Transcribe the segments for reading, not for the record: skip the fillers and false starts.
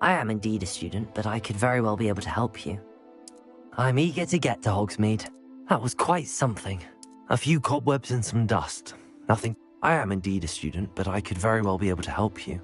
I am indeed a student, but I could very well be able to help you. I'm eager to get to Hogsmeade. That was quite something. A few cobwebs and some dust. Nothing. I am indeed a student, but I could very well be able to help you.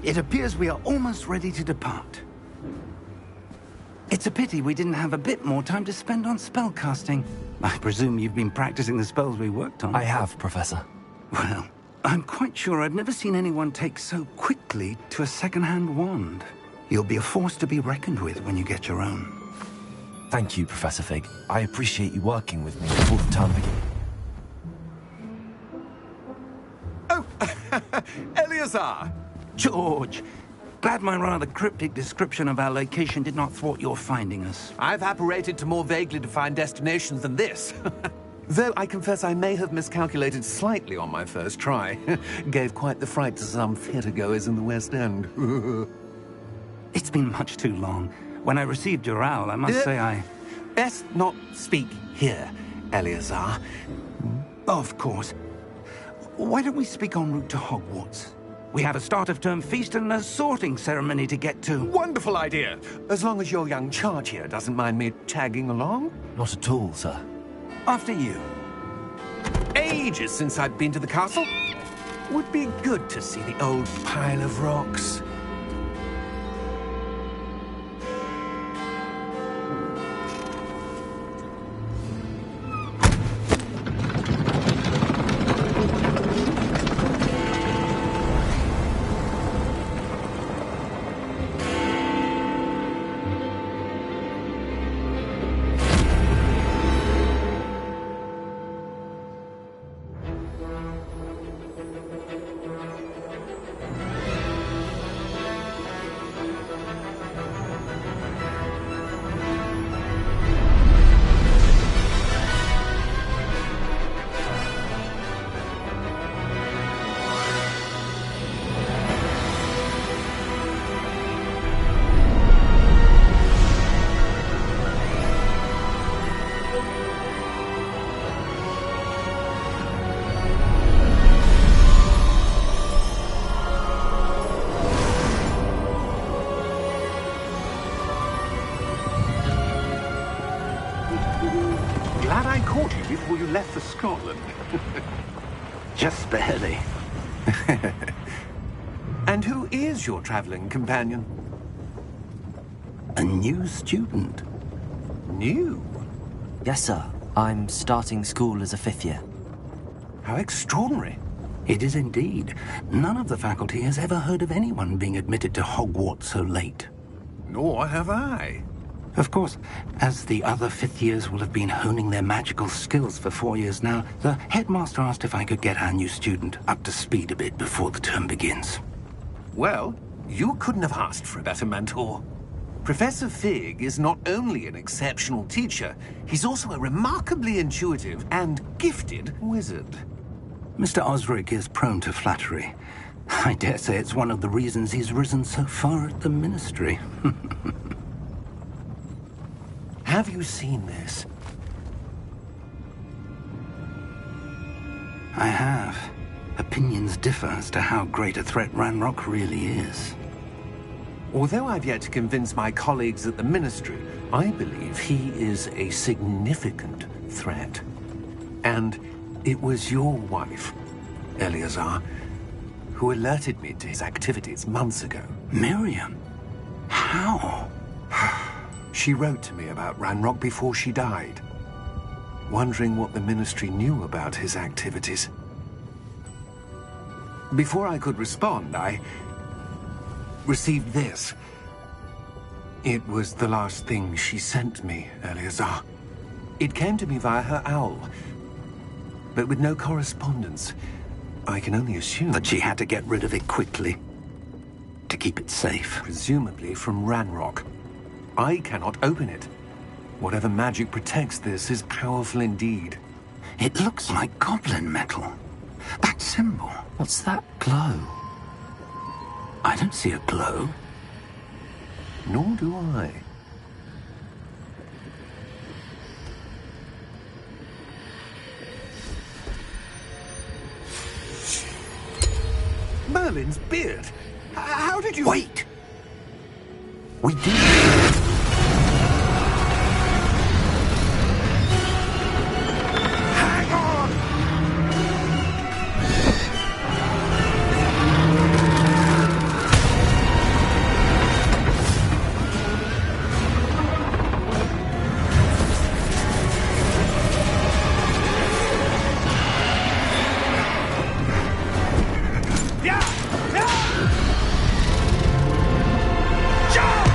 It appears we are almost ready to depart. It's a pity we didn't have a bit more time to spend on spellcasting. I presume you've been practicing the spells we worked on. I have, Professor. Well, I'm quite sure I've never seen anyone take so quickly to a second-hand wand. You'll be a force to be reckoned with when you get your own. Thank you, Professor Fig. I appreciate you working with me before the term begins. Oh, Eleazar! George, glad my rather cryptic description of our location did not thwart your finding us. I've apparated to more vaguely defined destinations than this. Though I confess I may have miscalculated slightly on my first try. Gave quite the fright to some theatre-goers in the West End. It's been much too long. When I received your owl, I must say I... Best not speak here, Eleazar. Of course. Why don't we speak en route to Hogwarts? We have a start-of-term feast and a sorting ceremony to get to. Wonderful idea! As long as your young charge here doesn't mind me tagging along. Not at all, sir. After you. Ages since I've been to the castle. Would be good to see the old pile of rocks. Glad I caught you before you left for Scotland. Just barely. And who is your traveling companion? A new student. New? Yes, sir. I'm starting school as a 5th year. How extraordinary. It is indeed. None of the faculty has ever heard of anyone being admitted to Hogwarts so late. Nor have I. Of course, as the other fifth years will have been honing their magical skills for 4 years now, the headmaster asked if I could get our new student up to speed a bit before the term begins. Well, you couldn't have asked for a better mentor. Professor Fig is not only an exceptional teacher, he's also a remarkably intuitive and gifted wizard. Mr. Osric is prone to flattery. I dare say it's one of the reasons he's risen so far at the Ministry. Have you seen this? I have. Opinions differ as to how great a threat Ranrock really is. Although I've yet to convince my colleagues at the Ministry, I believe he is a significant threat. And it was your wife, Eleazar, who alerted me to his activities months ago. Miriam? How? She wrote to me about Ranrock before she died, wondering what the Ministry knew about his activities. Before I could respond, I received this. It was the last thing she sent me, Eleazar. It came to me via her owl, but with no correspondence. I can only assume That she had to get rid of it quickly, to keep it safe. presumably from Ranrock. I cannot open it. Whatever magic protects this is powerful indeed. It looks like goblin metal. That symbol. What's that glow? I don't see a glow. Nor do I. Merlin's beard. How did you... Wait! We did. Hang on! Yeah! Yeah! Jump!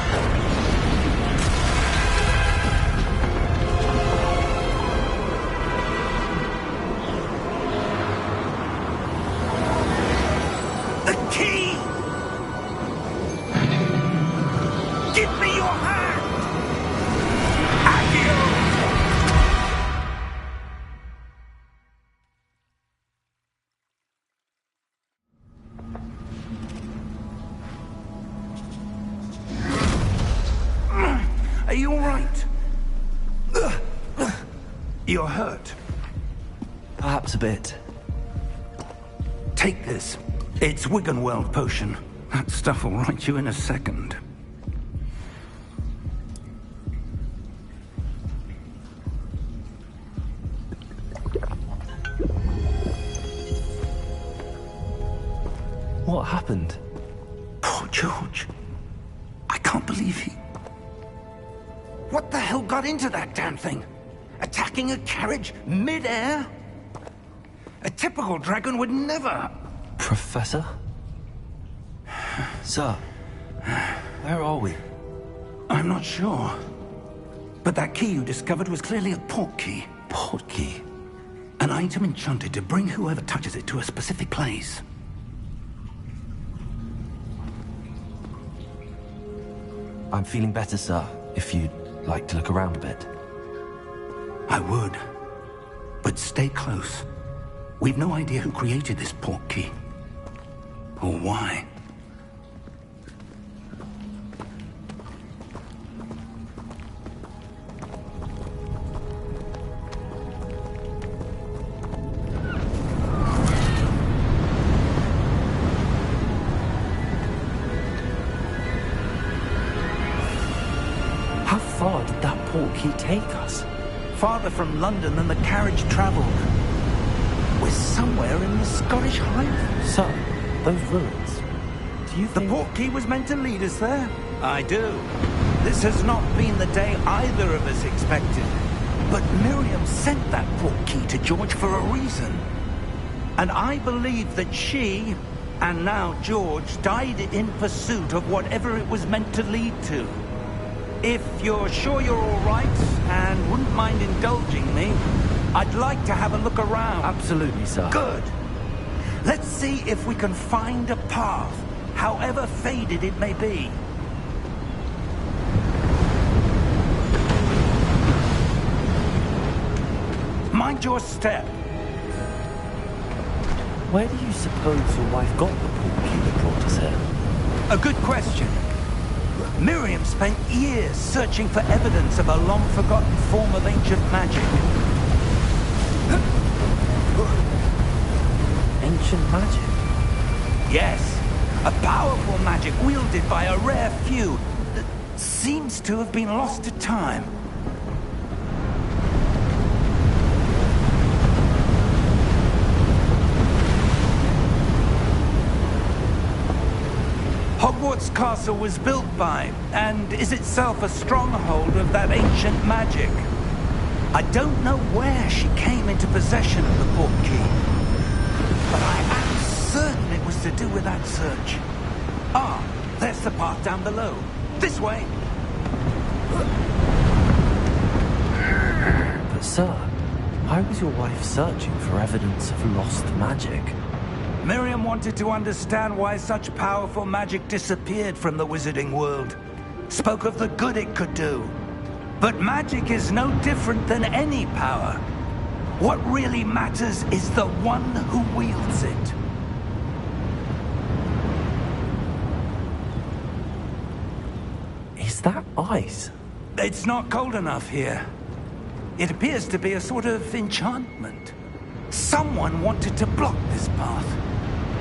The key! Give me your hand! Accio! Are you all right? You're hurt. Perhaps a bit. Take this. It's Wiggenweld potion. That stuff will right you in a second. What happened? Poor George. I can't believe he... What the hell got into that damn thing? Attacking a carriage mid-air? A typical dragon would never... Professor? Sir, where are we? I'm not sure. But that key you discovered was clearly a port key. Port key. An item enchanted to bring whoever touches it to a specific place. I'm feeling better, sir, if you'd like to look around a bit. I would. But stay close. We've no idea who created this port key. Or why. How far did that port key take us? Farther from London than the carriage traveled. We're somewhere in the Scottish Highlands. Sir, those ruins. Do you The think... port key was meant to lead us there? I do. This has not been the day either of us expected. But Miriam sent that port key to George for a reason. And I believe that she, and now George, died in pursuit of whatever it was meant to lead to. If you're sure you're all right, and wouldn't mind indulging me, I'd like to have a look around. Absolutely, sir. Good. Let's see if we can find a path, however faded it may be. Mind your step. Where do you suppose your wife got the portkey that brought us here? A good question. Miriam spent years searching for evidence of a long-forgotten form of ancient magic. Ancient magic? Yes, a powerful magic wielded by a rare few that seems to have been lost to time. Hogwarts Castle was built by, and is itself a stronghold of that ancient magic. I don't know where she came into possession of the portkey, but I am certain it was to do with that search. Ah, there's the path down below. This way. But sir, why was your wife searching for evidence of lost magic? Miriam wanted to understand why such powerful magic disappeared from the wizarding world. Spoke of the good it could do. But magic is no different than any power. What really matters is the one who wields it. Is that ice? It's not cold enough here. It appears to be a sort of enchantment. Someone wanted to block this path.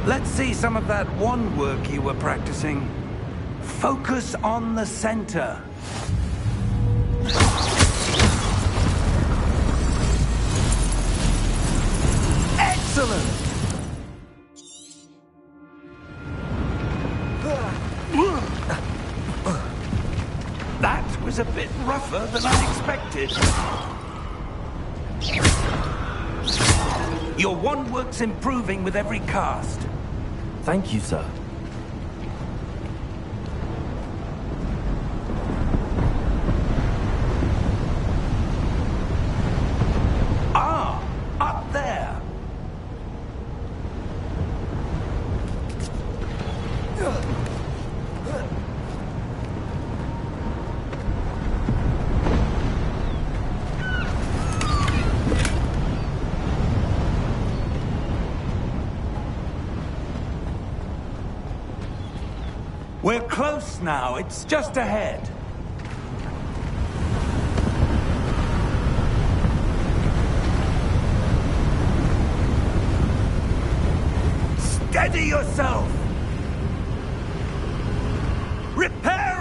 Let's see some of that wand work you were practicing. Focus on the center. Excellent! That was a bit rougher than I expected. Your wand work's improving with every cast. Thank you, sir. Ah, up there. We're close now. It's just ahead. Steady yourself! Reparo!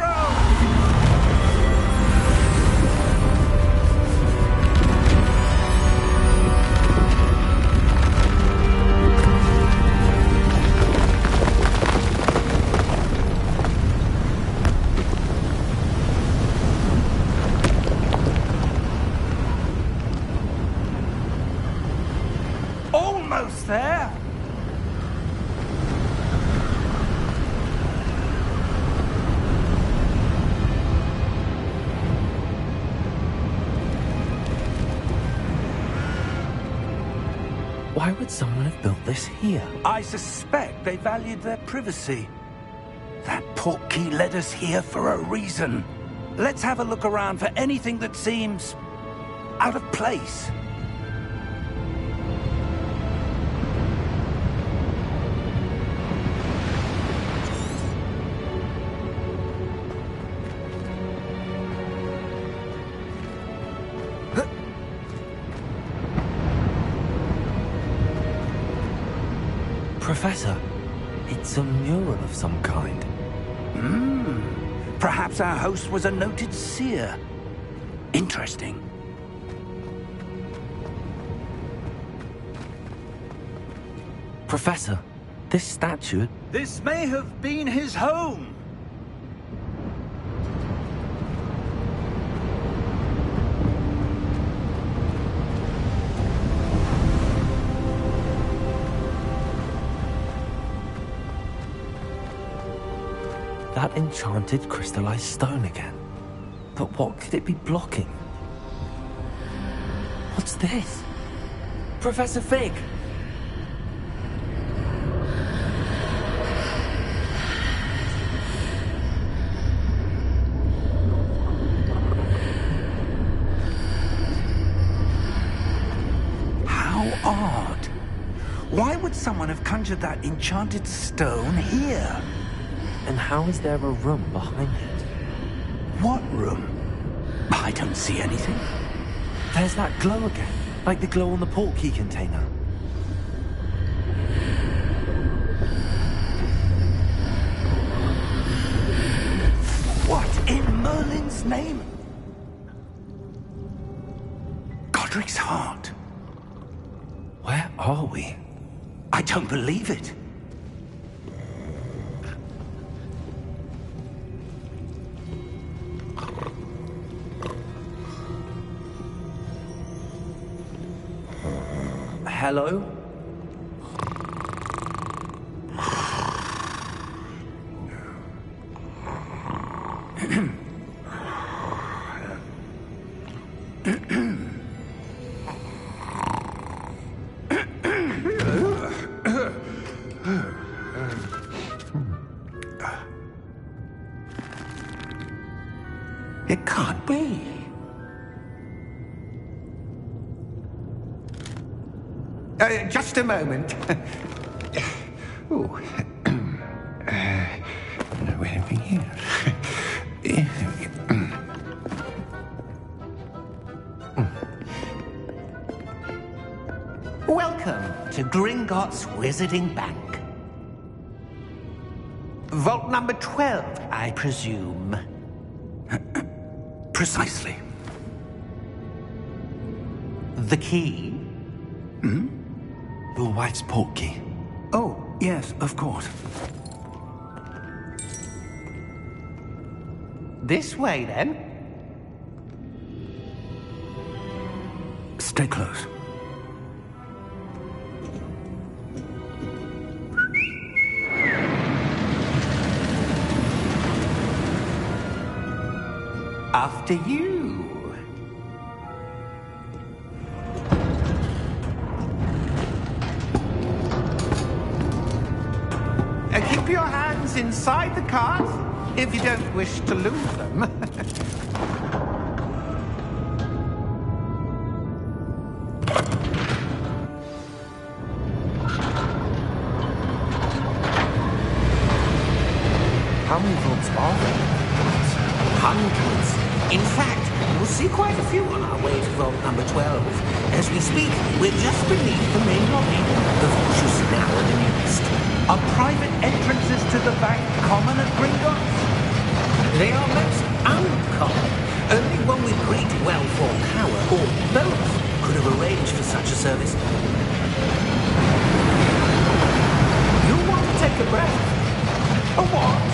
Almost there! Why would someone have built this here? I suspect they valued their privacy. That portkey led us here for a reason. Let's have a look around for anything that seems out of place. Professor, it's a mural of some kind. Perhaps our host was a noted seer. Interesting. Professor, this statue... This may have been his home. that enchanted crystallized stone again. But what could it be blocking? What's this? Professor Fig! How odd. Why would someone have conjured that enchanted stone here? And how is there a room behind it? What room? I don't see anything. There's that glow again, like the glow on the portkey container. What in Merlin's name? Godric's heart. Where are we? I don't believe it. Hello? It can't be. Just a moment. Oh. No, anything here. Welcome to Gringotts Wizarding Bank. Vault number 12, I presume. Precisely. The key? Your wife's portkey. Oh, yes, of course. This way, then. Stay close. After you. Keep your hands inside the cart if you don't wish to lose them. How many vaults are there? Hundreds. In fact, we'll see quite a few on our way to vault number 12. As we speak, we're just beneath the main lobby. The vault you see now are the newest. Are private entrances to the bank common at Gringotts? They are most uncommon. Only one with great wealth or power, or both, could have arranged for such a service. You want to take a breath? A what?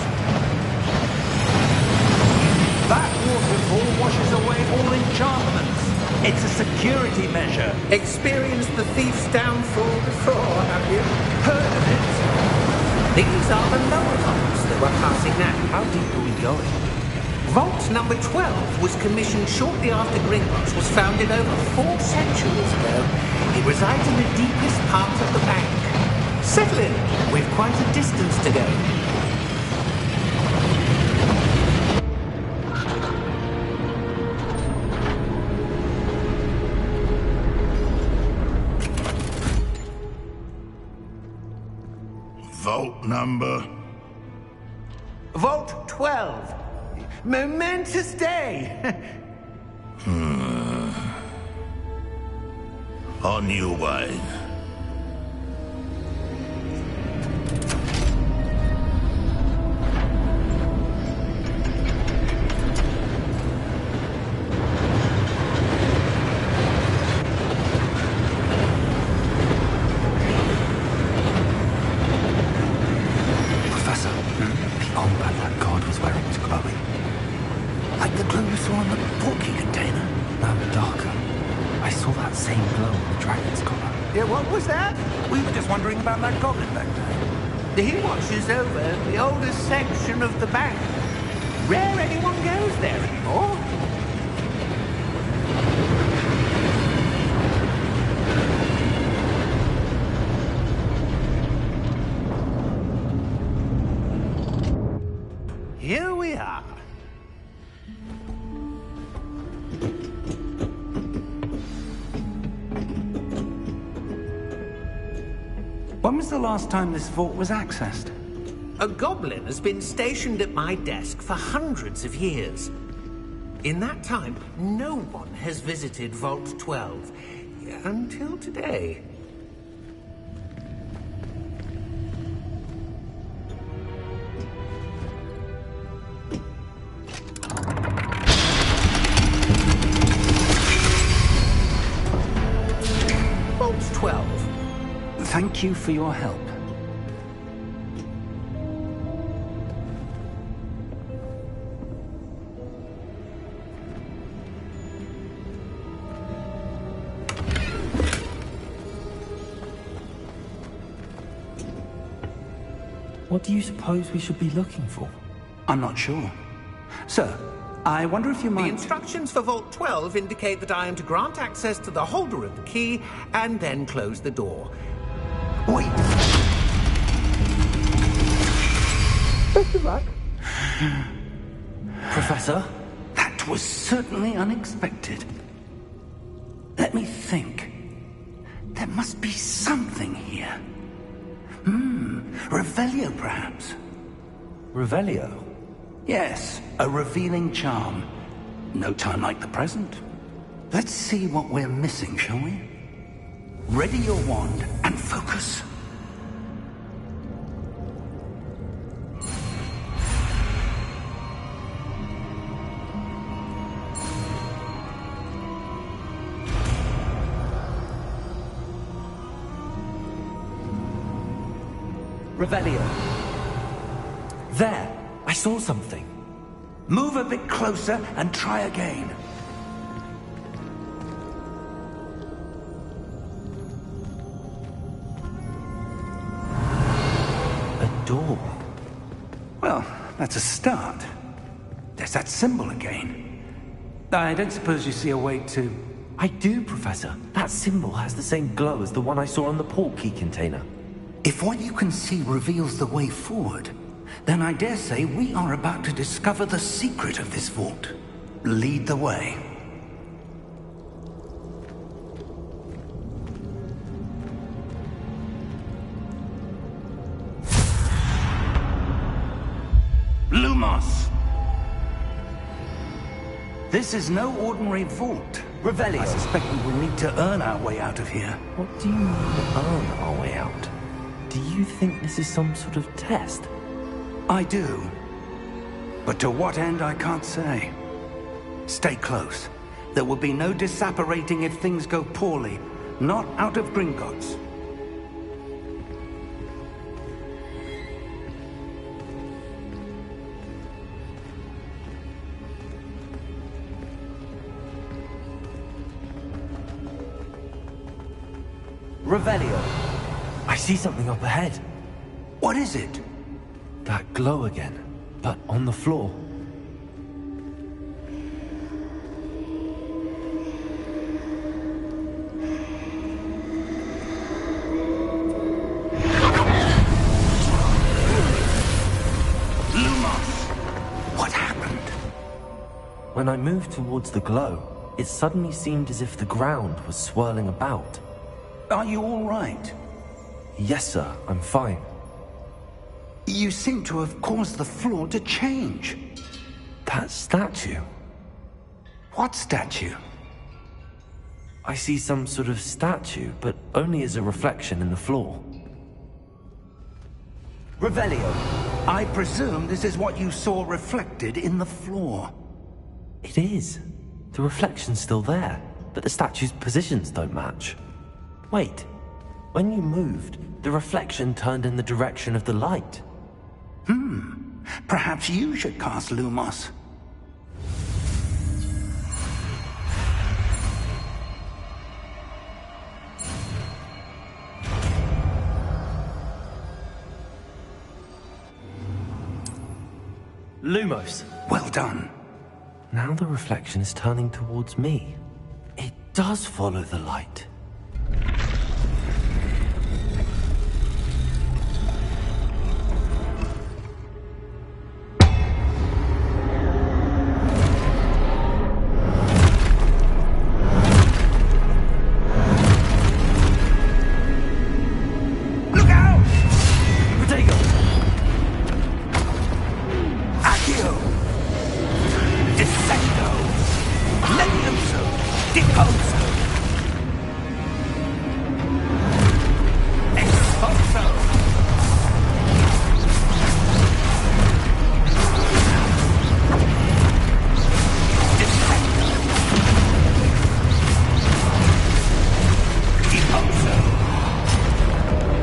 That waterfall washes away all enchantments. It's a security measure. Experienced the thief's downfall before, have you? Heard of it? These are the lower vaults that we're passing now. How deep are we going? Vault number 12 was commissioned shortly after Gringotts was founded over 4 centuries ago. It resides in the deepest part of the bank. Settle in. We've quite a distance to go. Vault number? Vault 12. Momentous day. On your way. Professor, the armband that guard was wearing was glowing. Like the glow you saw on the portkey container. No, darker. I saw that same glow on the dragon's collar. Yeah, what was that? We were just wondering about that goblin back there. He watches over the oldest section of the bank. Rare anyone goes there anymore. Here we are. When was the last time this vault was accessed? A goblin has been stationed at my desk for hundreds of years. In that time, no one has visited Vault 12. Until today. Vault 12. Thank you for your help. What do you suppose we should be looking for? I'm not sure. Sir, I wonder if you The might... instructions for Vault 12 indicate that I am to grant access to the holder of the key and then close the door. Wait! Best of luck. Professor? That was certainly unexpected. Let me think. There must be something here. Revelio, perhaps? Revelio? Yes, a revealing charm. No time like the present. Let's see what we're missing, shall we? Ready your wand and focus. Revelio. There! I saw something. Move a bit closer and try again. A door. Well, that's a start. There's that symbol again. I don't suppose you see a way to... I do, Professor. That symbol has the same glow as the one I saw on the port key container. If what you can see reveals the way forward, then I dare say we are about to discover the secret of this vault. Lead the way. Lumos! This is no ordinary vault. Revelio. I suspect we will need to earn our way out of here. What do you mean, earn our way out? Do you think this is some sort of test? I do. But to what end, I can't say. Stay close. There will be no disapparating if things go poorly. Not out of Gringotts. Revelio. I see something up ahead. What is it? That glow again, but on the floor. Lumos! What happened? When I moved towards the glow, it suddenly seemed as if the ground was swirling about. Are you all right? Yes, sir, I'm fine. You seem to have caused the floor to change. That statue. What statue? I see some sort of statue, but only as a reflection in the floor. Revelio, I presume this is what you saw reflected in the floor. It is. The reflection's still there, but the statue's positions don't match. Wait, when you moved, the reflection turned in the direction of the light. Perhaps you should cast Lumos. Lumos. Well done. Now the reflection is turning towards me. It does follow the light. Look out! Protego! Accio! Descendo! Levioso! Deposo! Expulso! Descendo! Deposo!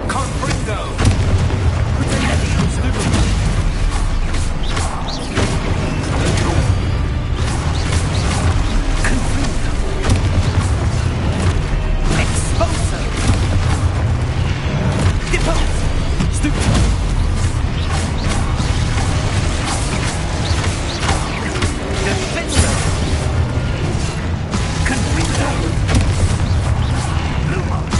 Confringo! Levioso! Expulso! Depose! Stupid! Defenso! Confringo! Lumos!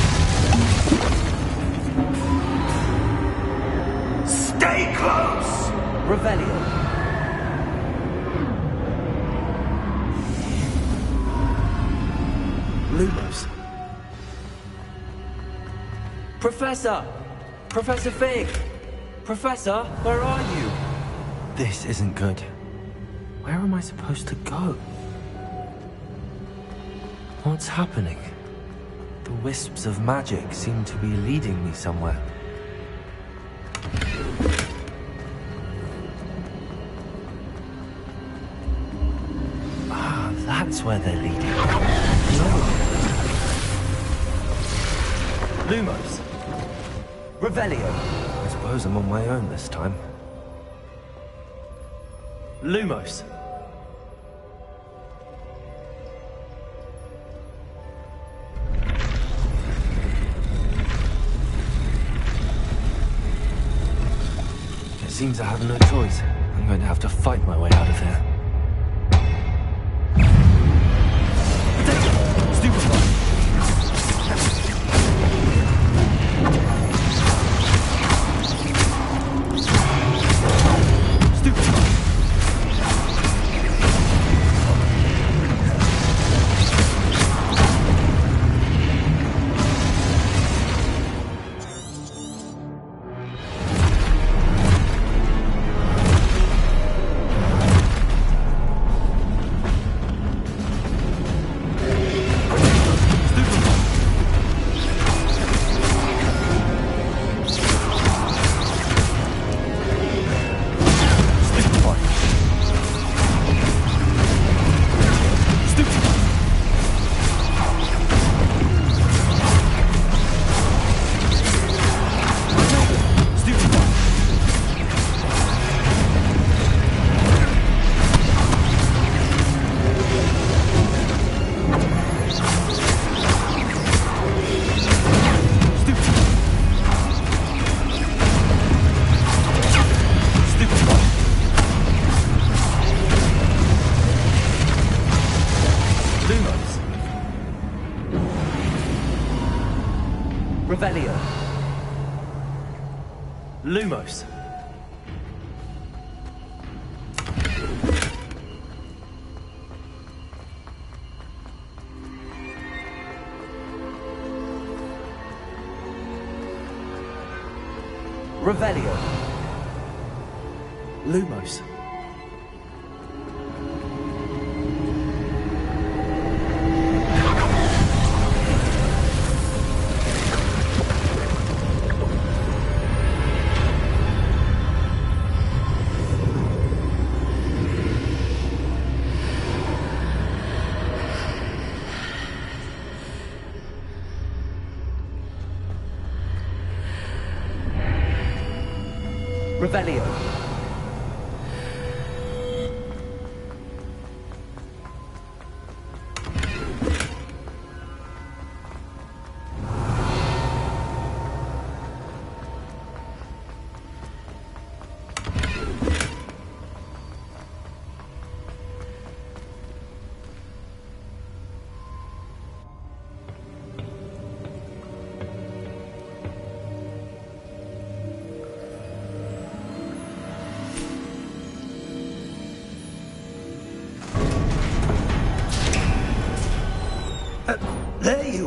Stay close! Revelio. Lumos. Professor! Professor Fig! Professor, where are you? This isn't good. Where am I supposed to go? What's happening? The wisps of magic seem to be leading me somewhere. Ah, that's where they're leading. Lumos. Revelio. I suppose I'm on my own this time. Lumos. It seems I have no choice. I'm going to have to fight my way out of here. Stupefy. Revelio. Lumos. Revelio. Lumos. Revelio.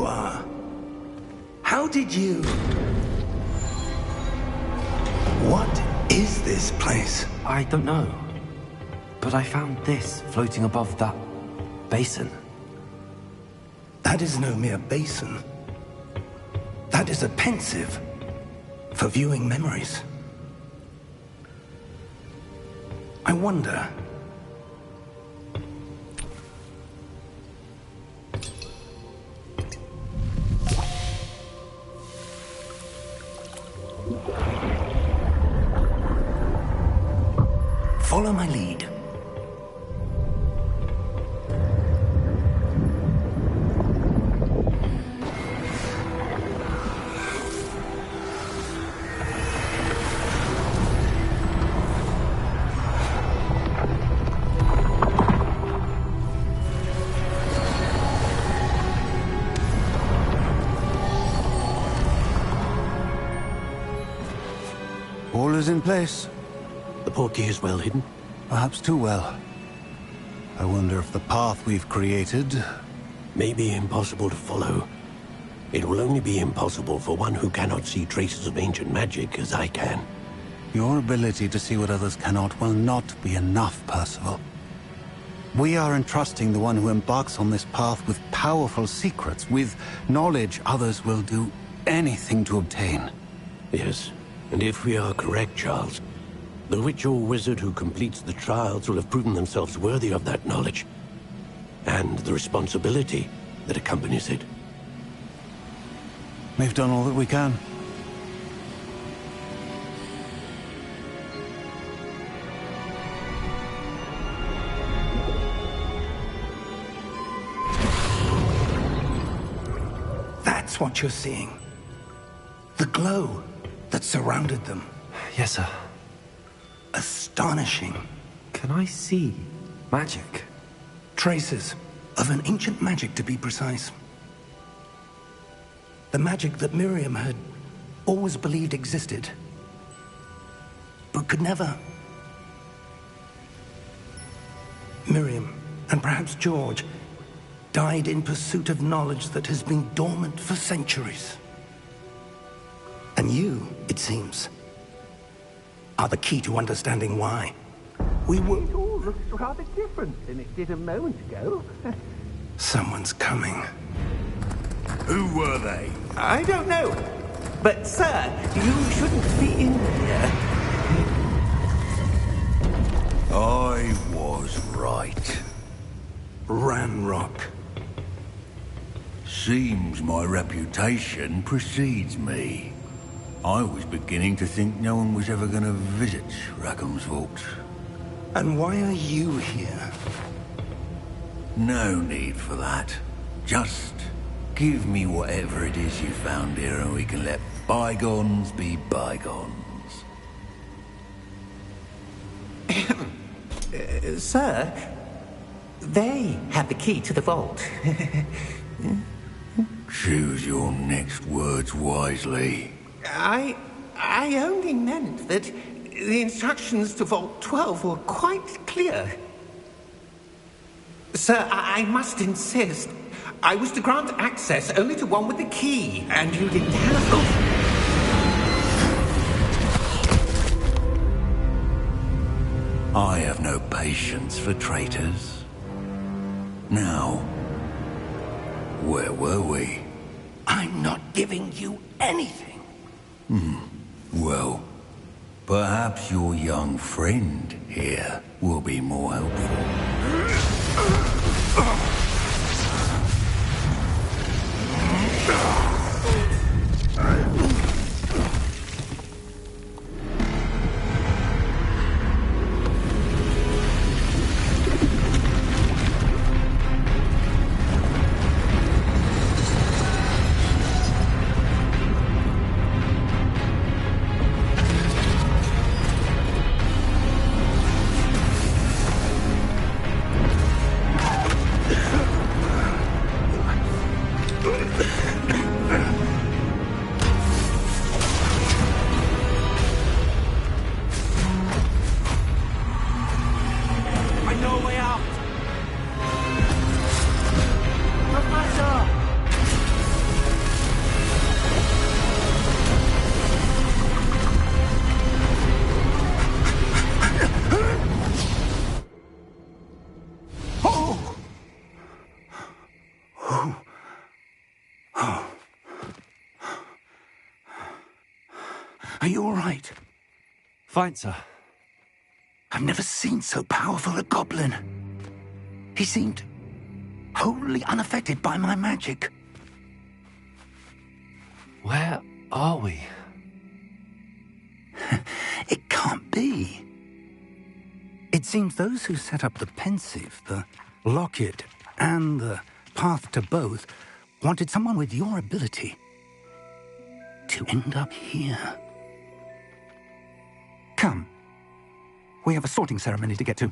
are. How did you... What is this place? I don't know. But I found this floating above that basin. That is no mere basin. That is a pensive for viewing memories. I wonder... Follow my lead. All is in place. The portkey is well hidden? Perhaps too well. I wonder if the path we've created... May be impossible to follow. It will only be impossible for one who cannot see traces of ancient magic as I can. Your ability to see what others cannot will not be enough, Percival. We are entrusting the one who embarks on this path with powerful secrets, with knowledge others will do anything to obtain. Yes, and if we are correct, Charles, the witch or wizard who completes the trials will have proven themselves worthy of that knowledge, and the responsibility that accompanies it. We've done all that we can. That's what you're seeing. The glow that surrounded them. Yes, sir. Astonishing. Can I see magic? Traces of an ancient magic, to be precise. The magic that Miriam had always believed existed, but could never. Miriam, and perhaps George, died in pursuit of knowledge that has been dormant for centuries. And you, it seems, are the key to understanding why. We were... It all looks rather different than it did a moment ago. Someone's coming. Who were they? I don't know. But, sir, you shouldn't be in here. I was right. Ranrock. Seems my reputation precedes me. I was beginning to think no one was ever going to visit Rackham's Vault. And why are you here? No need for that. Just give me whatever it is you found here and we can let bygones be bygones. Sir, they have the key to the vault. Choose your next words wisely. I only meant that the instructions to Vault 12 were quite clear. Sir, I must insist. I was to grant access only to one with the key, and you didn't have... I have no patience for traitors. Now, where were we? I'm not giving you anything. Well, perhaps your young friend here will be more helpful. Are you all right? Fine, sir. I've never seen so powerful a goblin. He seemed wholly unaffected by my magic. Where are we? It can't be. It seems those who set up the pensive, the locket, and the path to both wanted someone with your ability to end up here. Come. We have a sorting ceremony to get to.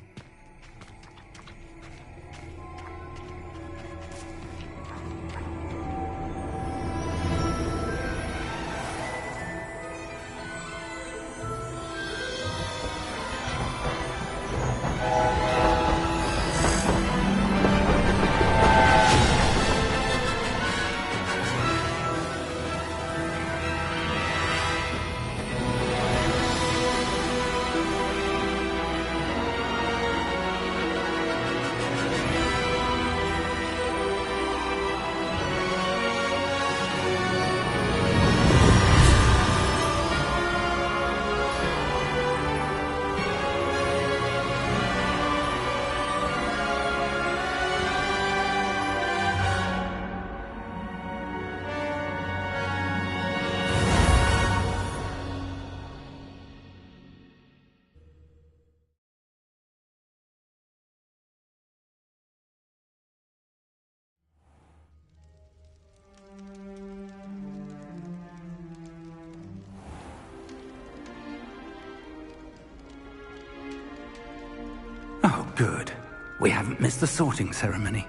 Oh, good. We haven't missed the sorting ceremony.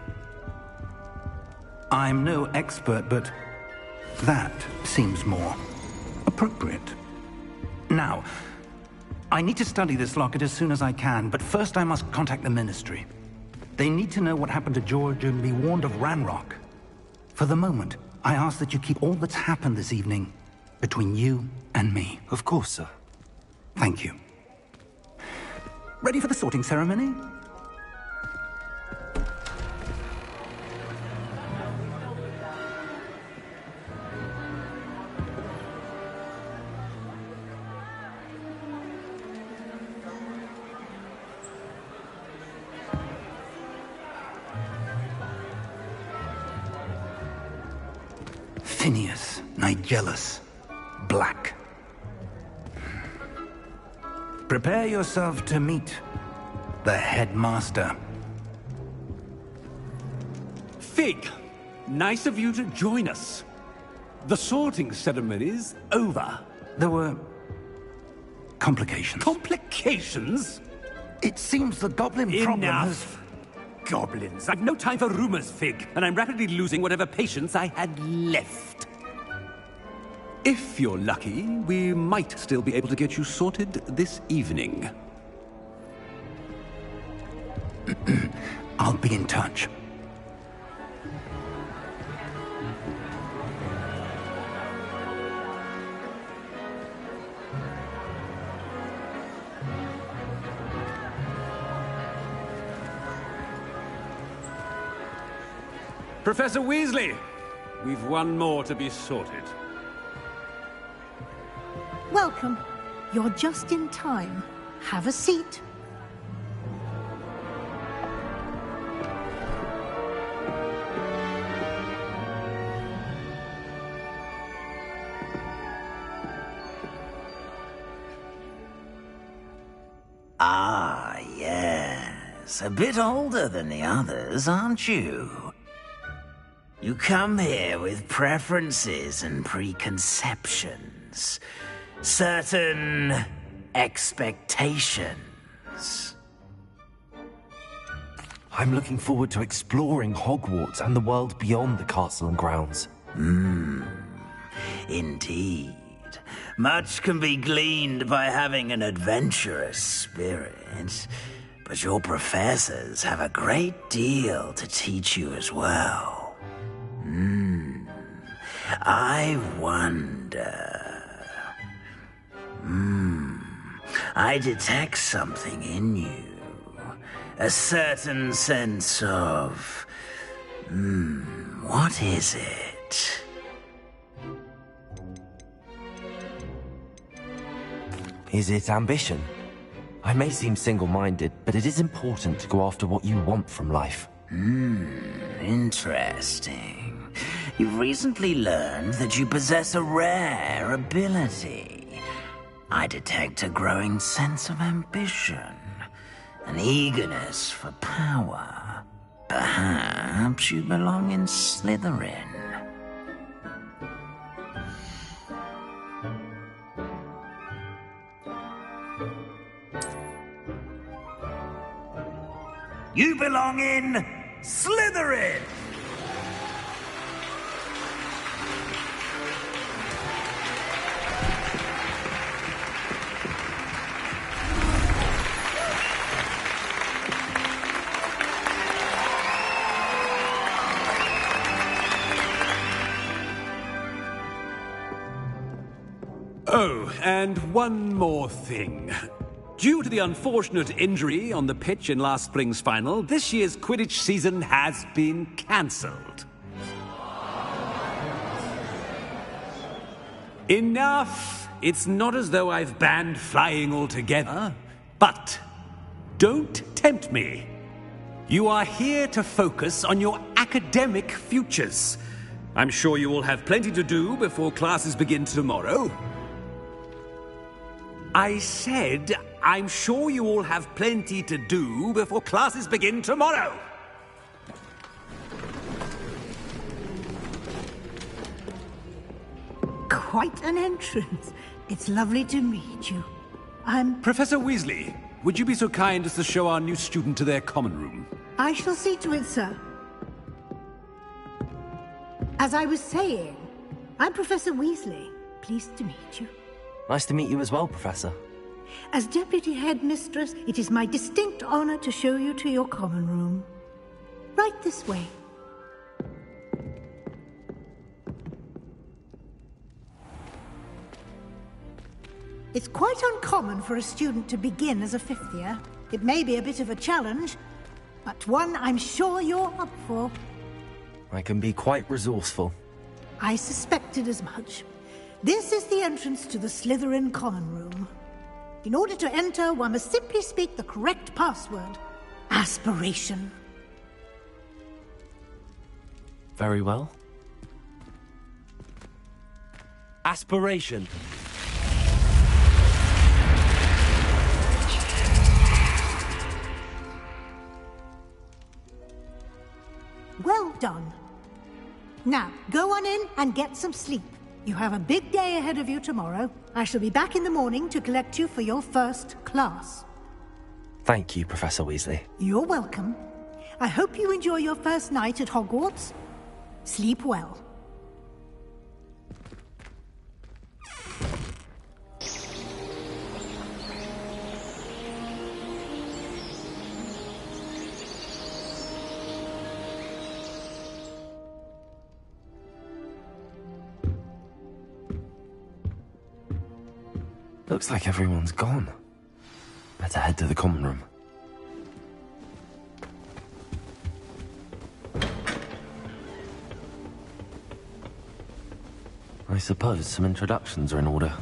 I'm no expert, but that seems more appropriate. Now, I need to study this locket as soon as I can, but first I must contact the Ministry. They need to know what happened to George and be warned of Ranrock. For the moment, I ask that you keep all that's happened this evening between you and me. Of course, sir. Thank you. Ready for the sorting ceremony? Phineas, Nigellus, Black. Prepare yourself to meet the headmaster. Fig, nice of you to join us. The sorting ceremony's over. There were complications. Complications? It seems the goblin problem has... Enough. Goblins. I've no time for rumors, Fig, and I'm rapidly losing whatever patience I had left. If you're lucky, we might still be able to get you sorted this evening. I'll be in touch. Professor Weasley, we've one more to be sorted. Welcome. You're just in time. Have a seat. Ah, yes. A bit older than the others, aren't you? You come here with preferences and preconceptions. Certain expectations. I'm looking forward to exploring Hogwarts and the world beyond the castle and grounds. Indeed. Much can be gleaned by having an adventurous spirit, but your professors have a great deal to teach you as well. I wonder... I detect something in you. A certain sense of... what is it? Is it ambition? I may seem single-minded, but it is important to go after what you want from life. Interesting. You've recently learned that you possess a rare ability. I detect a growing sense of ambition, an eagerness for power. Perhaps you belong in Slytherin. You belong in Slytherin! Oh, and one more thing. Due to the unfortunate injury on the pitch in last spring's final, this year's Quidditch season has been cancelled. Enough! It's not as though I've banned flying altogether. But don't tempt me. You are here to focus on your academic futures. I'm sure you will have plenty to do before classes begin tomorrow. I said, I'm sure you all have plenty to do before classes begin tomorrow. Quite an entrance. It's lovely to meet you. I'm... Professor Weasley, would you be so kind as to show our new student to their common room? I shall see to it, sir. As I was saying, I'm Professor Weasley. Pleased to meet you. Nice to meet you as well, Professor. As Deputy Headmistress, it is my distinct honor to show you to your common room. Right this way. It's quite uncommon for a student to begin as a fifth year. It may be a bit of a challenge, but one I'm sure you're up for. I can be quite resourceful. I suspected as much. This is the entrance to the Slytherin common room. In order to enter, one must simply speak the correct password. Aspiration. Very well. Aspiration. Well done. Now, go on in and get some sleep. You have a big day ahead of you tomorrow. I shall be back in the morning to collect you for your first class. Thank you, Professor Weasley. You're welcome. I hope you enjoy your first night at Hogwarts. Sleep well. Looks like everyone's gone. Better head to the common room. I suppose some introductions are in order.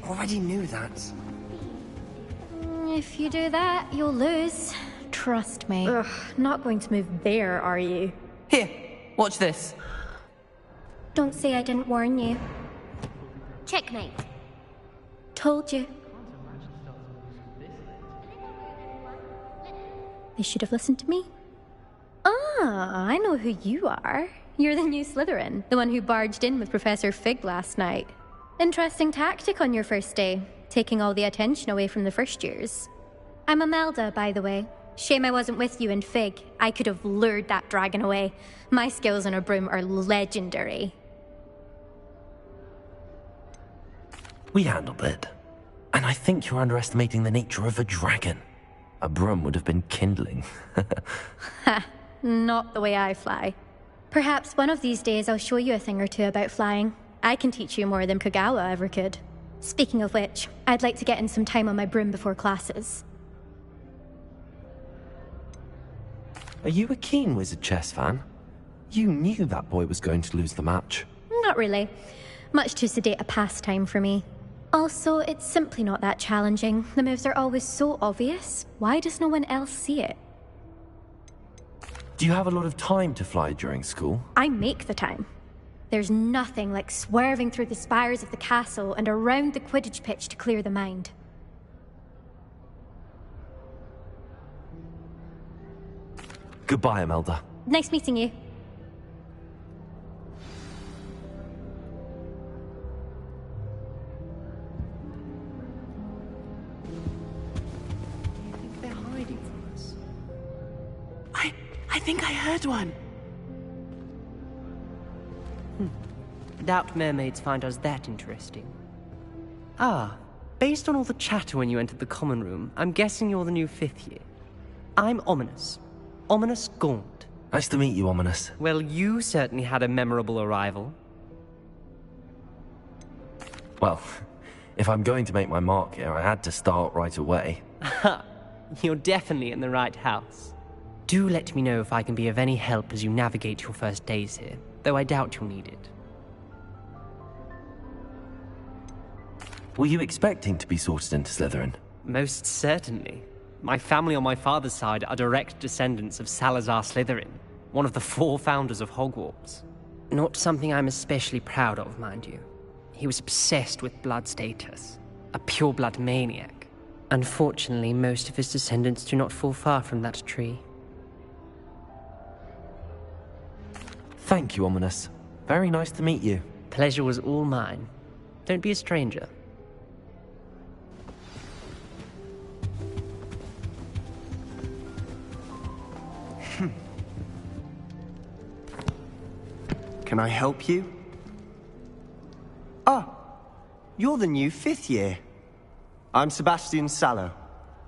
Already knew that. If you do that, you'll lose. Trust me. Ugh, not going to move there, are you? Here, watch this. Don't say I didn't warn you. Checkmate. Told you. They should have listened to me. Ah, I know who you are. You're the new Slytherin, the one who barged in with Professor Fig last night. Interesting tactic on your first day, taking all the attention away from the first years. I'm Imelda, by the way. Shame I wasn't with you in Fig. I could have lured that dragon away. My skills on a broom are legendary. We handled it. And I think you're underestimating the nature of a dragon. A broom would have been kindling. Ha, not the way I fly. Perhaps one of these days I'll show you a thing or two about flying. I can teach you more than Kogawa ever could. Speaking of which, I'd like to get in some time on my broom before classes. Are you a keen Wizard chess fan? You knew that boy was going to lose the match. Not really. Much too sedate a pastime for me. Also, it's simply not that challenging. The moves are always so obvious. Why does no one else see it? Do you have a lot of time to fly during school? I make the time. There's nothing like swerving through the spires of the castle and around the Quidditch pitch to clear the mind. Goodbye, Imelda. Nice meeting you. They're hiding from us. I think I heard one. Doubt mermaids find us that interesting. Ah, based on all the chatter when you entered the common room, I'm guessing you're the new 5th year. I'm Ominous. Ominous Gaunt. Nice to meet you, Ominous. Well, you certainly had a memorable arrival. Well, if I'm going to make my mark here, I had to start right away. Ha! You're definitely in the right house. Do let me know if I can be of any help as you navigate your first days here, though I doubt you'll need it. Were you expecting to be sorted into Slytherin? Most certainly. My family on my father's side are direct descendants of Salazar Slytherin, one of the 4 founders of Hogwarts. Not something I'm especially proud of, mind you. He was obsessed with blood status, a pure-blood maniac. Unfortunately, most of his descendants do not fall far from that tree. Thank you, Ominous. Very nice to meet you. Pleasure was all mine. Don't be a stranger. Can I help you? Ah, you're the new 5th year. I'm Sebastian Sallow.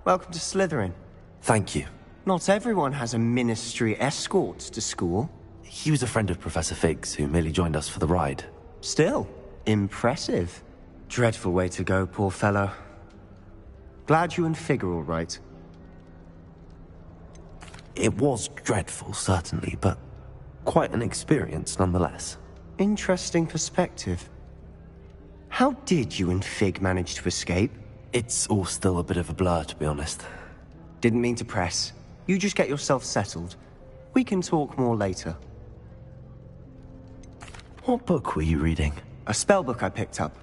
Welcome to Slytherin. Thank you. Not everyone has a ministry escort to school. He was a friend of Professor Fig's, who merely joined us for the ride. Still, impressive. Dreadful way to go, poor fellow. Glad you and Fig are all right. It was dreadful, certainly, but quite an experience nonetheless. Interesting perspective. How did you and Fig manage to escape? It's all still a bit of a blur, to be honest. Didn't mean to press. You just get yourself settled. We can talk more later. What book were you reading? A spell book I picked up.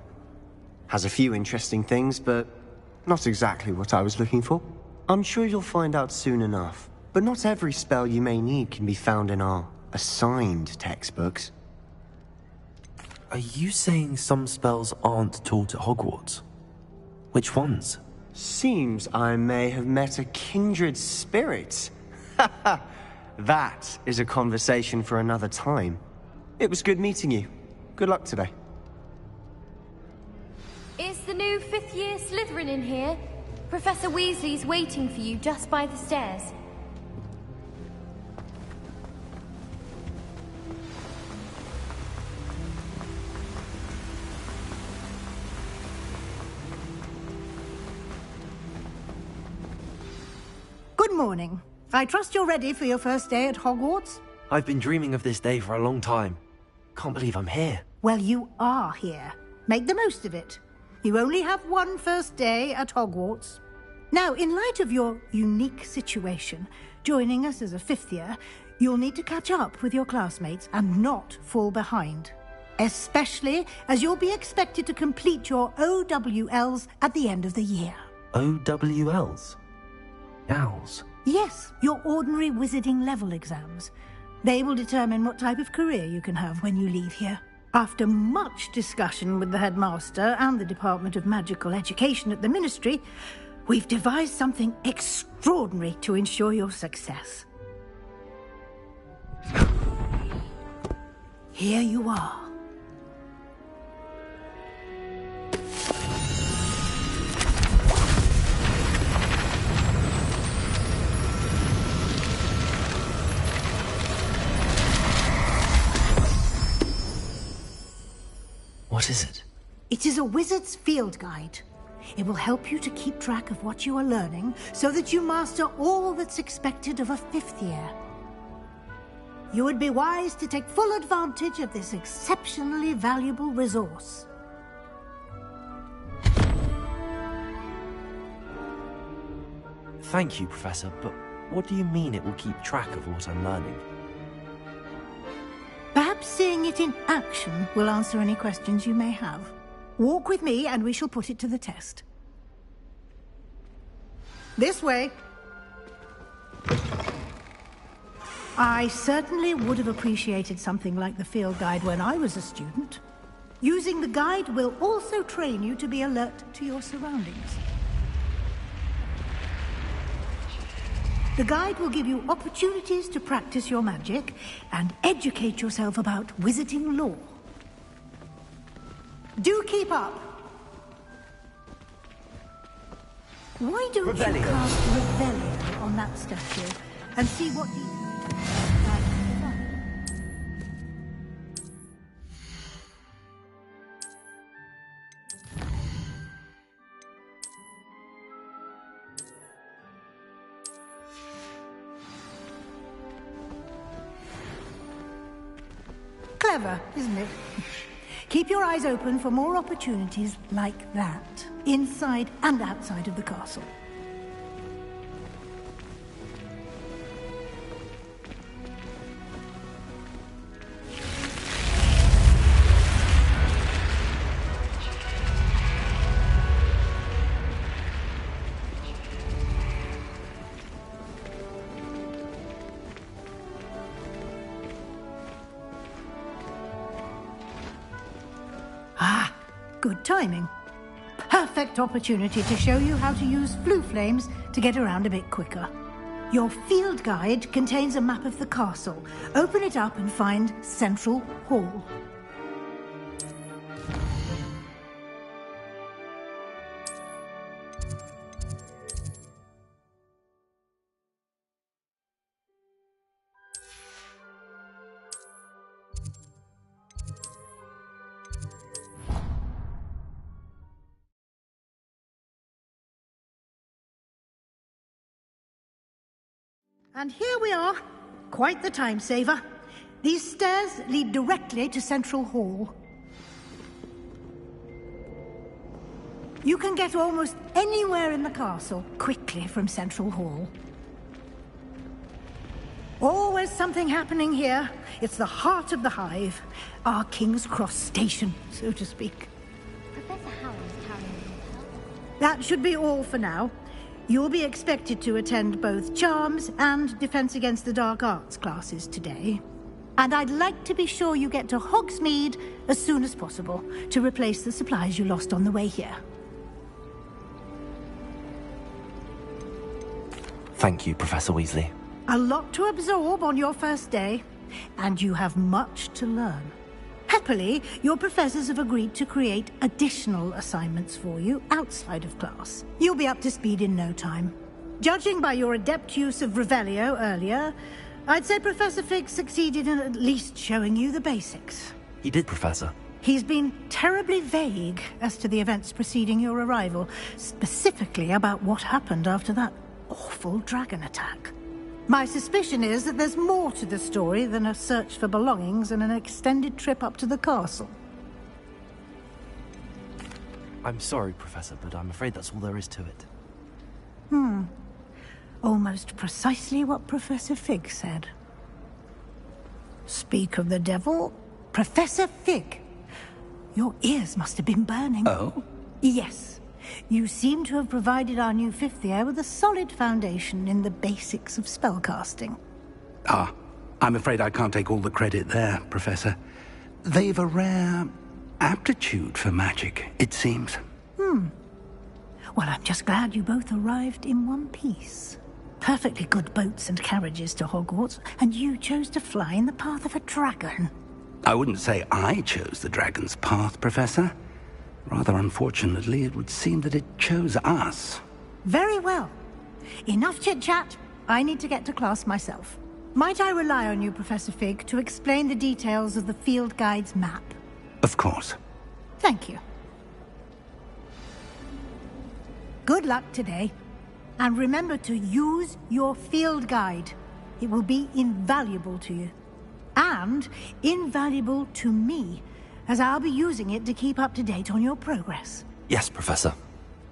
Has a few interesting things, but not exactly what I was looking for. I'm sure you'll find out soon enough. But not every spell you may need can be found in our assigned textbooks. Are you saying some spells aren't taught at Hogwarts? Which ones? Seems I may have met a kindred spirit. That is a conversation for another time. It was good meeting you. Good luck today. Is the new 5th year Slytherin in here? Professor Weasley's waiting for you just by the stairs. Good morning. I trust you're ready for your first day at Hogwarts? I've been dreaming of this day for a long time. Can't believe I'm here. Well, you are here. Make the most of it. You only have one first day at Hogwarts. Now, in light of your unique situation, joining us as a 5th year, you'll need to catch up with your classmates and not fall behind. Especially as you'll be expected to complete your OWLs at the end of the year. OWLs? Owls? Yes, your ordinary wizarding level exams. They will determine what type of career you can have when you leave here. After much discussion with the headmaster and the Department of Magical Education at the Ministry, we've devised something extraordinary to ensure your success. Here you are. What is it? It is a wizard's field guide. It will help you to keep track of what you are learning so that you master all that's expected of a 5th year. you would be wise to take full advantage of this exceptionally valuable resource. Thank you, Professor, but what do you mean it will keep track of what I'm learning? Perhaps seeing it in action will answer any questions you may have. Walk with me and we shall put it to the test. This way. I certainly would have appreciated something like the field guide when I was a student. Using the guide will also train you to be alert to your surroundings. The guide will give you opportunities to practice your magic and educate yourself about wizarding lore. Do keep up! Why don't you cast Revelio on that statue and see what the... Clever, isn't it? Keep your eyes open for more opportunities like that, inside and outside of the castle. Good timing. Perfect opportunity to show you how to use flue flames to get around a bit quicker. Your field guide contains a map of the castle. Open it up and find Central Hall. And here we are. Quite the time saver. These stairs lead directly to Central Hall. You can get almost anywhere in the castle quickly from Central Hall. Always something happening here. It's the heart of the Hive. Our King's Cross station, so to speak. Professor Howland's carrying me. That should be all for now. You'll be expected to attend both Charms and Defense Against the Dark Arts classes today. And I'd like to be sure you get to Hogsmeade as soon as possible to replace the supplies you lost on the way here. Thank you, Professor Weasley. A lot to absorb on your first day, and you have much to learn. Happily, your professors have agreed to create additional assignments for you outside of class. You'll be up to speed in no time. Judging by your adept use of Revelio earlier, I'd say Professor Fig succeeded in at least showing you the basics. He did, Professor. He's been terribly vague as to the events preceding your arrival, specifically about what happened after that awful dragon attack. My suspicion is that there's more to the story than a search for belongings and an extended trip up to the castle. I'm sorry, Professor, but I'm afraid that's all there is to it. Almost precisely what Professor Fig said. Speak of the devil, Professor Fig. Your ears must have been burning. Oh? Yes. You seem to have provided our new fifth year with a solid foundation in the basics of spellcasting. Ah, I'm afraid I can't take all the credit there, Professor. They've a rare aptitude for magic, it seems. Well, I'm just glad you both arrived in one piece. Perfectly good boats and carriages to Hogwarts, and you chose to fly in the path of a dragon. I wouldn't say I chose the dragon's path, Professor. Rather unfortunately, it would seem that it chose us. Very well. Enough chit-chat. I need to get to class myself. Might I rely on you, Professor Fig, to explain the details of the field guide's map? Of course. Thank you. Good luck today. And remember to use your field guide. It will be invaluable to you. and invaluable to me, as I'll be using it to keep up to date on your progress. Yes, Professor.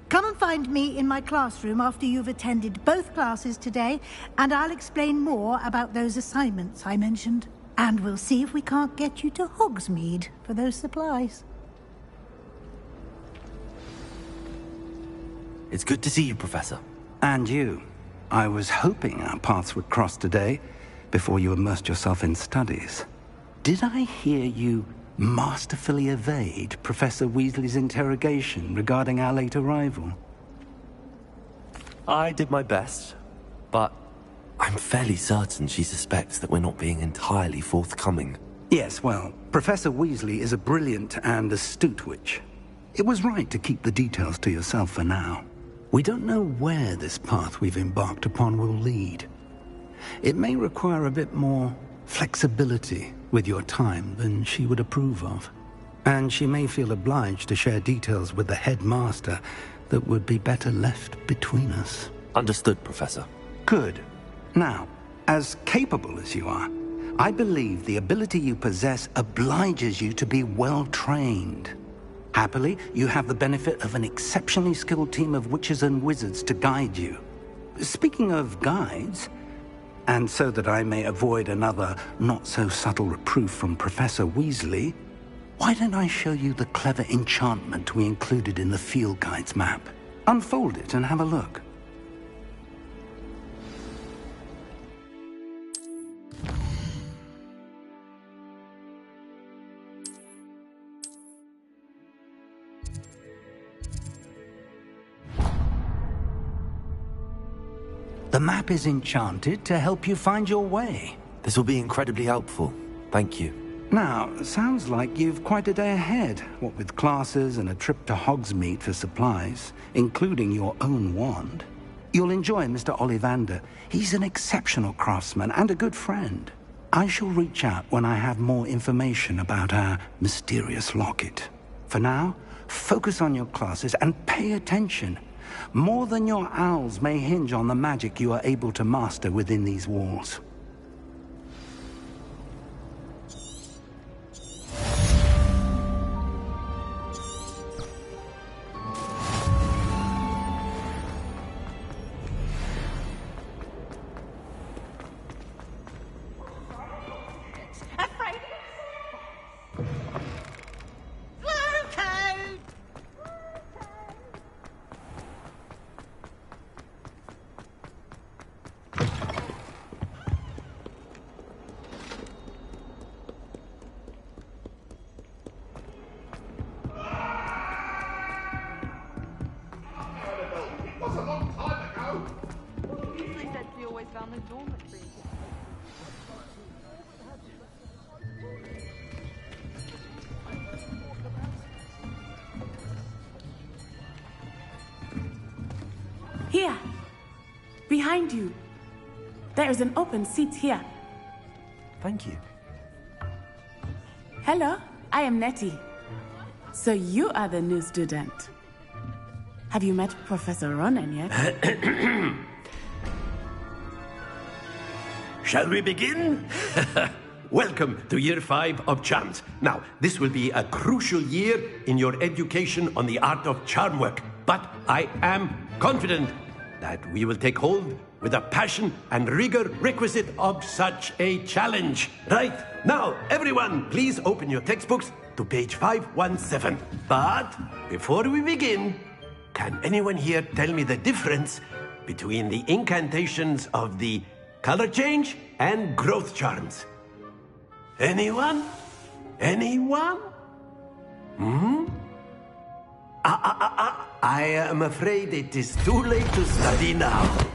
Come and find me in my classroom after you've attended both classes today, and I'll explain more about those assignments I mentioned. And we'll see if we can't get you to Hogsmeade for those supplies. It's good to see you, Professor. And you. I was hoping our paths would cross today, before you immersed yourself in studies. Did I hear you masterfully evade Professor Weasley's interrogation regarding our late arrival? I did my best, but I'm fairly certain she suspects that we're not being entirely forthcoming. Yes, well, Professor Weasley is a brilliant and astute witch. It was right to keep the details to yourself for now. We don't know where this path we've embarked upon will lead. It may require a bit more flexibility with your time than she would approve of. And she may feel obliged to share details with the headmaster that would be better left between us. Understood, Professor. Good. Now, as capable as you are, I believe the ability you possess obliges you to be well-trained. Happily, you have the benefit of an exceptionally skilled team of witches and wizards to guide you. Speaking of guides, and so that I may avoid another not-so-subtle reproof from Professor Weasley, why don't I show you the clever enchantment we included in the field guide's map? Unfold it and have a look. The map is enchanted to help you find your way. This will be incredibly helpful. Thank you. Now, sounds like you've quite a day ahead, what with classes and a trip to Hogsmeade for supplies, including your own wand. You'll enjoy Mr. Ollivander. He's an exceptional craftsman and a good friend. I shall reach out when I have more information about our mysterious locket. For now, focus on your classes and pay attention. More than your owls may hinge on the magic you are able to master within these walls. Here, behind you. There is an open seat here. Thank you. Hello, I am Nettie. So you are the new student. Have you met Professor Ronan yet? Shall we begin? Welcome to Year 5 of Charms. Now, this will be a crucial year in your education on the art of charm work, but I am confident that we will take hold with the passion and rigor requisite of such a challenge. Right, now, everyone, please open your textbooks to page 517. But before we begin, can anyone here tell me the difference between the incantations of the color change and growth charms? Anyone? Anyone? I am afraid it is too late to study now.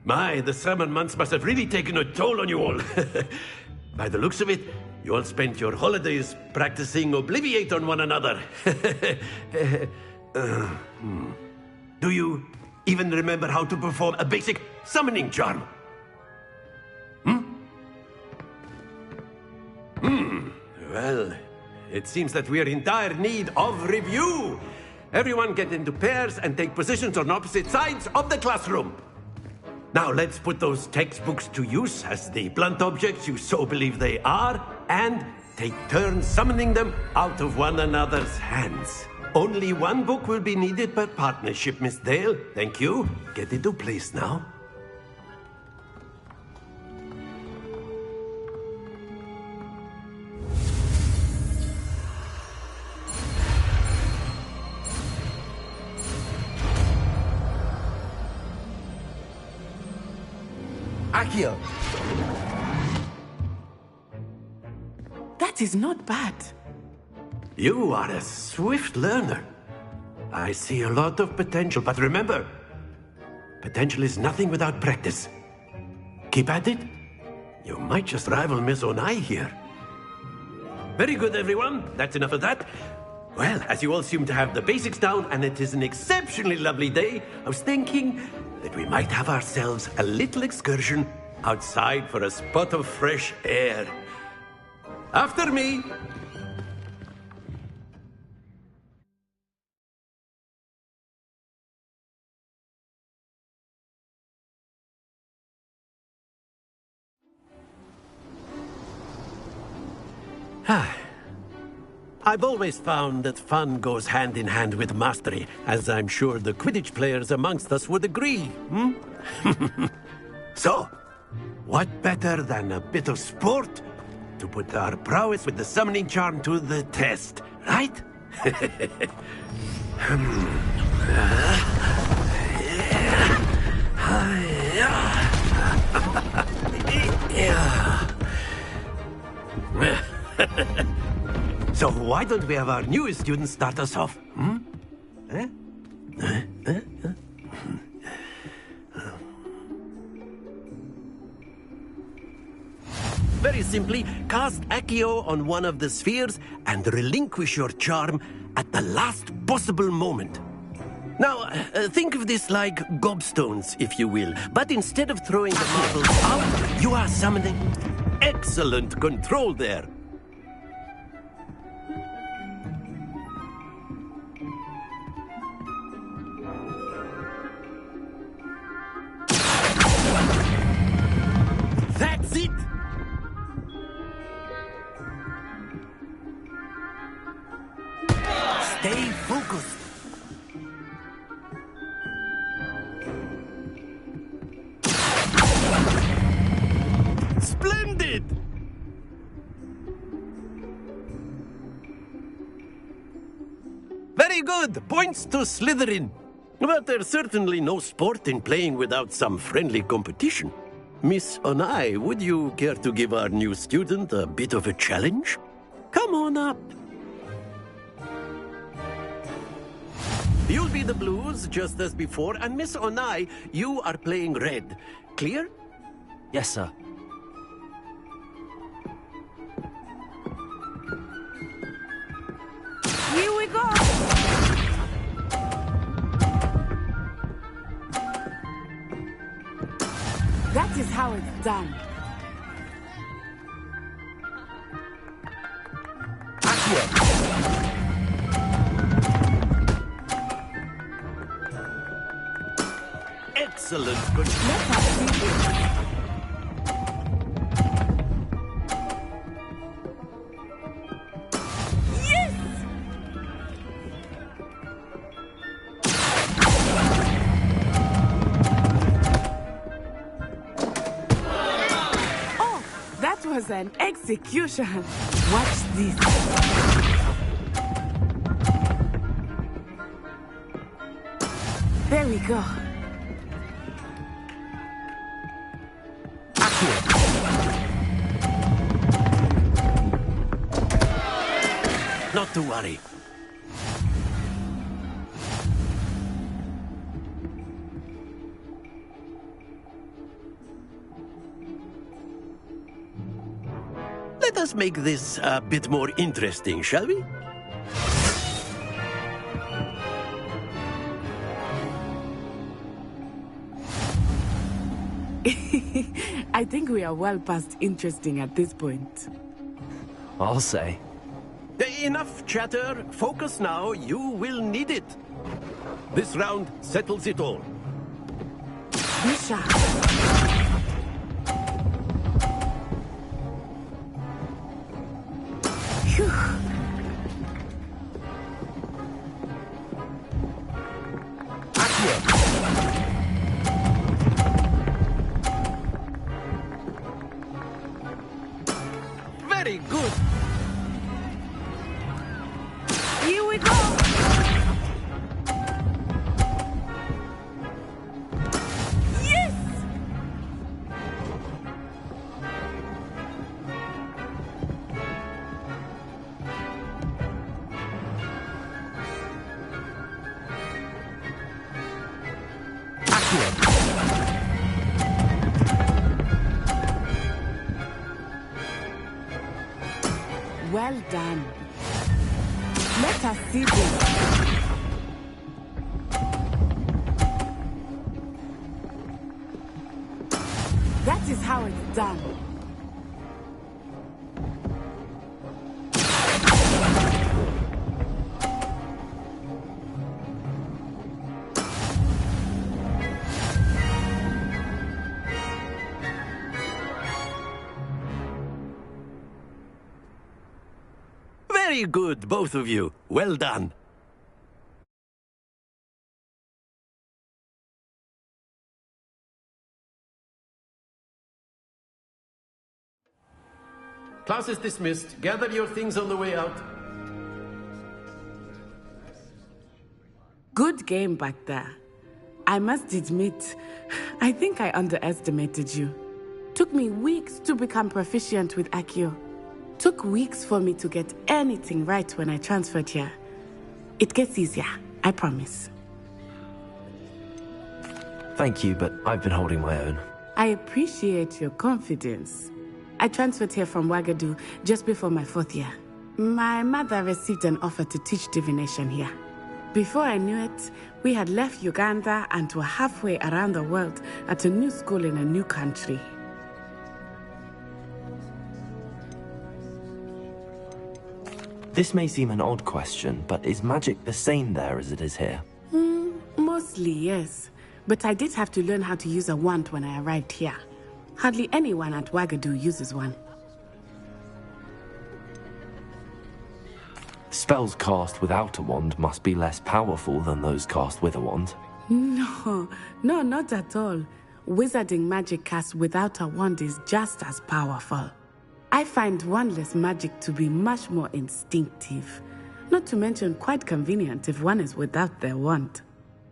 My, the summer months must have really taken a toll on you all. By the looks of it, you all spent your holidays practicing Obliviate on one another. Do you even remember how to perform a basic summoning charm? Well, it seems that we are in dire need of review. Everyone get into pairs and take positions on opposite sides of the classroom. Now let's put those textbooks to use as the blunt objects you so believe they are, and take turns summoning them out of one another's hands. Only one book will be needed per partnership, Miss Dale. Thank you. Get into place now. Accio! That is not bad. You are a swift learner. I see a lot of potential, but remember, potential is nothing without practice. Keep at it. You might just rival Miss Onai here. Very good, everyone. That's enough of that. Well, as you all seem to have the basics down, and it is an exceptionally lovely day, I was thinking that we might have ourselves a little excursion outside for a spot of fresh air. After me! I've always found that fun goes hand in hand with mastery, as I'm sure the Quidditch players amongst us would agree, So, what better than a bit of sport to put our prowess with the summoning charm to the test, right? So why don't we have our newest student start us off? Very simply, cast Accio on one of the spheres and relinquish your charm at the last possible moment. Now, think of this like gobstones, if you will, but instead of throwing the marbles out, you are summoning. Excellent control there. That's it! Stay focused. Splendid! Very good. Points to Slytherin. But there's certainly no sport in playing without some friendly competition. Miss Onai, would you care to give our new student a bit of a challenge? Come on up. You'll be the blues, just as before, and Miss Onai, you are playing red. Clear? Yes, sir. Here we go! That is how it's done. Excellent. Good. Let us see this. Was an execution. Watch this. There we go. Not to worry. Let us make this a bit more interesting, shall we? I think we are well past interesting at this point. I'll say. Enough chatter. Focus now. You will need it. This round settles it all. Be sharp. Phew. Very good. Here we go. Yes! Well done. Let us see this. That is how it's done. Very good, both of you. Well done. Class is dismissed. Gather your things on the way out. Good game back there. I must admit, I think I underestimated you. Took me weeks to become proficient with Accio. Took weeks for me to get anything right when I transferred here. It gets easier, I promise. Thank you, but I've been holding my own. I appreciate your confidence. I transferred here from Wagadu just before my 4th year. My mother received an offer to teach divination here. Before I knew it, we had left Uganda and were halfway around the world at a new school in a new country. This may seem an odd question, but is magic the same there as it is here? Mostly, yes. But I did have to learn how to use a wand when I arrived here. Hardly anyone at Wagadu uses one. Spells cast without a wand must be less powerful than those cast with a wand. No, not at all. Wizarding magic cast without a wand is just as powerful. I find wandless magic to be much more instinctive. Not to mention quite convenient if one is without their wand.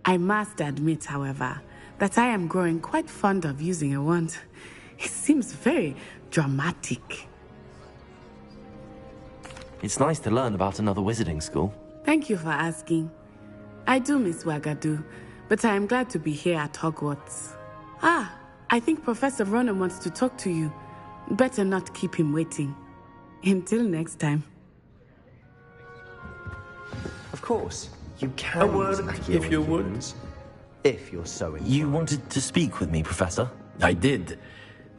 I must admit, however, that I am growing quite fond of using a wand. It seems very dramatic. It's nice to learn about another wizarding school. Thank you for asking. I do miss Wagadu, but I am glad to be here at Hogwarts. I think Professor Ronan wants to talk to you. Better not keep him waiting. Until next time. Of course, you can A word, use Accio if you would. influence, if you're so inclined. You wanted to speak with me, Professor? I did.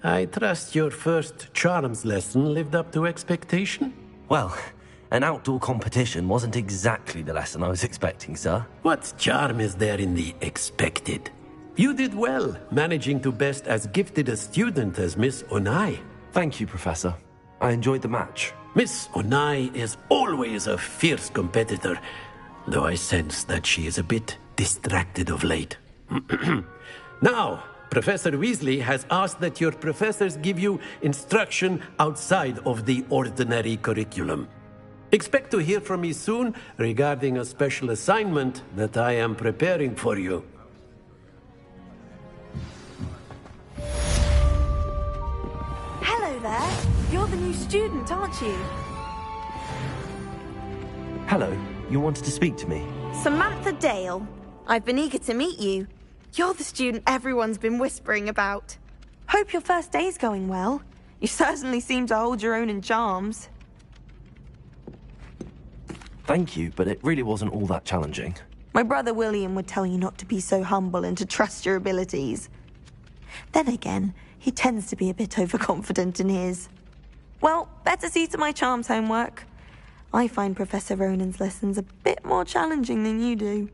I trust your first charms lesson lived up to expectation? Well, an outdoor competition wasn't exactly the lesson I was expecting, sir. What charm is there in the expected? You did well, managing to best as gifted a student as Miss Onai. Thank you, Professor. I enjoyed the match. Miss Onai is always a fierce competitor, though I sense that she is a bit distracted of late. Now, Professor Weasley has asked that your professors give you instruction outside of the ordinary curriculum. Expect to hear from me soon regarding a special assignment that I am preparing for you. Hello there. You're the new student, aren't you? Hello, you wanted to speak to me? Samantha Dale. I've been eager to meet you. You're the student everyone's been whispering about. Hope your first day's going well. You certainly seem to hold your own in charms. Thank you, but it really wasn't all that challenging. My brother William would tell you not to be so humble and to trust your abilities. Then again, he tends to be a bit overconfident in his. Well, better see to my charms homework. I find Professor Ronan's lessons a bit more challenging than you do.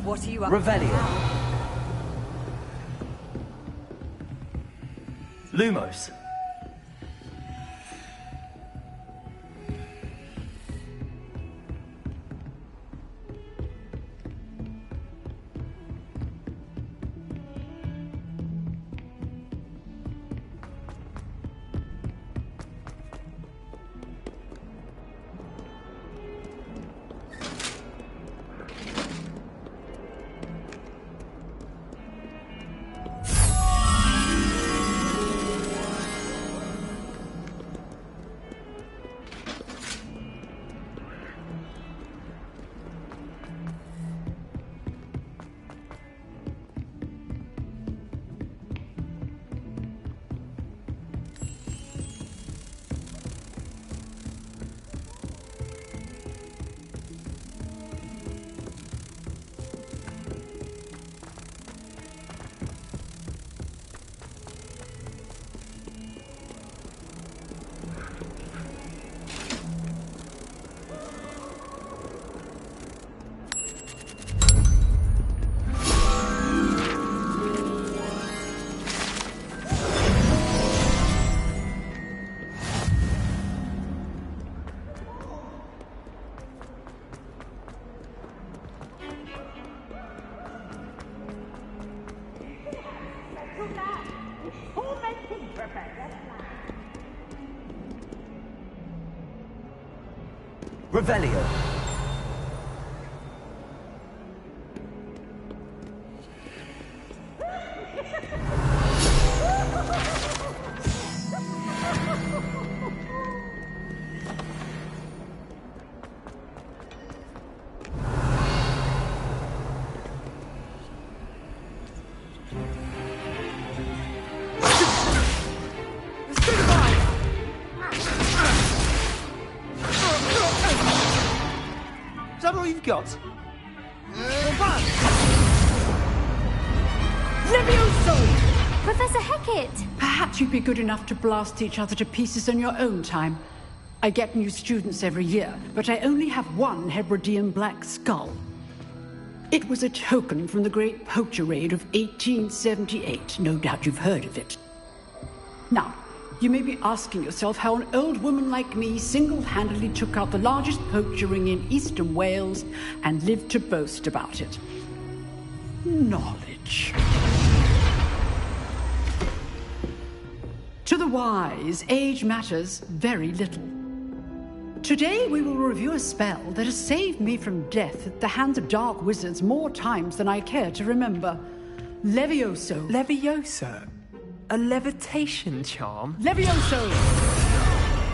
What are you up Revelio. Lumos. Revelio. Is that all you've got? Levioso! Professor Hecat! Perhaps you'd be good enough to blast each other to pieces in your own time. I get new students every year, but I only have one Hebridean black skull. It was a token from the Great Poacher Raid of 1878. No doubt you've heard of it. Now, you may be asking yourself how an old woman like me single-handedly took out the largest poacher ring in eastern Wales and lived to boast about it. Knowledge. To the wise, age matters very little. Today we will review a spell that has saved me from death at the hands of dark wizards more times than I care to remember. Levioso. Levioso? A levitation charm? Levioso!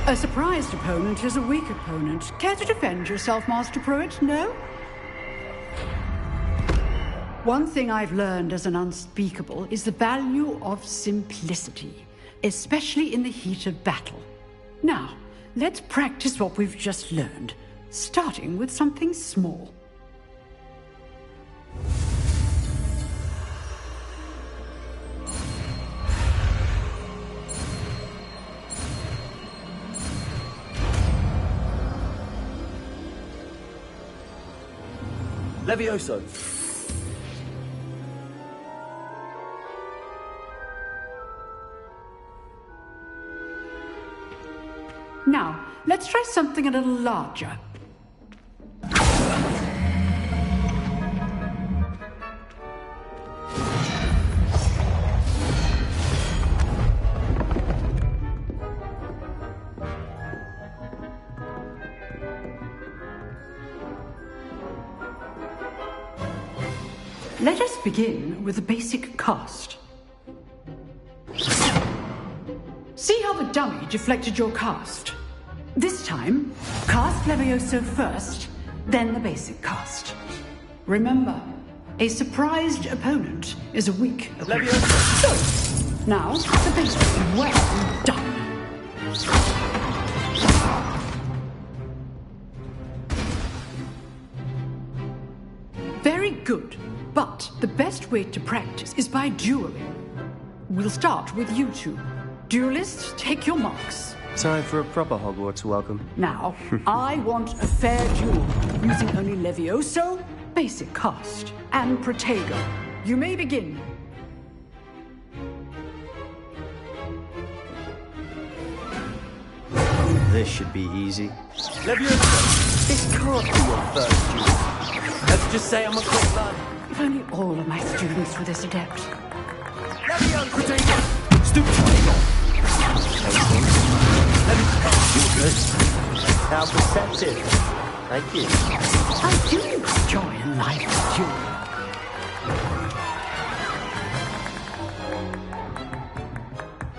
A surprised opponent is a weak opponent. Care to defend yourself, Master Pruitt? No? One thing I've learned as an unspeakable is the value of simplicity, especially in the heat of battle. Now, let's practice what we've just learned, starting with something small. Levioso. Now, let's try something a little larger. Let us begin with the basic cast. See how the dummy deflected your cast? This time, cast Levioso first, then the basic cast. Remember, a surprised opponent is a weak opponent. So, now, the basic. Well done. Very good. But the best way to practice is by dueling. We'll start with you two. Duelists, take your marks. Time for a proper Hogwarts welcome. Now, I want a fair duel, using only Levioso basic cast, and Protego. You may begin. This should be easy. This can't be your first duel. Let's just say I'm a quick lad. If only all of my students were this adept. How perceptive. Thank you. I do enjoy life duel.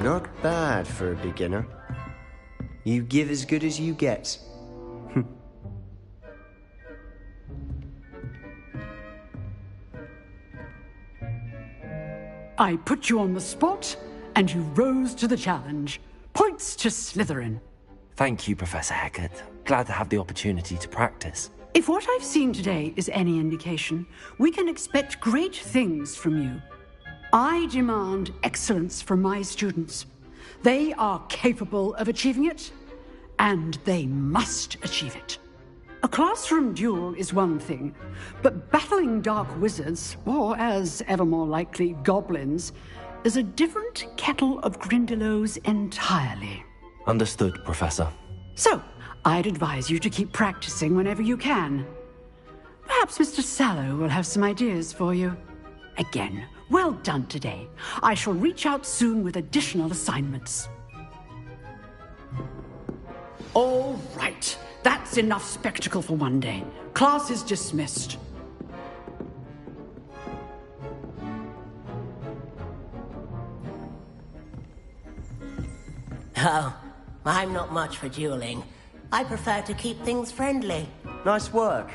Not bad for a beginner. You give as good as you get. I put you on the spot, and you rose to the challenge. Points to Slytherin. Thank you, Professor Hecat. Glad to have the opportunity to practice. If what I've seen today is any indication, we can expect great things from you. I demand excellence from my students. They are capable of achieving it, and they must achieve it. A classroom duel is one thing, but battling dark wizards, or as ever more likely, goblins, is a different kettle of Grindylows entirely. Understood, Professor. So, I'd advise you to keep practicing whenever you can. Perhaps Mr. Sallow will have some ideas for you. Again, well done today. I shall reach out soon with additional assignments. All right. That's enough spectacle for one day. Class is dismissed. Oh, I'm not much for dueling. I prefer to keep things friendly. Nice work.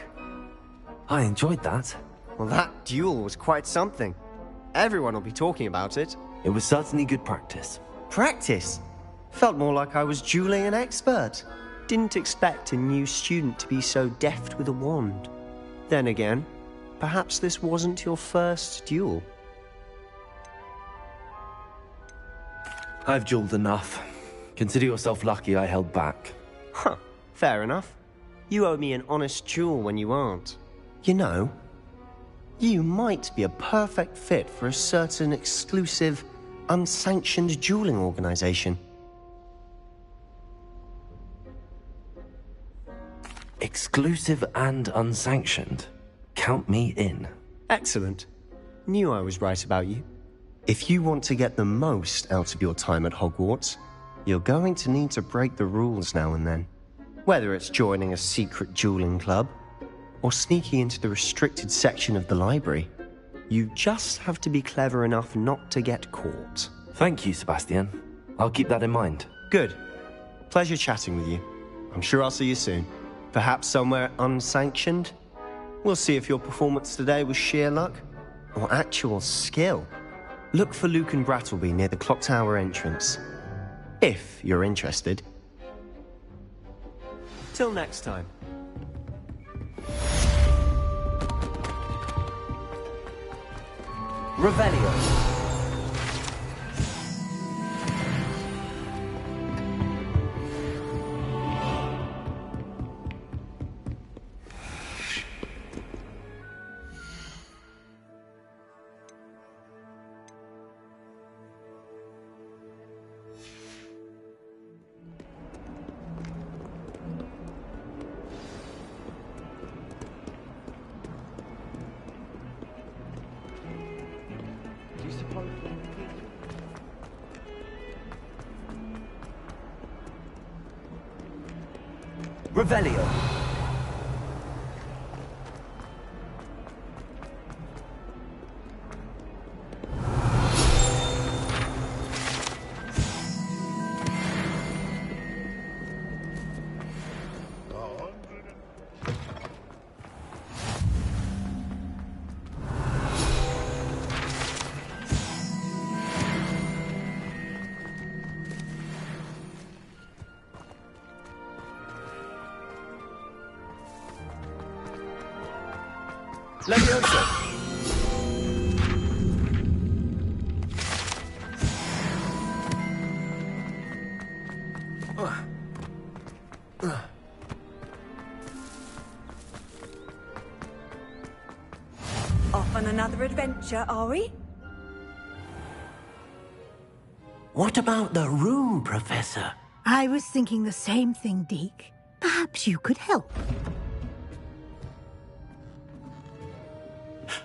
I enjoyed that. Well, that duel was quite something. Everyone will be talking about it. It was certainly good practice. Practice? Felt more like I was dueling an expert. Didn't expect a new student to be so deft with a wand. Then again, perhaps this wasn't your first duel. I've dueled enough. Consider yourself lucky I held back. Huh, fair enough. You owe me an honest duel when you aren't. You know, you might be a perfect fit for a certain exclusive, unsanctioned dueling organization. Exclusive and unsanctioned. Count me in. Excellent. Knew I was right about you. If you want to get the most out of your time at Hogwarts, you're going to need to break the rules now and then. Whether it's joining a secret dueling club, or sneaking into the restricted section of the library, you just have to be clever enough not to get caught. Thank you, Sebastian. I'll keep that in mind. Good. Pleasure chatting with you. I'm sure I'll see you soon. Perhaps somewhere unsanctioned? We'll see if your performance today was sheer luck or actual skill. Look for Luke and Brattleby near the clock tower entrance. If you're interested. Till next time. Revelio. Revelio. Leviosa. on another adventure, are we? What about the room, Professor? I was thinking the same thing, Deke. Perhaps you could help.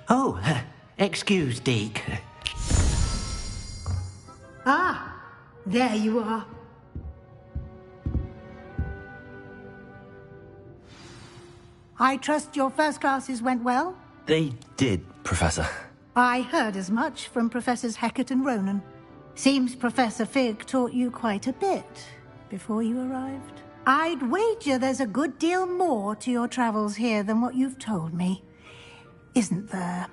Oh, excuse, Deke. Ah, there you are. I trust your first classes went well? They did, Professor. I heard as much from Professors Hecat and Ronan. Seems Professor Fig taught you quite a bit before you arrived. I'd wager there's a good deal more to your travels here than what you've told me. Isn't there?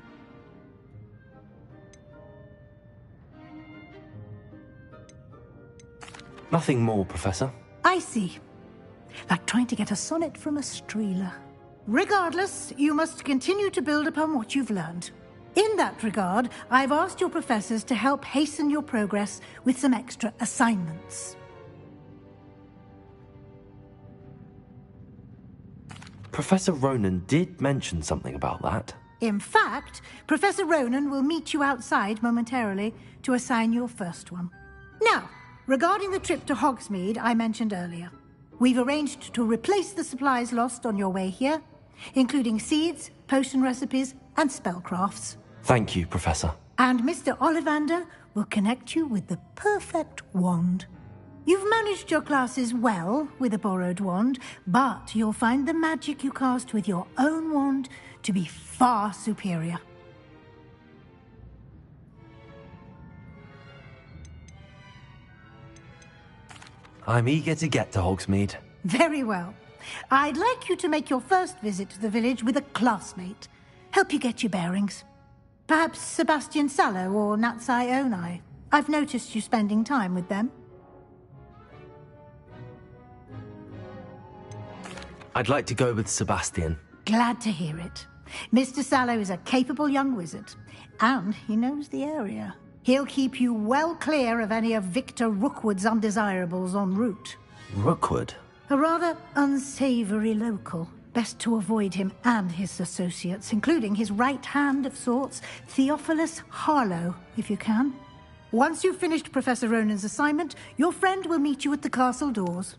Nothing more, Professor. I see. Like trying to get a sonnet from a streeler. Regardless, you must continue to build upon what you've learned. In that regard, I've asked your professors to help hasten your progress with some extra assignments. Professor Ronan did mention something about that. In fact, Professor Ronan will meet you outside momentarily to assign your first one. Now, regarding the trip to Hogsmeade I mentioned earlier, we've arranged to replace the supplies lost on your way here, including seeds, potion recipes, and spellcrafts. Thank you, Professor. And Mr. Ollivander will connect you with the perfect wand. You've managed your classes well with a borrowed wand, but you'll find the magic you cast with your own wand to be far superior. I'm eager to get to Hogsmeade. Very well. I'd like you to make your first visit to the village with a classmate. Help you get your bearings. Perhaps Sebastian Sallow or Natsai Onai. I've noticed you spending time with them. I'd like to go with Sebastian. Glad to hear it. Mr. Sallow is a capable young wizard, and he knows the area. He'll keep you well clear of any of Victor Rookwood's undesirables en route. Rookwood? A rather unsavory local. Best to avoid him and his associates, including his right hand of sorts, Theophilus Harlow, if you can. Once you've finished Professor Ronan's assignment, your friend will meet you at the castle doors.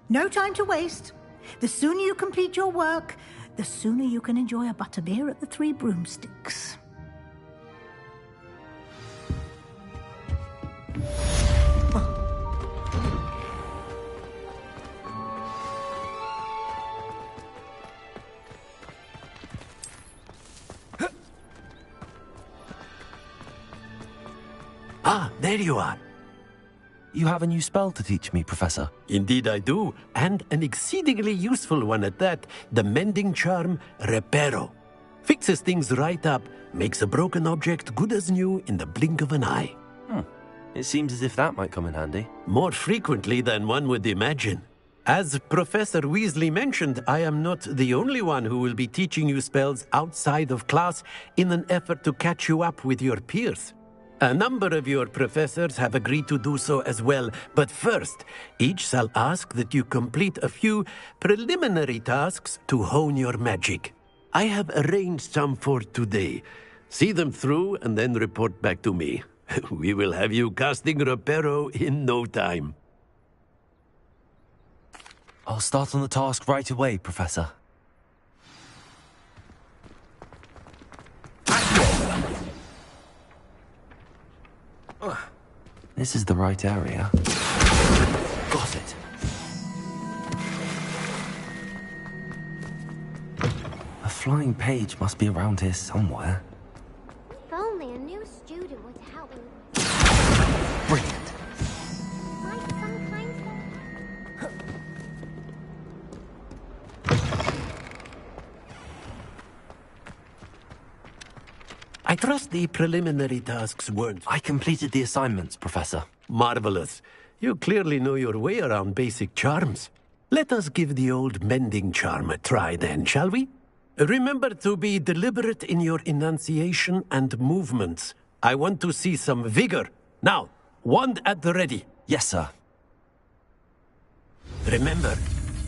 No time to waste. The sooner you complete your work, the sooner you can enjoy a butterbeer at the Three Broomsticks. Ah, there you are. You have a new spell to teach me, Professor. Indeed I do, and an exceedingly useful one at that. The mending charm, Reparo. Fixes things right up, makes a broken object good as new in the blink of an eye. It seems as if that might come in handy. More frequently than one would imagine. As Professor Weasley mentioned, I am not the only one who will be teaching you spells outside of class in an effort to catch you up with your peers. A number of your professors have agreed to do so as well, but first, each shall ask that you complete a few preliminary tasks to hone your magic. I have arranged some for today. See them through and then report back to me. We will have you casting Reparo in no time. I'll start on the task right away, Professor. This is the right area. Got it. A flying page must be around here somewhere. If only a new student would help me. Brilliant. Like some kind I trust the preliminary tasks weren't... I completed the assignments, Professor. Marvelous. You clearly know your way around basic charms. Let us give the old mending charm a try then, shall we? Remember to be deliberate in your enunciation and movements. I want to see some vigor. Now, wand at the ready. Yes, sir. Remember,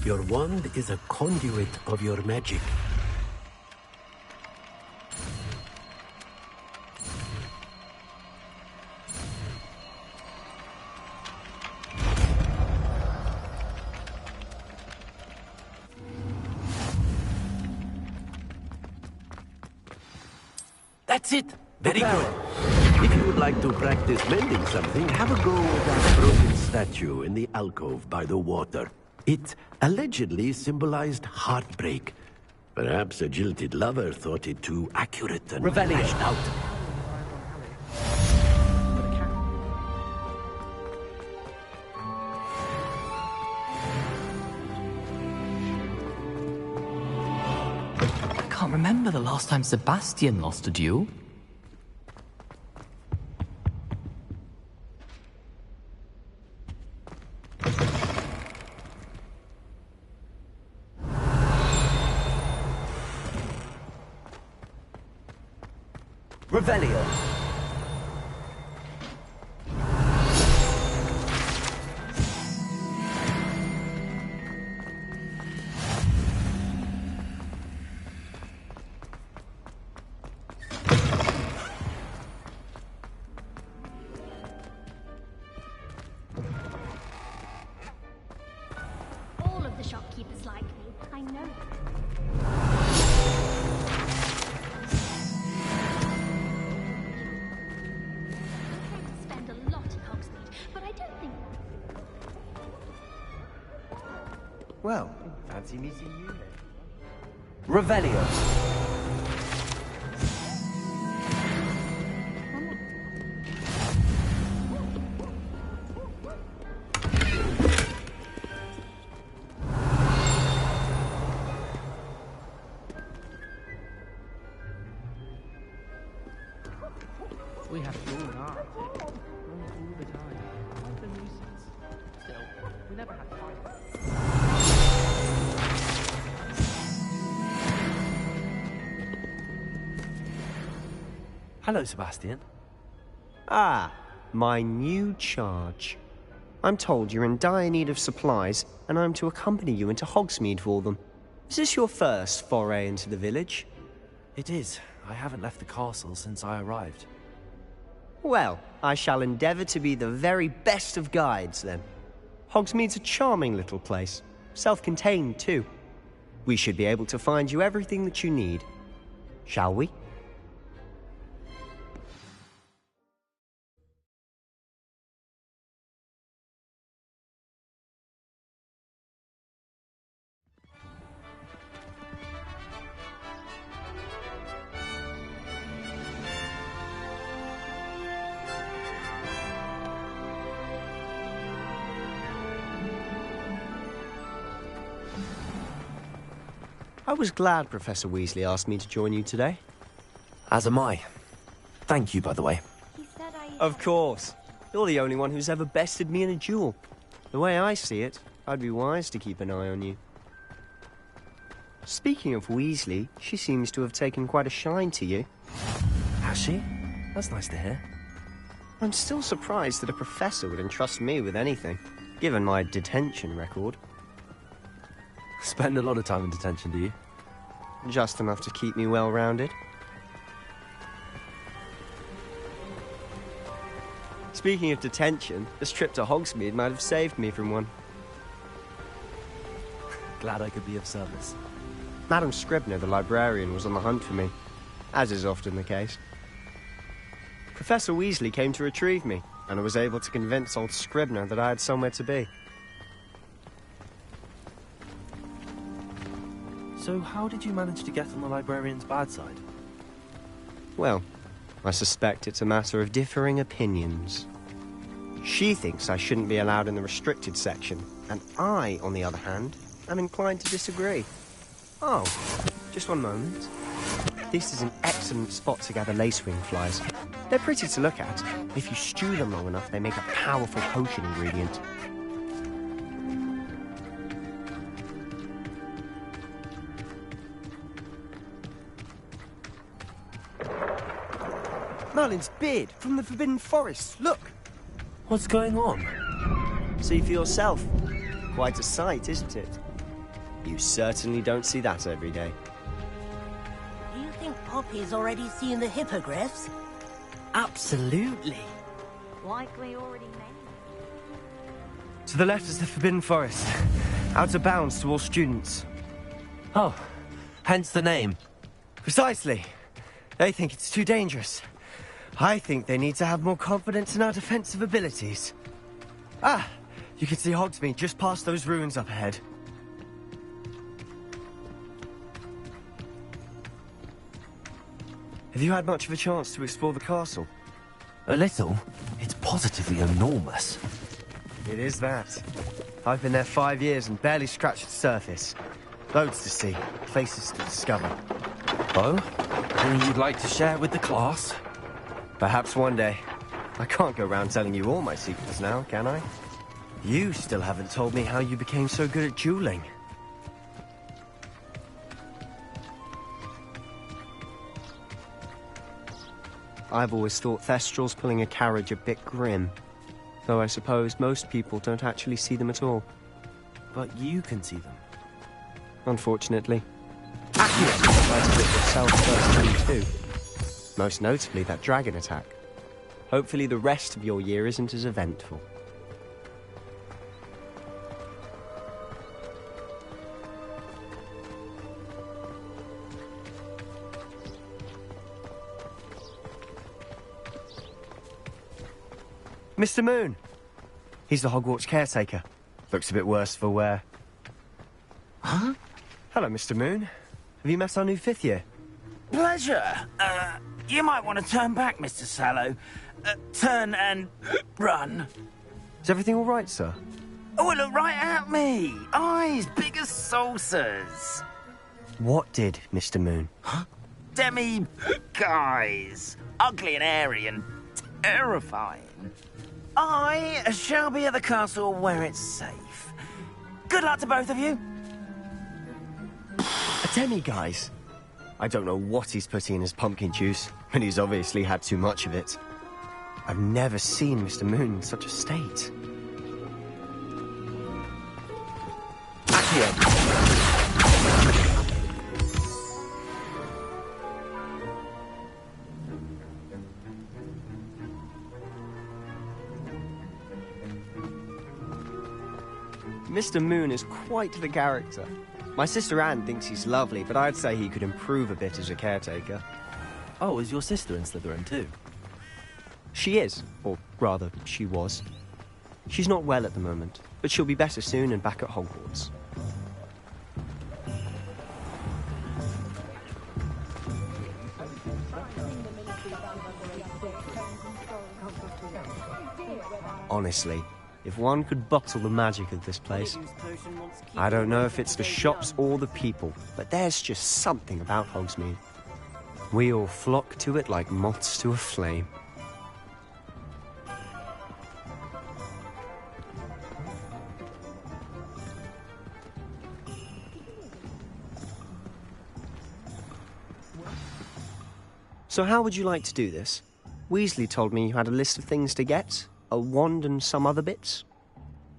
your wand is a conduit of your magic. That's it! Very good. If you would like to practice mending something, have a go with that broken statue in the alcove by the water. It allegedly symbolized heartbreak. Perhaps a jilted lover thought it too accurate and lashed out. I can't remember the last time Sebastian lost a duel. Revelio. All of the shopkeepers like me. I know. Spend a lot in Hogsmeade, but I don't think. Well, fancy meeting you then. Revelio. We have to all art. All the time. What a nuisance. Still, we never had fun. Hello, Sebastian. Ah, my new charge. I'm told you're in dire need of supplies, and I'm to accompany you into Hogsmeade for them. Is this your first foray into the village? It is. I haven't left the castle since I arrived. Well, I shall endeavour to be the very best of guides, then. Hogsmeade's a charming little place. Self-contained, too. We should be able to find you everything that you need. Shall we? I was glad Professor Weasley asked me to join you today. As am I. Thank you, by the way. Of course. You're the only one who's ever bested me in a duel. The way I see it, I'd be wise to keep an eye on you. Speaking of Weasley, she seems to have taken quite a shine to you. Has she? That's nice to hear. I'm still surprised that a professor would entrust me with anything, given my detention record. Spend a lot of time in detention, do you? Just enough to keep me well-rounded. Speaking of detention, this trip to Hogsmeade might have saved me from one. Glad I could be of service. Madam Scribner, the librarian, was on the hunt for me, as is often the case. Professor Weasley came to retrieve me, and I was able to convince old Scribner that I had somewhere to be. So how did you manage to get on the librarian's bad side? Well, I suspect it's a matter of differing opinions. She thinks I shouldn't be allowed in the restricted section, and I, on the other hand, am inclined to disagree. Oh, just one moment. This is an excellent spot to gather lacewing flies. They're pretty to look at. If you stew them long enough, they make a powerful potion ingredient. Merlin's beard from the Forbidden Forest. Look! What's going on? See for yourself. Quite a sight, isn't it? You certainly don't see that every day. Do you think Poppy's already seen the hippogriffs? Absolutely. Likely already made. To the left is the Forbidden Forest. Out of bounds to all students. Oh, hence the name. Precisely. They think it's too dangerous. I think they need to have more confidence in our defensive abilities. Ah, you can see Hogsmeade just past those ruins up ahead. Have you had much of a chance to explore the castle? A little. It's positively enormous. It is that. I've been there 5 years and barely scratched the surface. Loads to see, places to discover. Oh? Anything you'd like to share with the class? Perhaps one day. I can't go around telling you all my secrets now, can I? You still haven't told me how you became so good at dueling. I've always thought Thestrals pulling a carriage a bit grim. Though I suppose most people don't actually see them at all. But you can see them. Unfortunately. Accio tried to do it yourself firsthand too. Most notably that dragon attack. Hopefully the rest of your year isn't as eventful. Mr. Moon! He's the Hogwarts caretaker. Looks a bit worse for wear. Huh? Hello, Mr. Moon. Have you met our new 5th year? Pleasure. You might want to turn back, Mr. Sallow. Turn and run. Is everything all right, sir? Oh, look right at me. Eyes big as saucers. What did, Mr. Moon? Huh? Guys. Ugly and airy and terrifying. I shall be at the castle where it's safe. Good luck to both of you. A demi-guise? I don't know what he's putting in his pumpkin juice, but he's obviously had too much of it. I've never seen Mr. Moon in such a state. Accio! Mr. Moon is quite the character. My sister Anne thinks he's lovely, but I'd say he could improve a bit as a caretaker. Oh, is your sister in Slytherin too? She is, or rather, she was. She's not well at the moment, but she'll be better soon and back at Hogwarts. Honestly, if one could bottle the magic of this place. I don't know if it's the shops or the people, but there's just something about Hogsmeade. We all flock to it like moths to a flame. So how would you like to do this? Weasley told me you had a list of things to get. A wand and some other bits?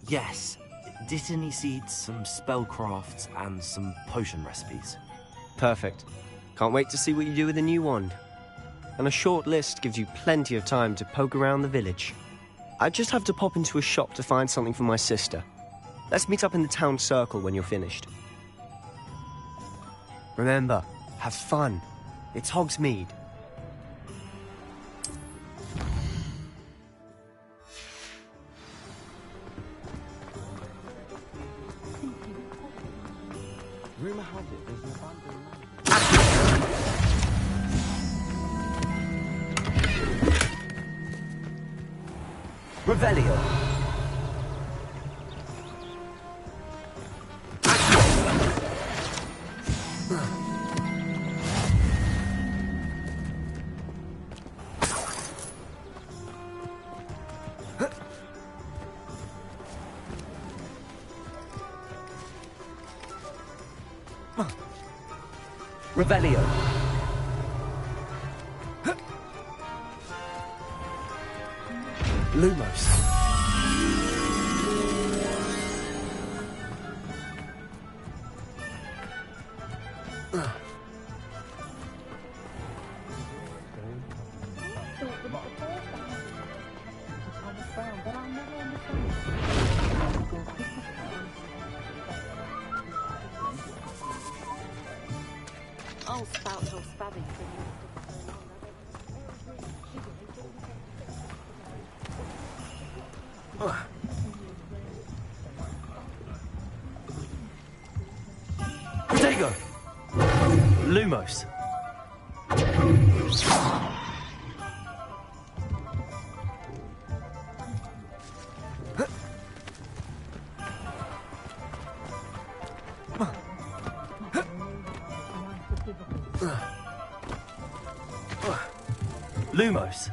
Yes. Dittany seeds, some spellcrafts, and some potion recipes. Perfect. Can't wait to see what you do with the new wand. And a short list gives you plenty of time to poke around the village. I just have to pop into a shop to find something for my sister. Let's meet up in the town circle when you're finished. Remember, have fun. It's Hogsmeade. Rumor has it there's an abandoned land. Revelio. Revelio. Lumos. I'll spout your spabby for you. Lumos. Lumos.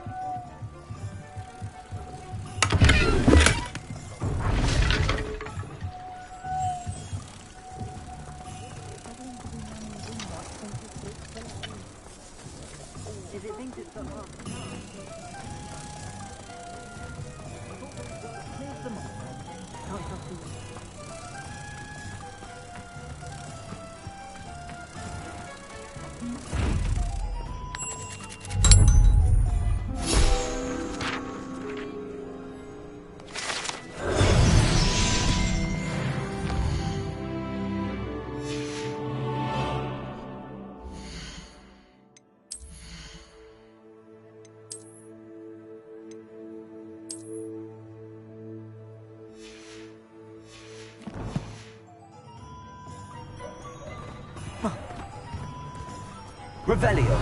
Revelio.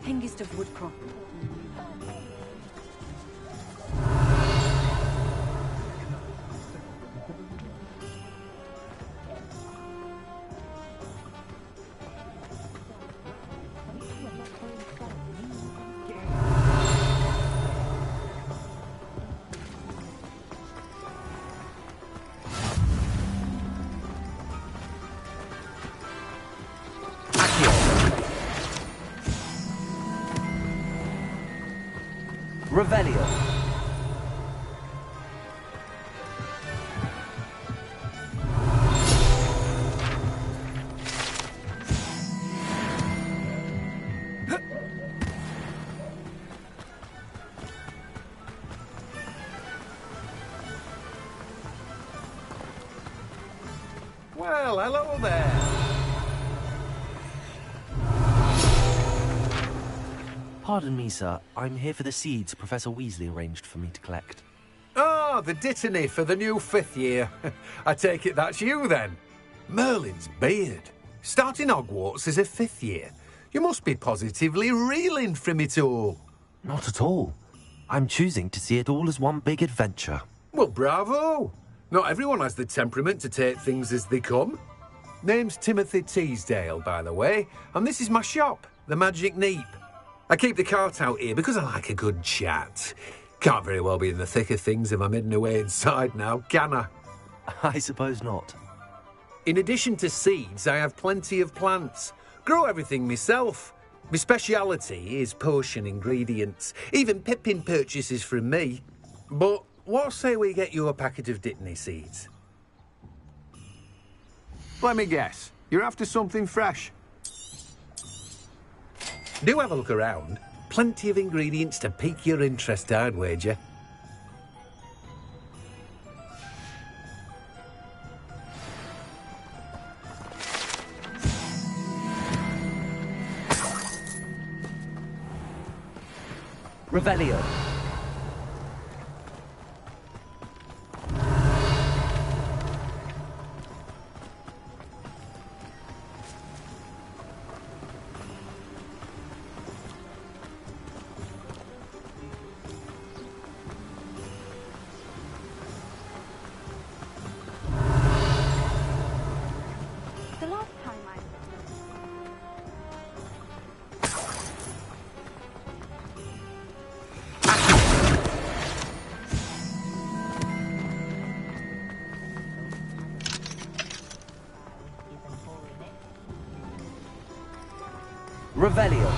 Hengist of Woodcroft. Revelio. Well, hello there. Pardon me, sir. I'm here for the seeds Professor Weasley arranged for me to collect. Oh, the dittany for the new 5th year. I take it that's you, then. Merlin's beard. Starting Hogwarts as a 5th year. You must be positively reeling from it all. Not at all. I'm choosing to see it all as one big adventure. Well, bravo. Not everyone has the temperament to take things as they come. Name's Timothy Teasdale, by the way, and this is my shop, the Magic Neep. I keep the cart out here because I like a good chat. Can't very well be in the thick of things if I'm hidden away inside now, can I? I suppose not. In addition to seeds, I have plenty of plants. Grow everything myself. My speciality is potion ingredients. Even Pippin purchases from me. But what say we get you a packet of Dittany seeds? Let me guess. You're after something fresh. Do have a look around. Plenty of ingredients to pique your interest, I'd wager. Revelio. Revelio.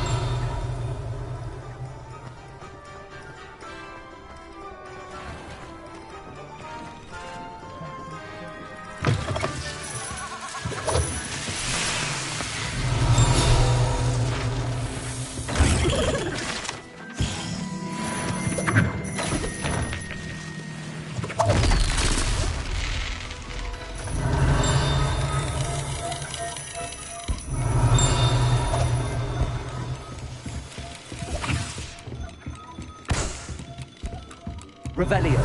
Revelio.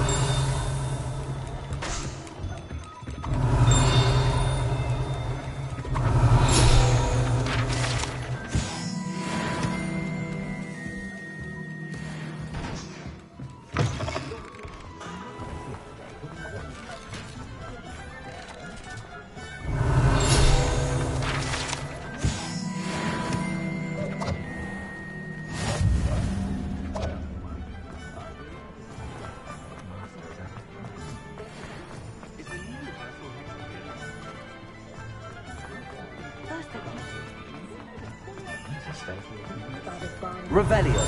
Revelio.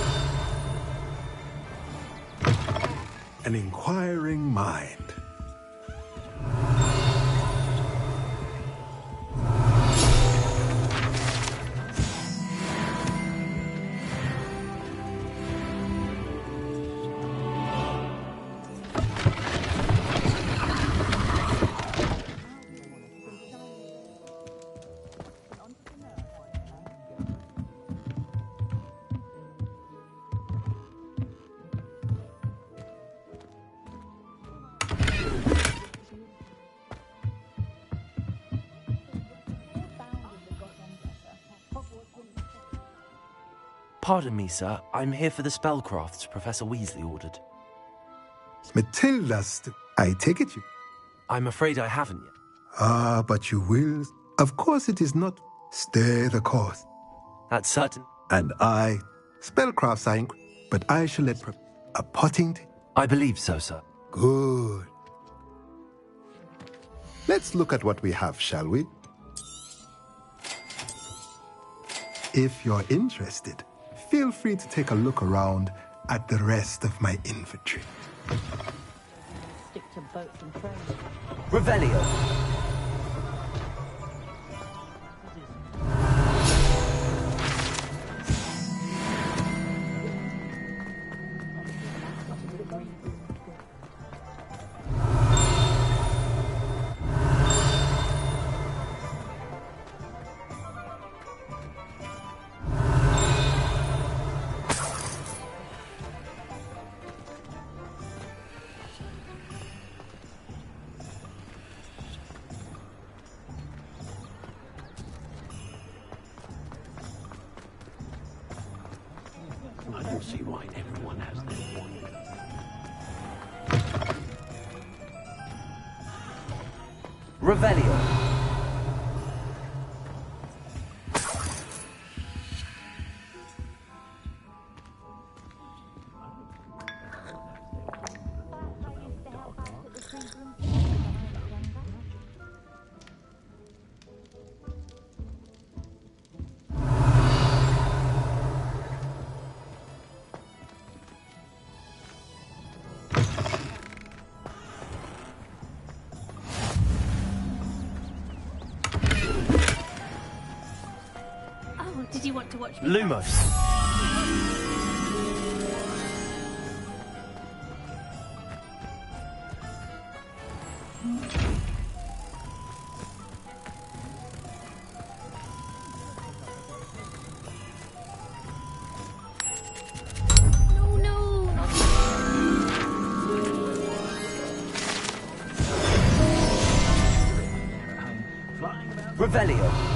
An inquiring mind. Pardon me, sir. I'm here for the spellcrafts Professor Weasley ordered. Matilda's. I take it you. I'm afraid I haven't yet. Ah, but you will. Of course it is not. Stay the course. That's certain. And I. Spellcrafts I but I shall let a potting. I believe so, sir. Good. Let's look at what we have, shall we? If you're interested, feel free to take a look around at the rest of my inventory. Stick to boats and trains. Revelio. I don't see why everyone has that one. Revelio. Did you want to watch me? Lumos. Revelio.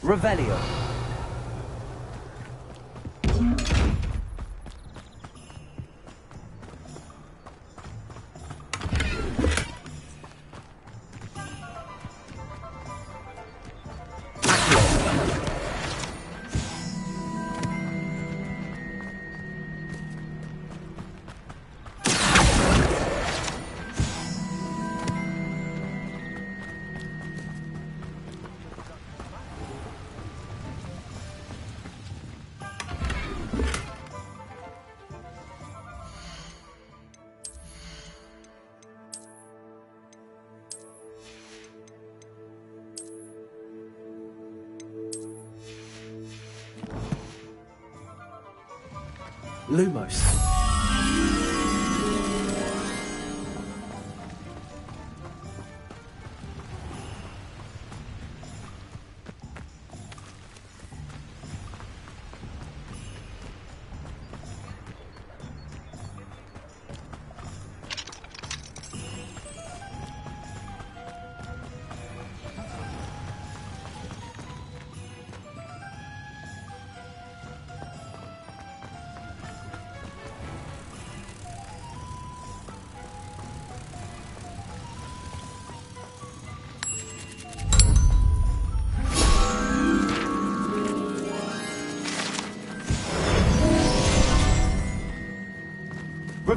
Revelio. Lumos.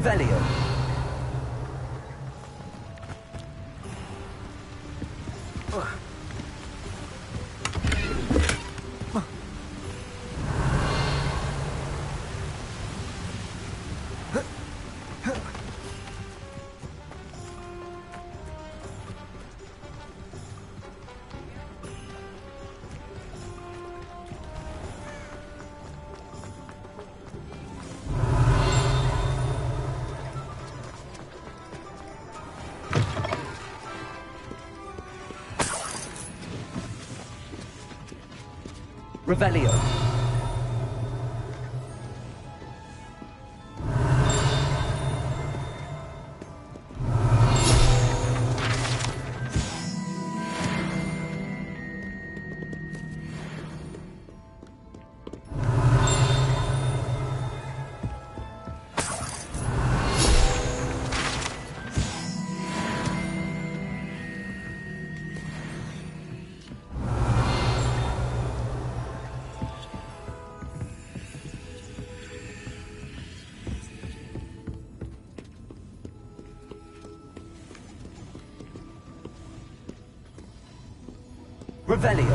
Revelio. Revelio. Revelio.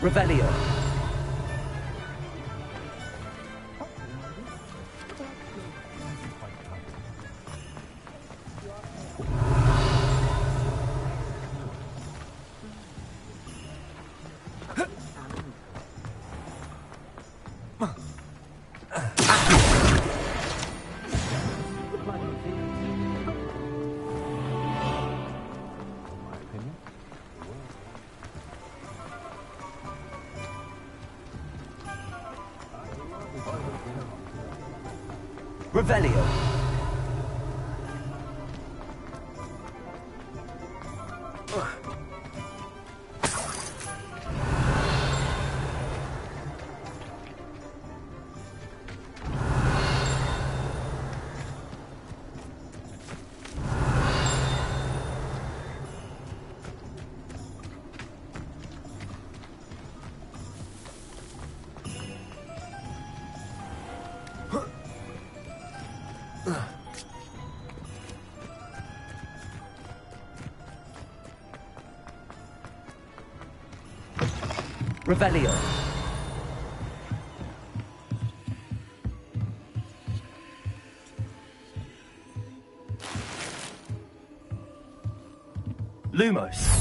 Revelio. Revelio. Revelio. Lumos.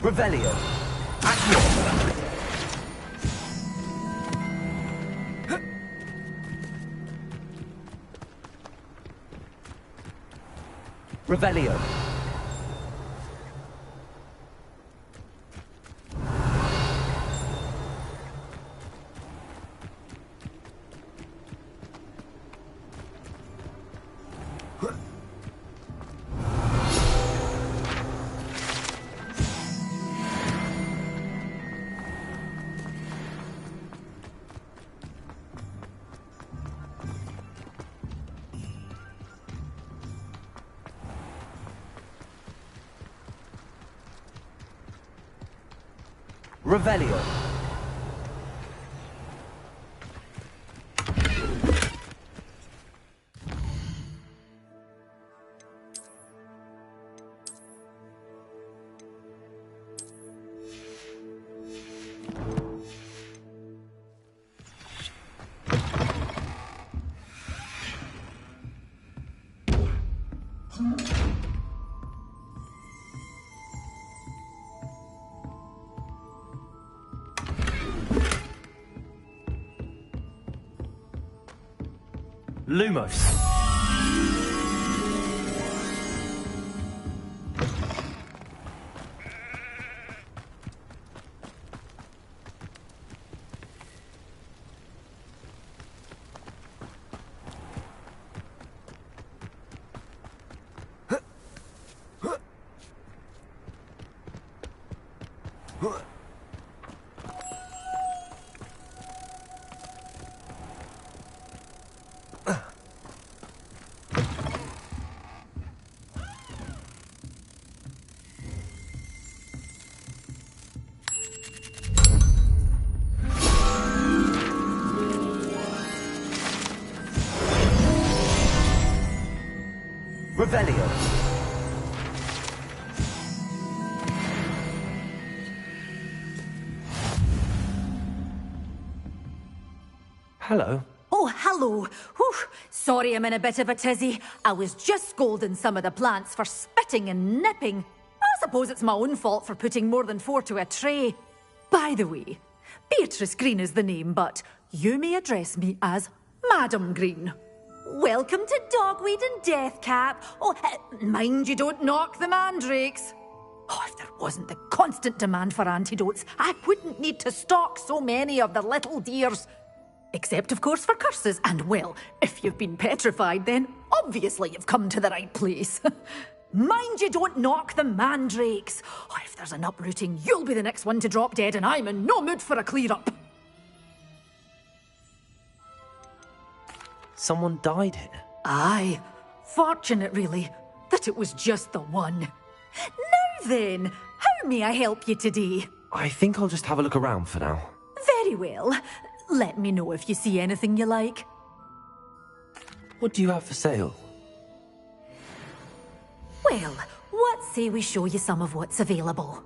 Revelio. Revelio. Revelio. Lumos. Revelio. Hello. Oh, hello. Whew. Sorry I'm in a bit of a tizzy. I was just scolding some of the plants for spitting and nipping. I suppose it's my own fault for putting more than 4 to a tray. By the way, Beatrice Green is the name, but you may address me as Madam Green. Welcome to Dogweed and Deathcap. Oh, mind you don't knock the mandrakes. Oh, if there wasn't the constant demand for antidotes, I wouldn't need to stock so many of the little dears. Except, of course, for curses. And, well, if you've been petrified, then obviously you've come to the right place. Mind you don't knock the mandrakes. Oh, if there's an uprooting, you'll be the next one to drop dead, and I'm in no mood for a clear-up. Someone died here. Aye. Fortunate, really, that it was just the one. Now then, how may I help you today? I think I'll just have a look around for now. Very well. Let me know if you see anything you like. What do you have for sale? Well, what say we show you some of what's available?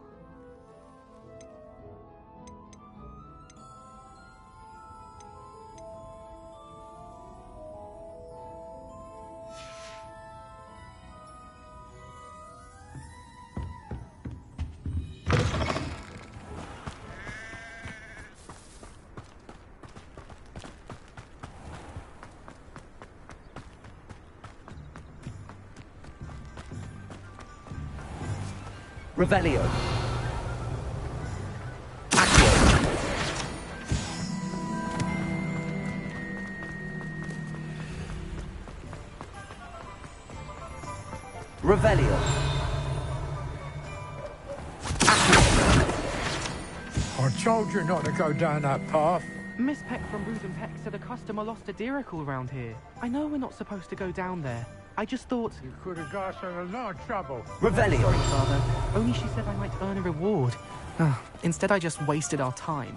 Revelio. Revelio. I told you not to go down that path. Miss Peck from Brews and Peck said a customer lost a deeracle around here. I know we're not supposed to go down there. I just thought... You could have got us in a lot of trouble. Revelio. Sorry, Father. Only she said I might earn a reward. Instead, I just wasted our time.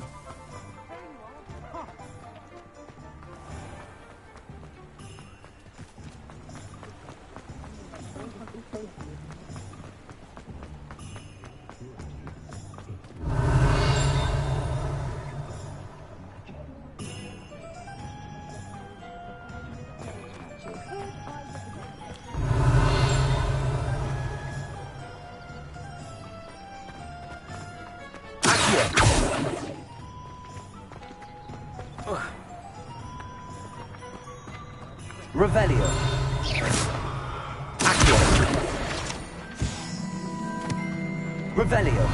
Revelio. Revelio.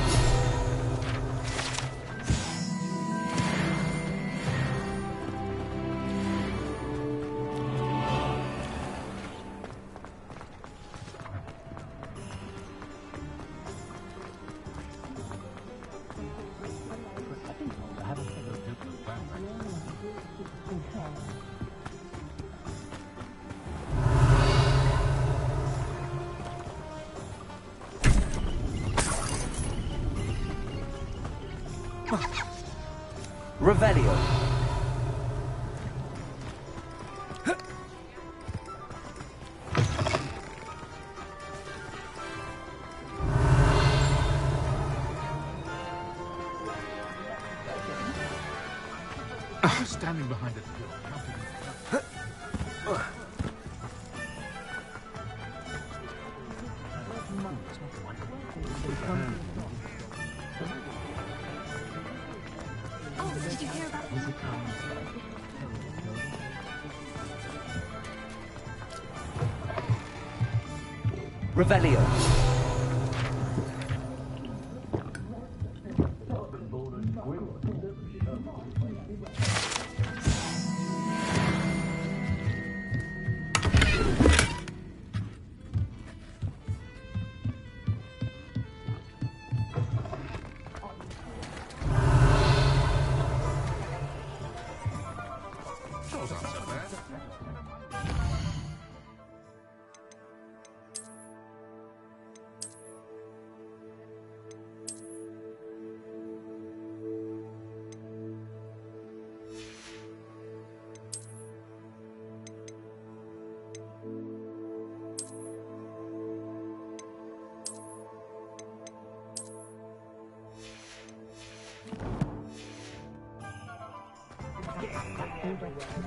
Revelio. Standing behind it. Oh, did you hear about this? Revelio.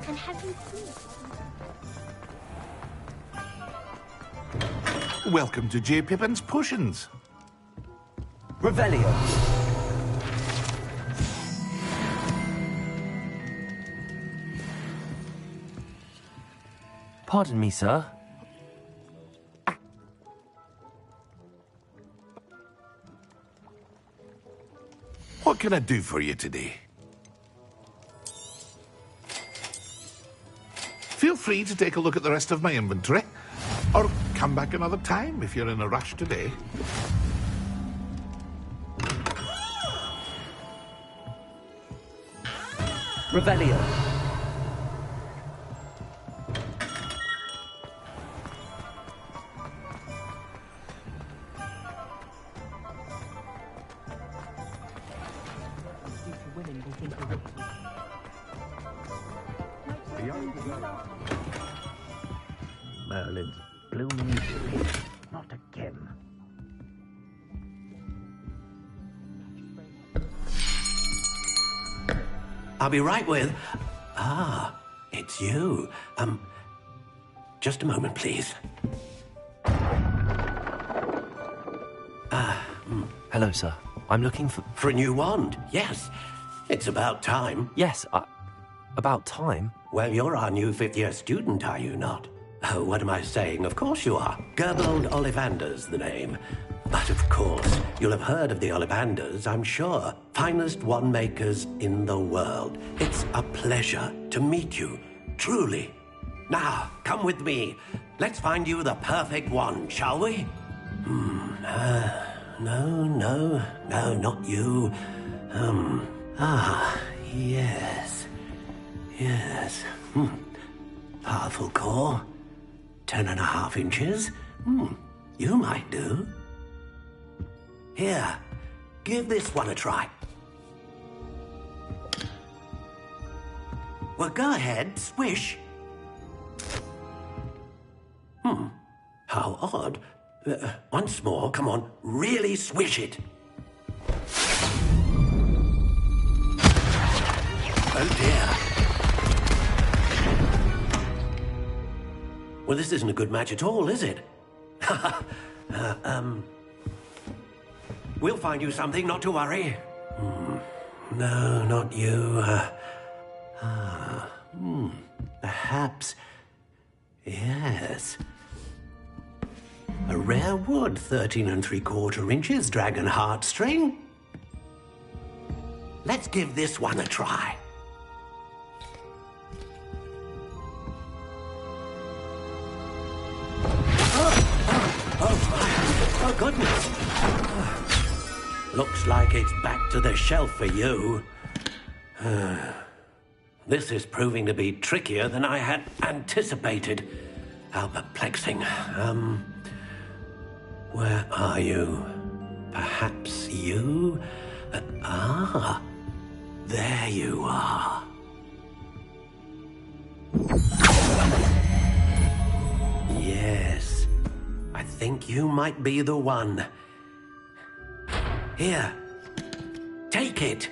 And have you seen? Welcome to J. Pippin's Potions. Revelio. Pardon me, sir. What can I do for you today? Feel free to take a look at the rest of my inventory, or come back another time if you're in a rush today. Revelio. Merlin's blooming beauty. Not again. I'll be right with... Ah, it's you. Just a moment, please. Hello, sir. I'm looking for... For a new wand, yes. It's about time. Yes, about time? Well, you're our new fifth-year student, are you not? Oh, what am I saying? Of course you are. Gerbold Ollivander's the name. But of course, you'll have heard of the Ollivanders, I'm sure. Finest wand makers in the world. It's a pleasure to meet you, truly. Now, come with me. Let's find you the perfect wand, shall we? No, not you. Yes. Powerful core. 10.5 inches. You might do. Here, give this one a try. Well, go ahead, swish. How odd. Once more, come on, really swish it. Oh dear. Well, this isn't a good match at all, is it? We'll find you something, not to worry. No, not you. Perhaps. Yes. A rare wood, 13 3/4 inches, dragon heartstring. Let's give this one a try. Oh, goodness. Looks like it's back to the shelf for you. This is proving to be trickier than I had anticipated. How perplexing. Where are you? Perhaps you? There you are. Yes. I think you might be the one. Here. Take it.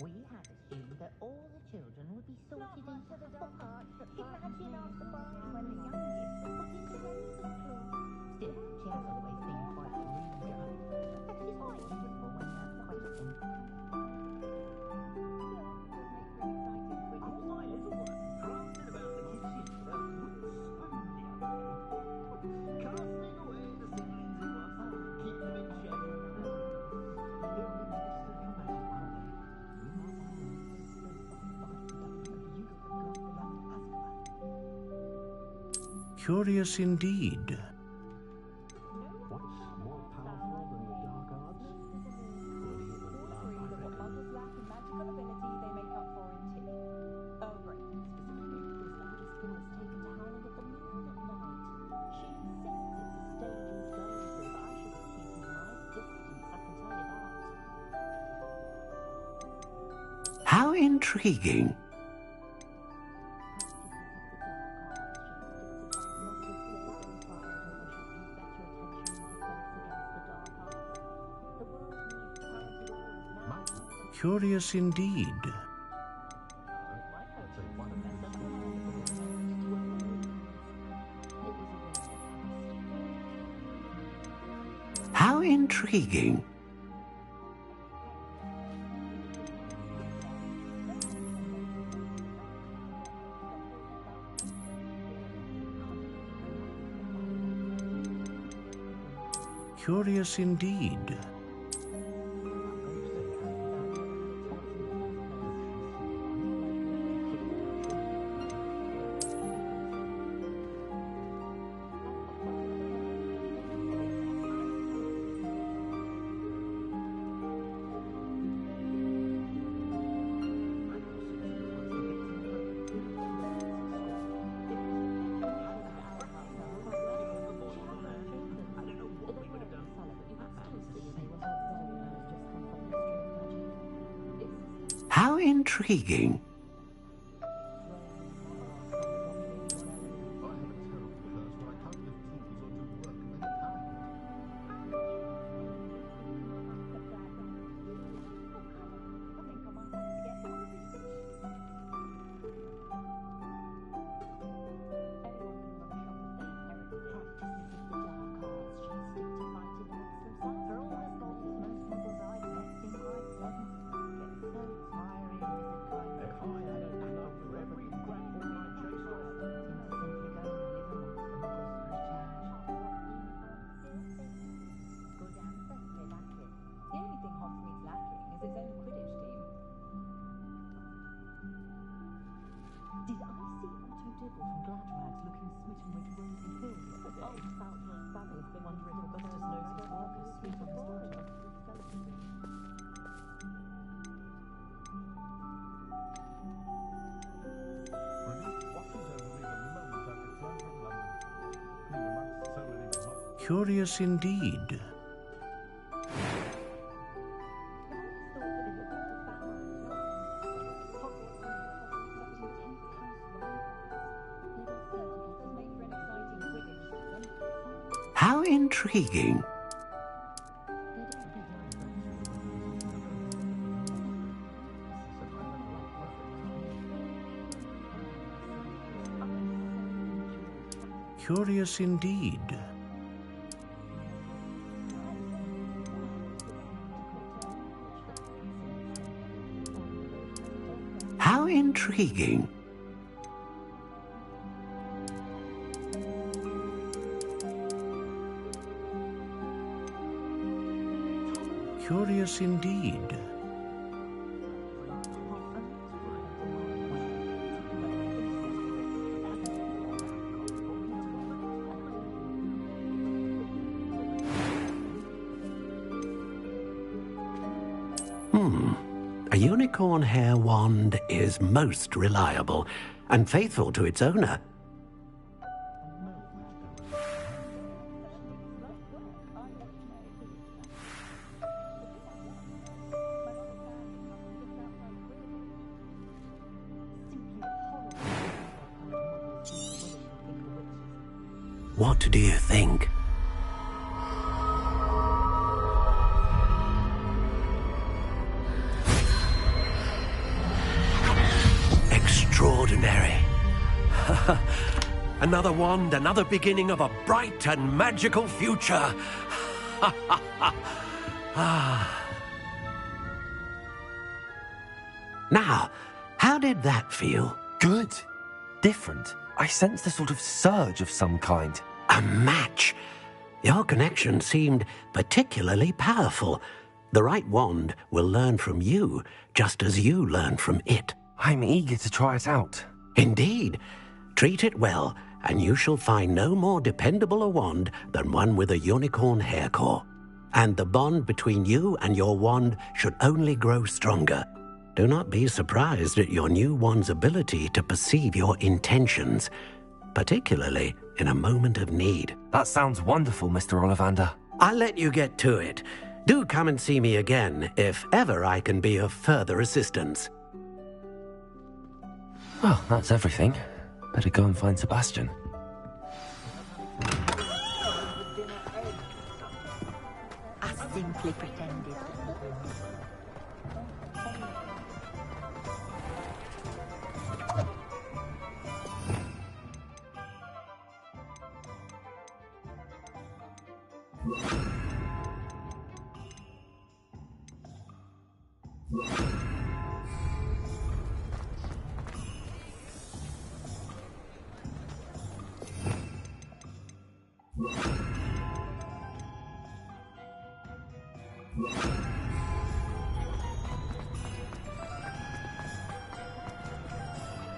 We had assumed that all the children would be sorted into the dog park. Imagine our surprise when the youngest was put into Raven's claw. Still, she has always been quite a rude girl. But she's quite useful when you're questioning. Oh, my little one, prancing about the kitchen, that wooden spoon the other day. Casting away the siblings in one, keep them in check. Curious indeed. What's more powerful than the dark arts? How intriguing. Curious indeed. How intriguing. Curious indeed. How intriguing. Curious indeed. How intriguing. Curious indeed. How intriguing. Curious indeed. A unicorn hair wand is most reliable and faithful to its owner. What do you think? Extraordinary. Another wand, another beginning of a bright and magical future. Now, how did that feel? Good. Different. I sensed a sort of surge of some kind. A match. Your connection seemed particularly powerful. The right wand will learn from you, just as you learn from it. I'm eager to try it out. Indeed. Treat it well, and you shall find no more dependable a wand than one with a unicorn hair core. And the bond between you and your wand should only grow stronger. Do not be surprised at your new wand's ability to perceive your intentions, particularly in a moment of need. That sounds wonderful, Mr. Ollivander. I'll let you get to it. Do come and see me again if ever I can be of further assistance. Well, that's everything. Better go and find Sebastian. I simply pretended.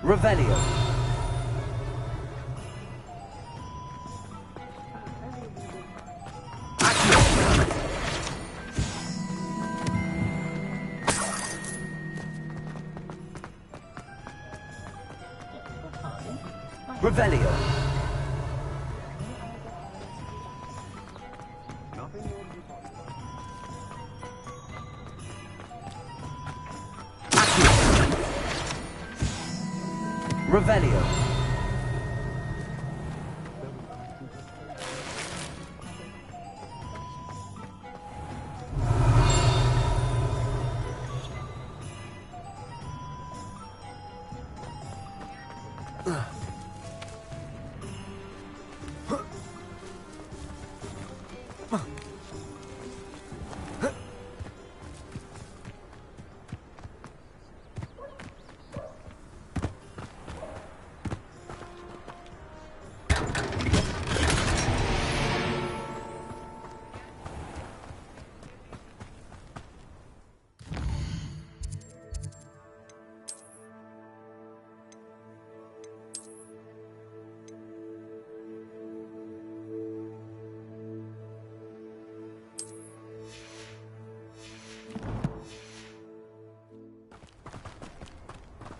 Revelio. Revelio. Revelio.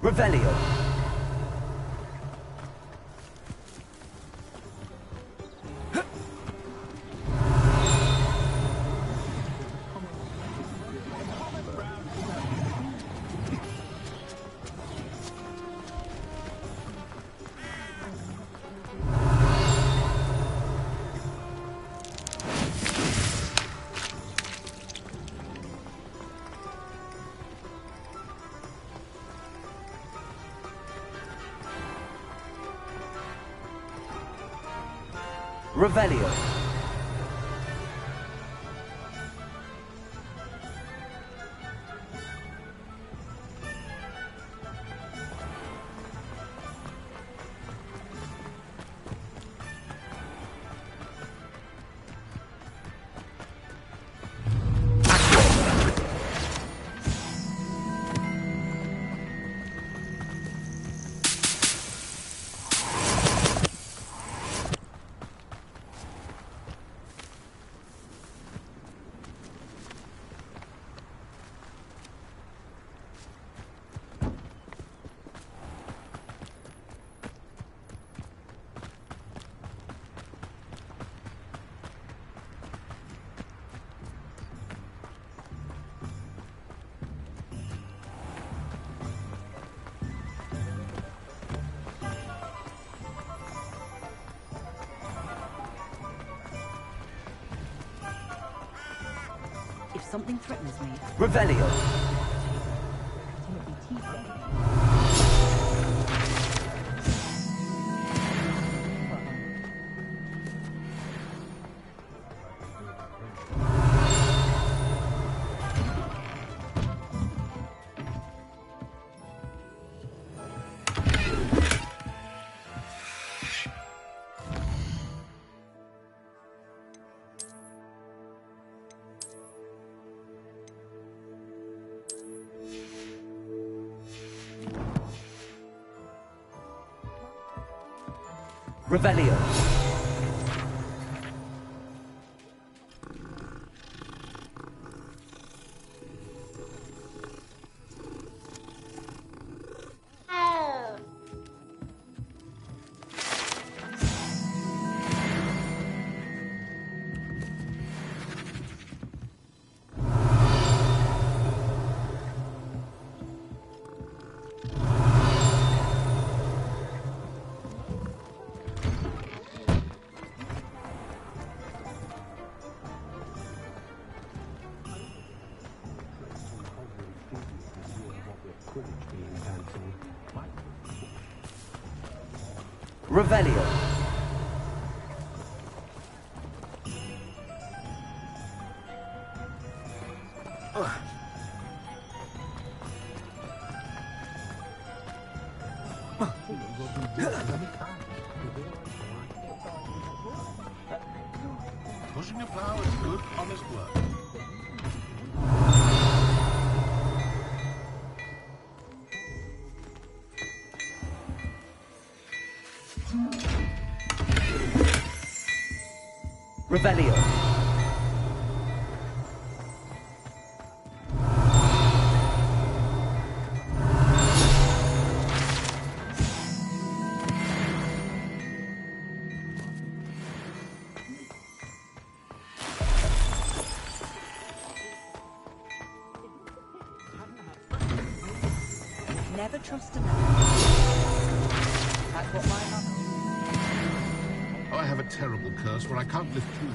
Revelio. Revelio. Something threatens me. Revelio. Revelio. Revelio. Pushing a plow is good, honest work. Revelio. Never trust a man. That's what my mother... I have a terrible curse where I can't lift two.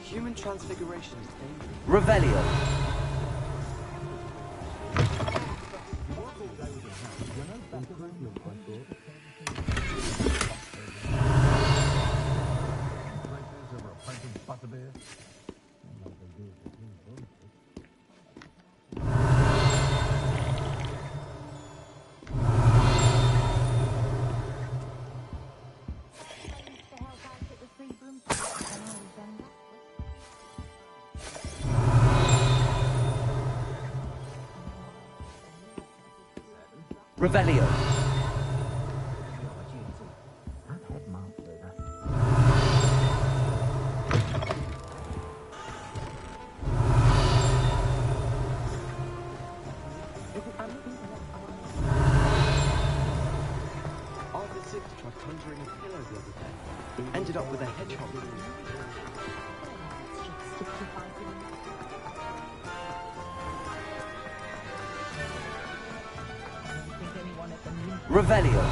Human transfiguration is dangerous. Revelio. Revelio. Tried conjuring a pillow the other day. Ended up with a hedgehog. Revelio.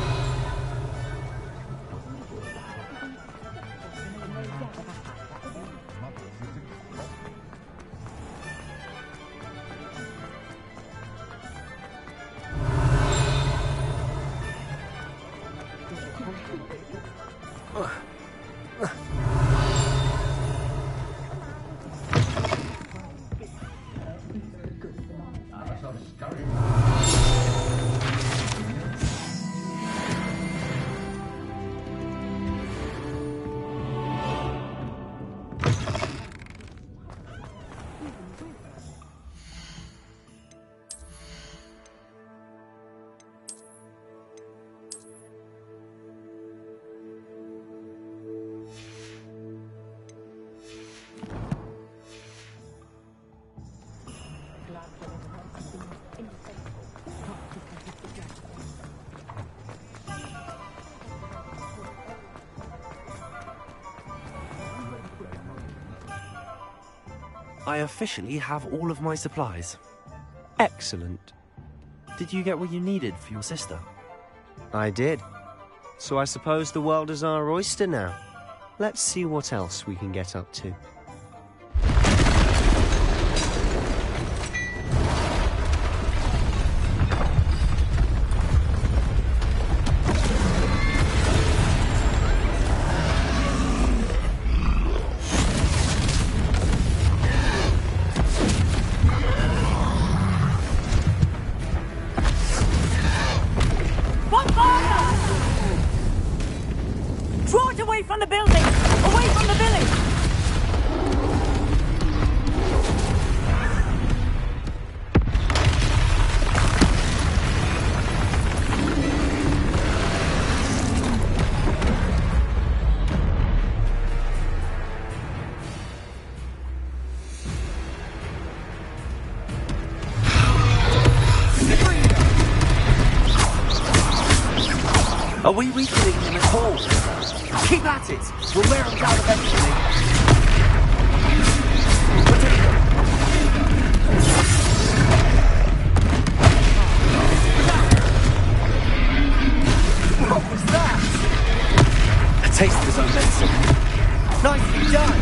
I officially have all of my supplies. Excellent. Did you get what you needed for your sister? I did. So I suppose the world is our oyster now. Let's see what else we can get up to. Draw it away from the building! Away from the village! Are we weakening them at all? Keep at it! We'll wear them down eventually. What was that? A taste of his own medicine. Nicely done!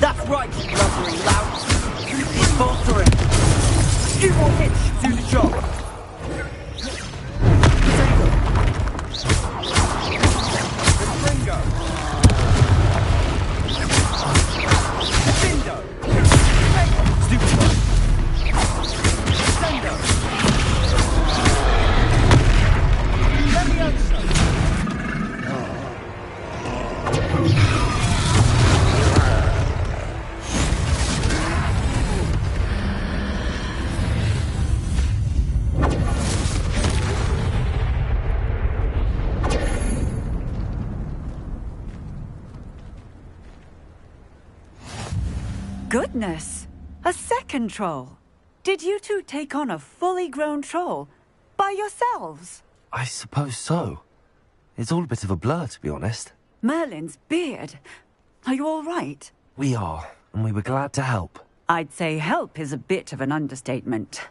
That's right, you blubbering lout. Keep faltering. Few more hits should do the job. Ringo. Bindo. Stupido. Sendo. Leviosa. Goodness! A second troll! Did you two take on a fully grown troll? By yourselves? I suppose so. It's all a bit of a blur, to be honest. Merlin's beard. Are you all right? We are, and we were glad to help. I'd say help is a bit of an understatement.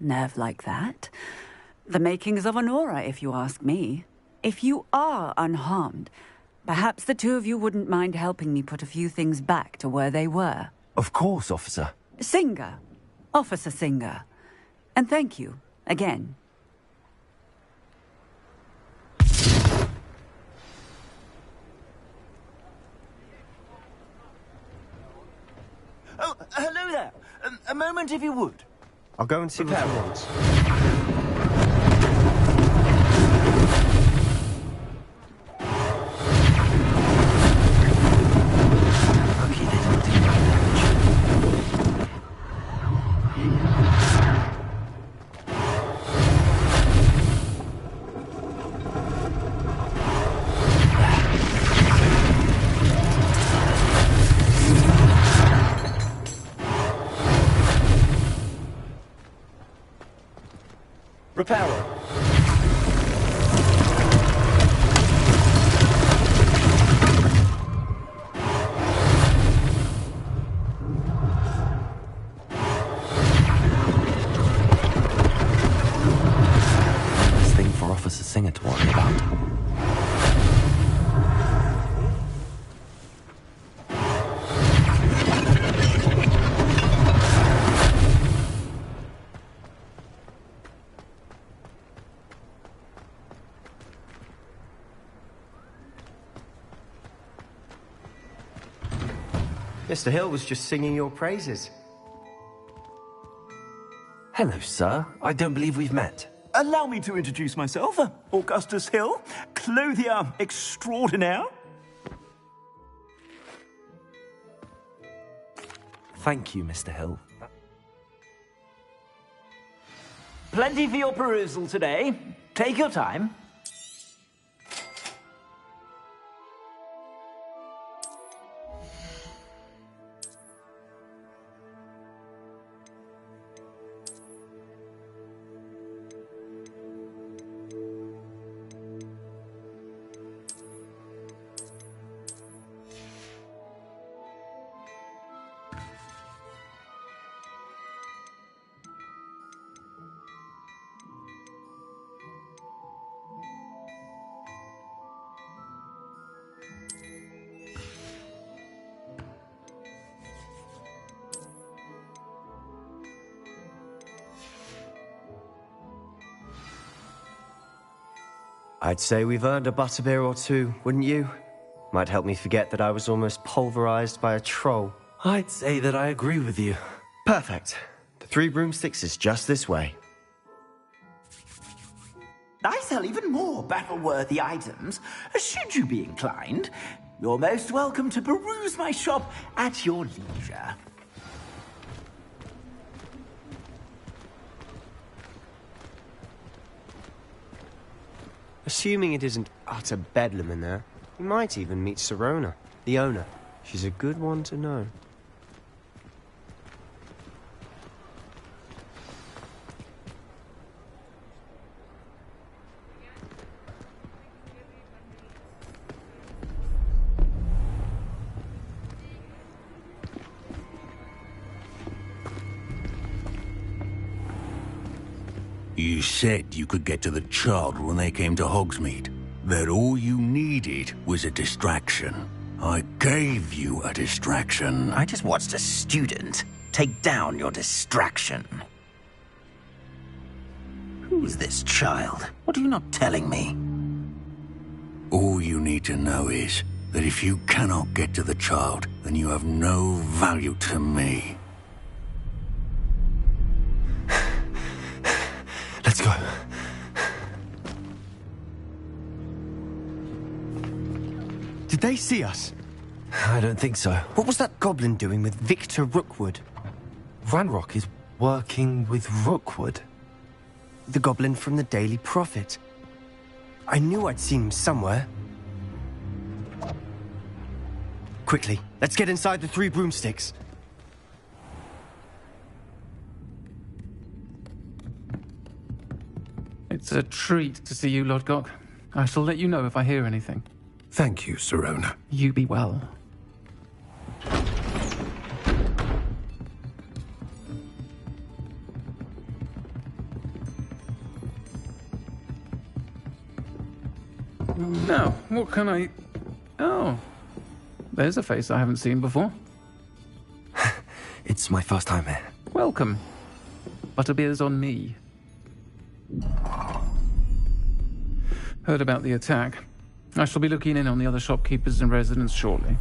Nerve like that. The makings of an aura, if you ask me. If you are unharmed, perhaps the two of you wouldn't mind helping me put a few things back to where they were. Of course, officer. Singer. Officer Singer. And thank you, again. Oh, hello there. A moment if you would. I'll go and see what he wants. Reparo. This thing for Officer Singer to worry about. Mr. Hill was just singing your praises. Hello, sir. I don't believe we've met. Allow me to introduce myself. Augustus Hill, clothier extraordinaire. Thank you, Mr. Hill. Plenty for your perusal today. Take your time. I'd say we've earned a butterbeer or two, wouldn't you? Might help me forget that I was almost pulverized by a troll. I'd say that I agree with you. Perfect. The 3 broomsticks is just this way. I sell even more battle-worthy items, should you be inclined. You're most welcome to peruse my shop at your leisure. Assuming it isn't utter bedlam in there, you might even meet Sirona, the owner. She's a good one to know. You said you could get to the child when they came to Hogsmeade. That all you needed was a distraction. I gave you a distraction. I just watched a student take down your distraction. Who is this child? What are you not telling me? All you need to know is that if you cannot get to the child, then you have no value to me. Let's go. Did they see us? I don't think so. What was that goblin doing with Victor Rookwood? Ranrock is working with Rookwood. The goblin from the Daily Prophet. I knew I'd seen him somewhere. Quickly, let's get inside the 3 broomsticks. It's a treat to see you, Lodgok. I shall let you know if I hear anything. Thank you, Sirona. You be well. Now, what can I... Oh, there's a face I haven't seen before. It's my first time here. Welcome. Butterbeer's on me. Heard about the attack. I shall be looking in on the other shopkeepers and residents shortly.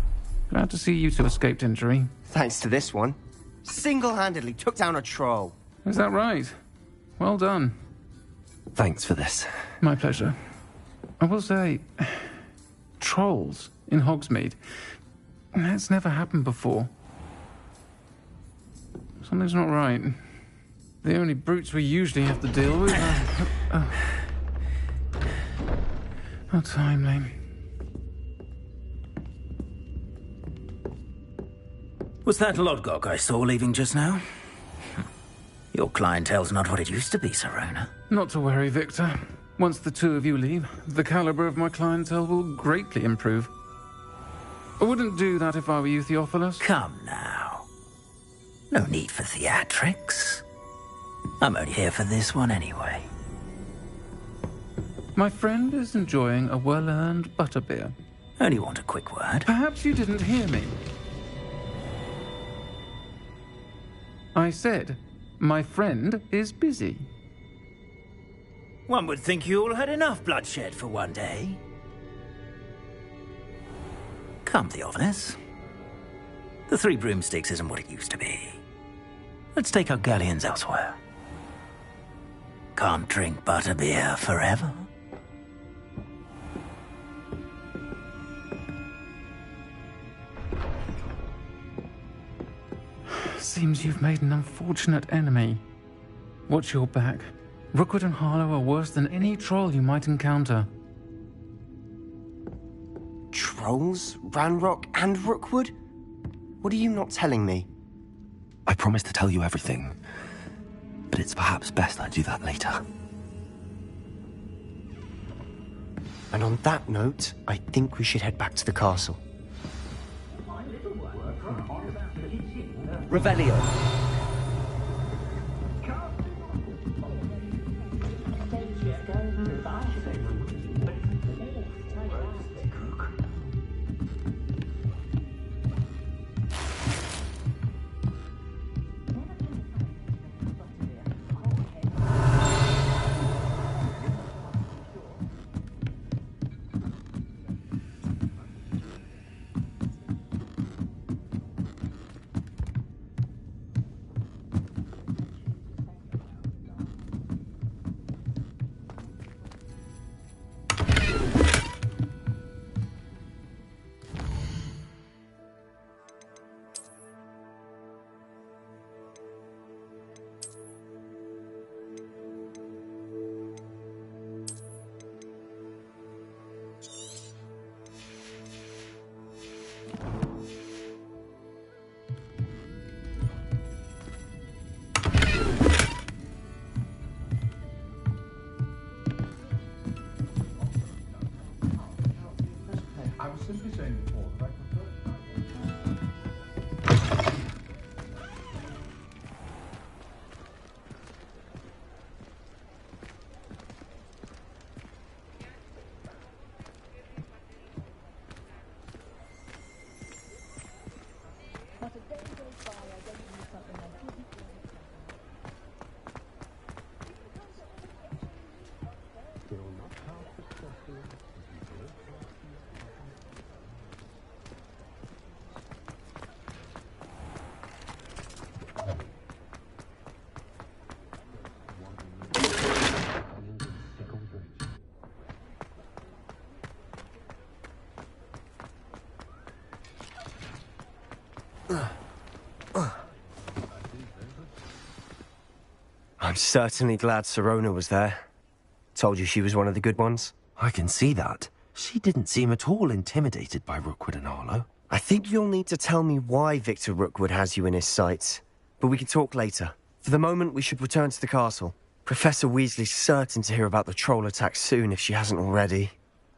Glad to see you two escaped injury. Thanks to this one. Single-handedly took down a troll. Is that right? Well done. Thanks for this. My pleasure. I will say, trolls in Hogsmeade. That's never happened before. Something's not right. The only brutes we usually have to deal with are... How timely. Was that Lodgok I saw leaving just now? Your clientele's not what it used to be, Sirona. Not to worry, Victor. Once the 2 of you leave, the caliber of my clientele will greatly improve. I wouldn't do that if I were you, Theophilus. Come now. No need for theatrics. I'm only here for this one anyway. My friend is enjoying a well-earned butterbeer. Only want a quick word. Perhaps you didn't hear me. I said, my friend is busy. One would think you all had enough bloodshed for one day. Come, Theophilus. The 3 broomsticks isn't what it used to be. Let's take our galleons elsewhere. Can't drink butterbeer forever. Seems you've made an unfortunate enemy. Watch your back. Rookwood and Harlow are worse than any troll you might encounter. Trolls? Ranrock and Rookwood? What are you not telling me? I promise to tell you everything, but it's perhaps best I do that later. And on that note, I think we should head back to the castle. Revelio. I'm certainly glad Sirona was there. Told you she was one of the good ones. I can see that. She didn't seem at all intimidated by Rookwood and Arlo. I think you'll need to tell me why Victor Rookwood has you in his sights. But we can talk later. For the moment, we should return to the castle. Professor Weasley's certain to hear about the troll attack soon if she hasn't already.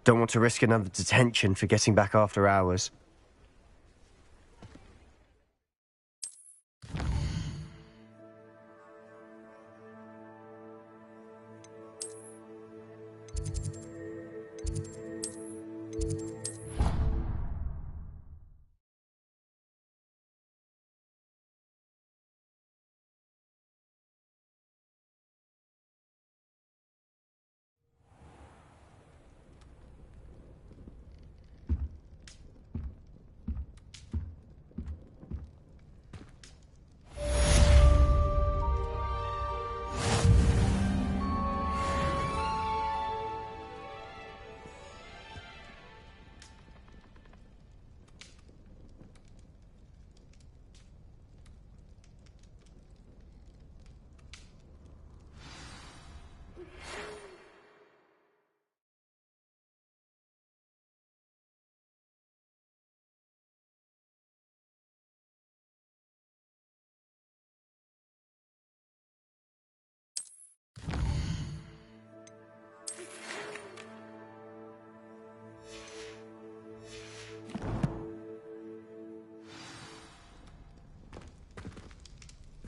Don't want to risk another detention for getting back after hours.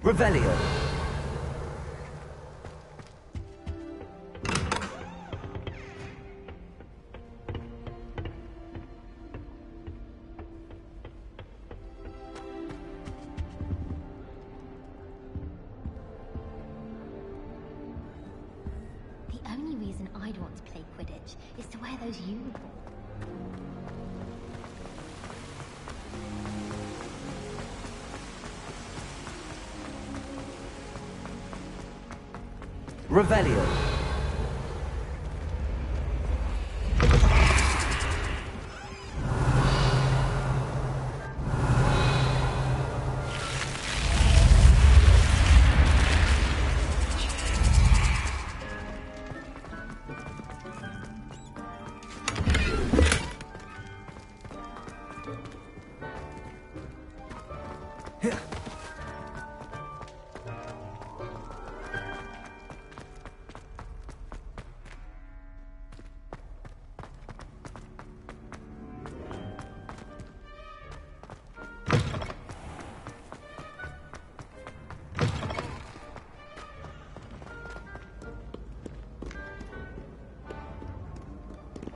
Revelio. The only reason I'd want to play Quidditch is to wear those uniforms. Revelio.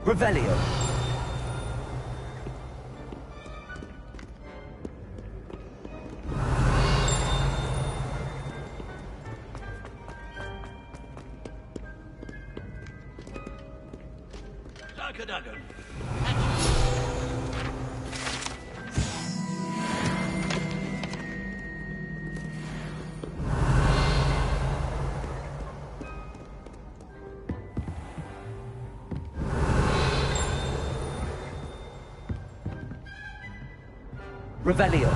Revelio. Revelio.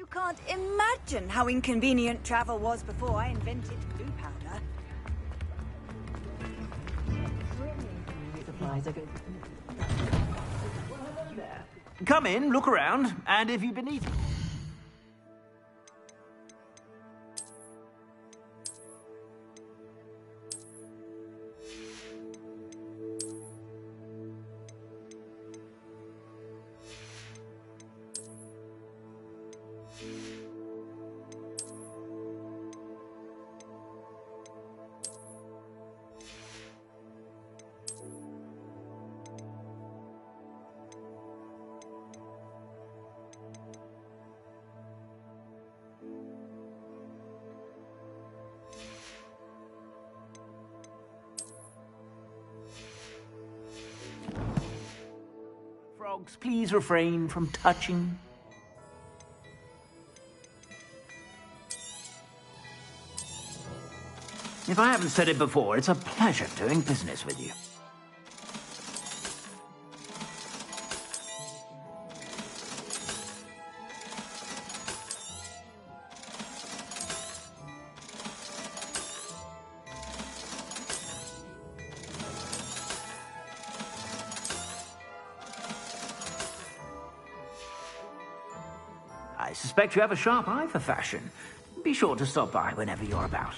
You can't imagine how inconvenient travel was before I invented blue powder. Supplies are good. Come in, look around, and if you've been eating... dogs, please refrain from touching. If I haven't said it before, it's a pleasure doing business with you. I suspect you have a sharp eye for fashion. Be sure to stop by whenever you're about.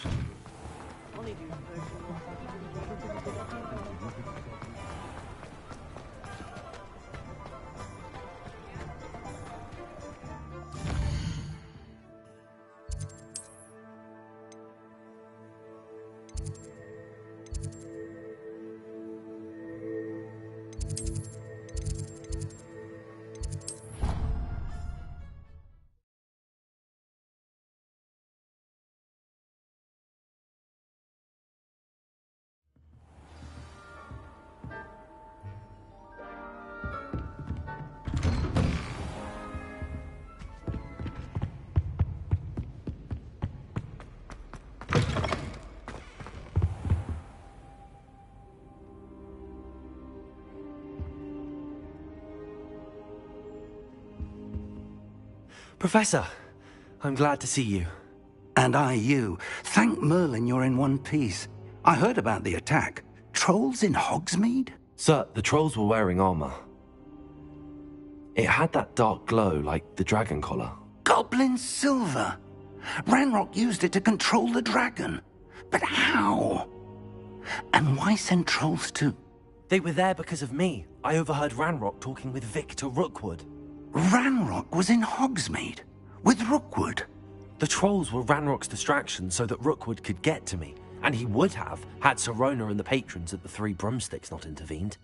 Professor, I'm glad to see you. And I you. Thank Merlin you're in one piece. I heard about the attack. Trolls in Hogsmeade? Sir, the trolls were wearing armor. It had that dark glow like the dragon collar. Goblin silver! Ranrock used it to control the dragon. But how? And why send trolls to... They were there because of me. I overheard Ranrock talking with Victor Rookwood. Ranrock was in Hogsmeade? With Rookwood? The trolls were Ranrock's distraction so that Rookwood could get to me. And he would have, had Sirona and the patrons at the Three Broomsticks not intervened.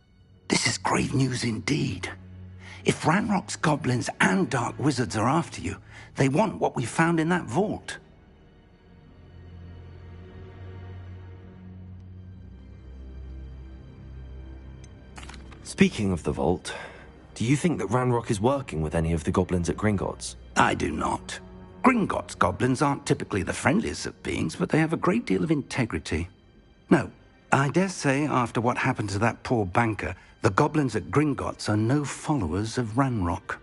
This is grave news indeed. If Ranrock's goblins and dark wizards are after you, they want what we found in that vault. Speaking of the vault, do you think that Ranrock is working with any of the goblins at Gringotts? I do not. Gringotts goblins aren't typically the friendliest of beings, but they have a great deal of integrity. No, I dare say after what happened to that poor banker, the goblins at Gringotts are no followers of Ranrock.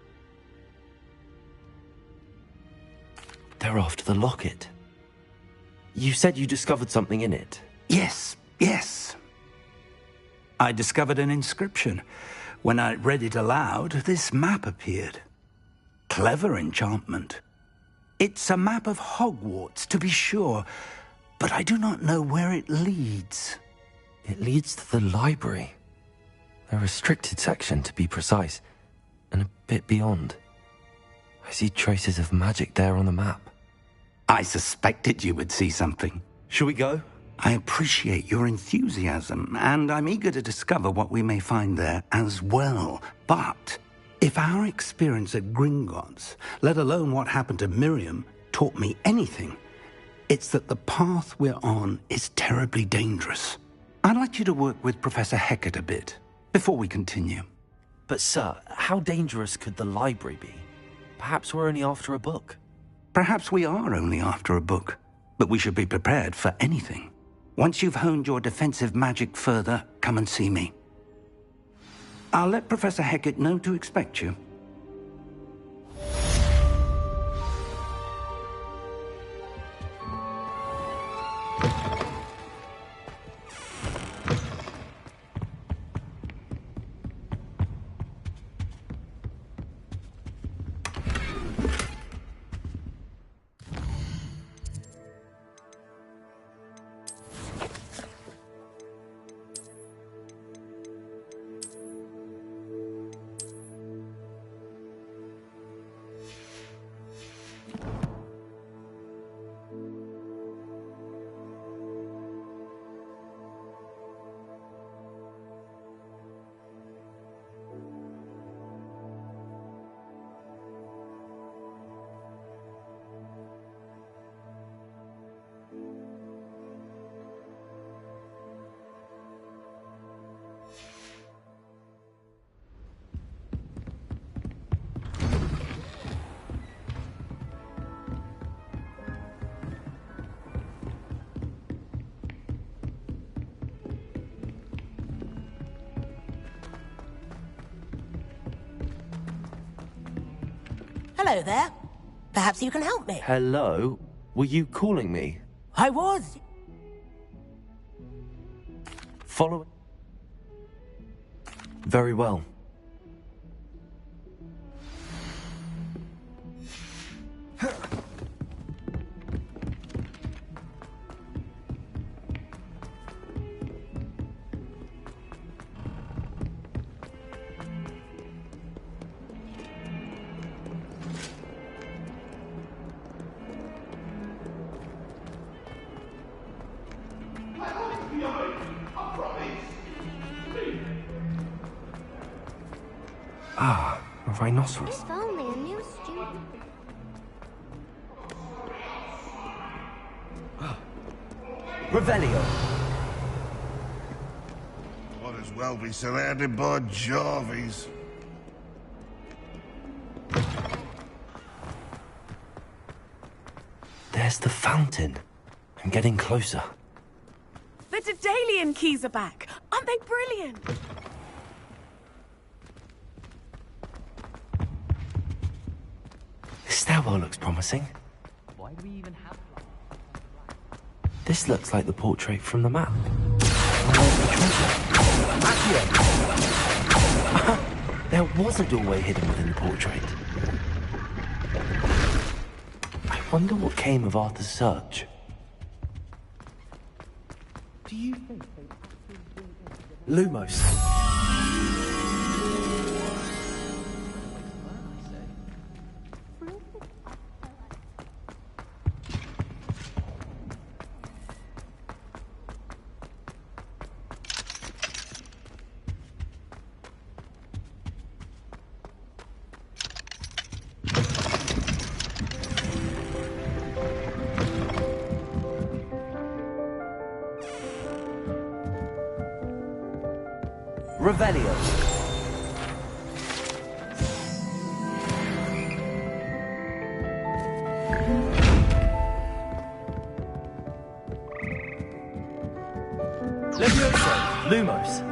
They're after the locket. You said you discovered something in it. Yes. I discovered an inscription. When I read it aloud, this map appeared. Clever enchantment. It's a map of Hogwarts, to be sure, but I do not know where it leads. It leads to the library. A restricted section, to be precise, and a bit beyond. I see traces of magic there on the map. I suspected you would see something. Shall we go? I appreciate your enthusiasm, and I'm eager to discover what we may find there as well. But if our experience at Gringotts, let alone what happened to Miriam, taught me anything, it's that the path we're on is terribly dangerous. I'd like you to work with Professor Hecat a bit before we continue. But sir, how dangerous could the library be? Perhaps we're only after a book. Perhaps we are only after a book, but we should be prepared for anything. Once you've honed your defensive magic further, come and see me. I'll let Professor Hecat know to expect you. Hello there. Perhaps you can help me. Hello? Were you calling me? I was. Follow... Very well. Ah, a rhinoceros. If only a new student. Revelio. Might as well be surrounded by Jarvies. There's the fountain. I'm getting closer. The Daedalian keys are back. Aren't they brilliant? This stairwell looks promising. Why do we even have... This looks like the portrait from the map. There was a doorway hidden within the portrait. I wonder what came of Arthur's search. Do you think they... Lumos. Revelio. Levioso. Lumos.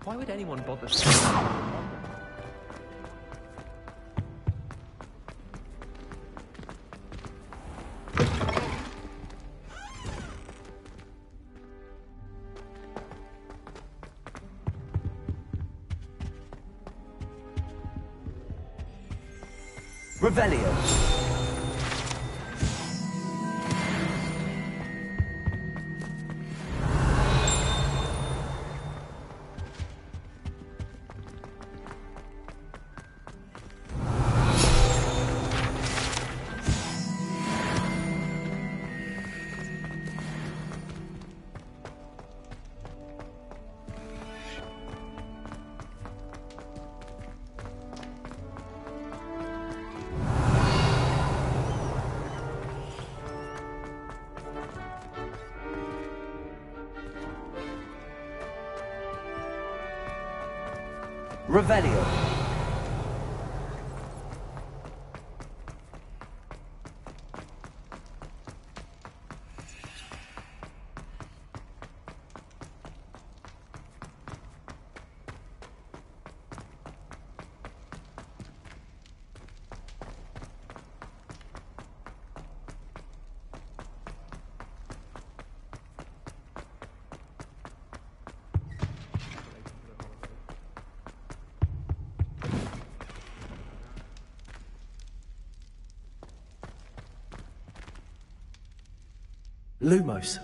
Why would anyone bother... Revelio. Revelio. Lumos.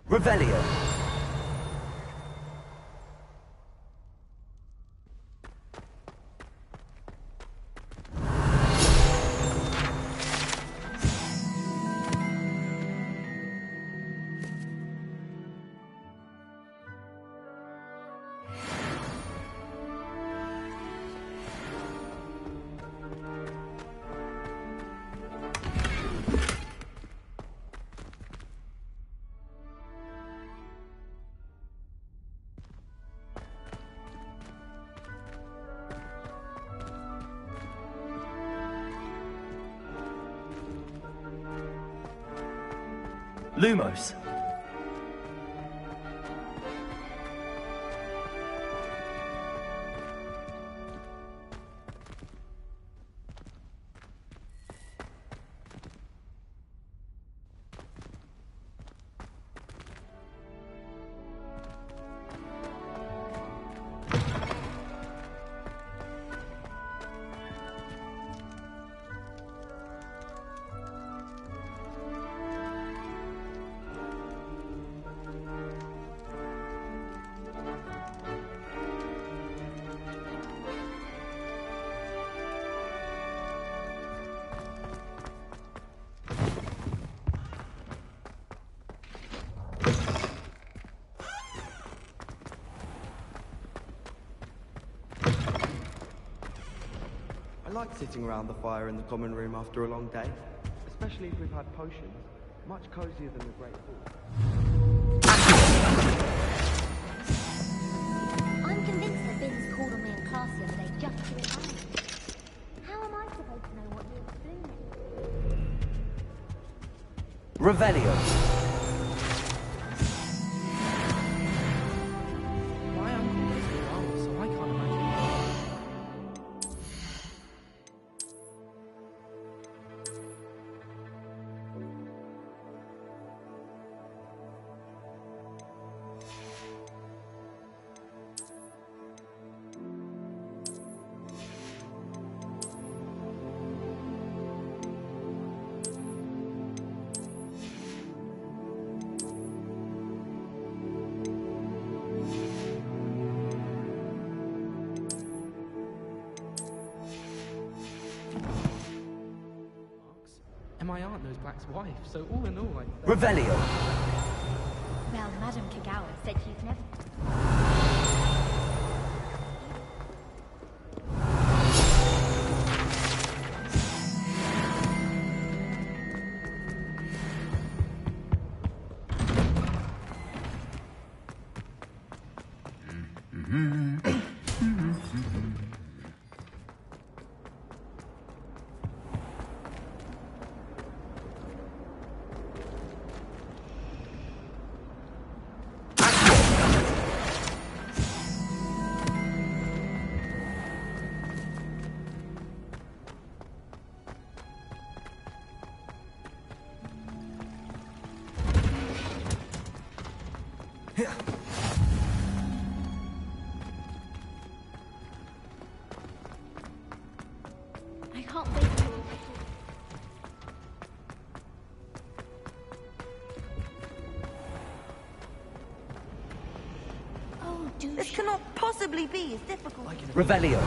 Revelio. Lumos. I like sitting around the fire in the common room after a long day, especially if we've had potions. Much cozier than the Great Hall. I'm convinced that Binns called on me in class the other day just to advise me. How am I supposed to know what you're doing? Revelio. My uncle goes to Rome, so I can't imagine. And my aunt knows Black's wife, so all in all, Revelio. Well, Madame Kagawa said she's never... I can't wait to... Oh, This cannot possibly be as difficult. Revelio.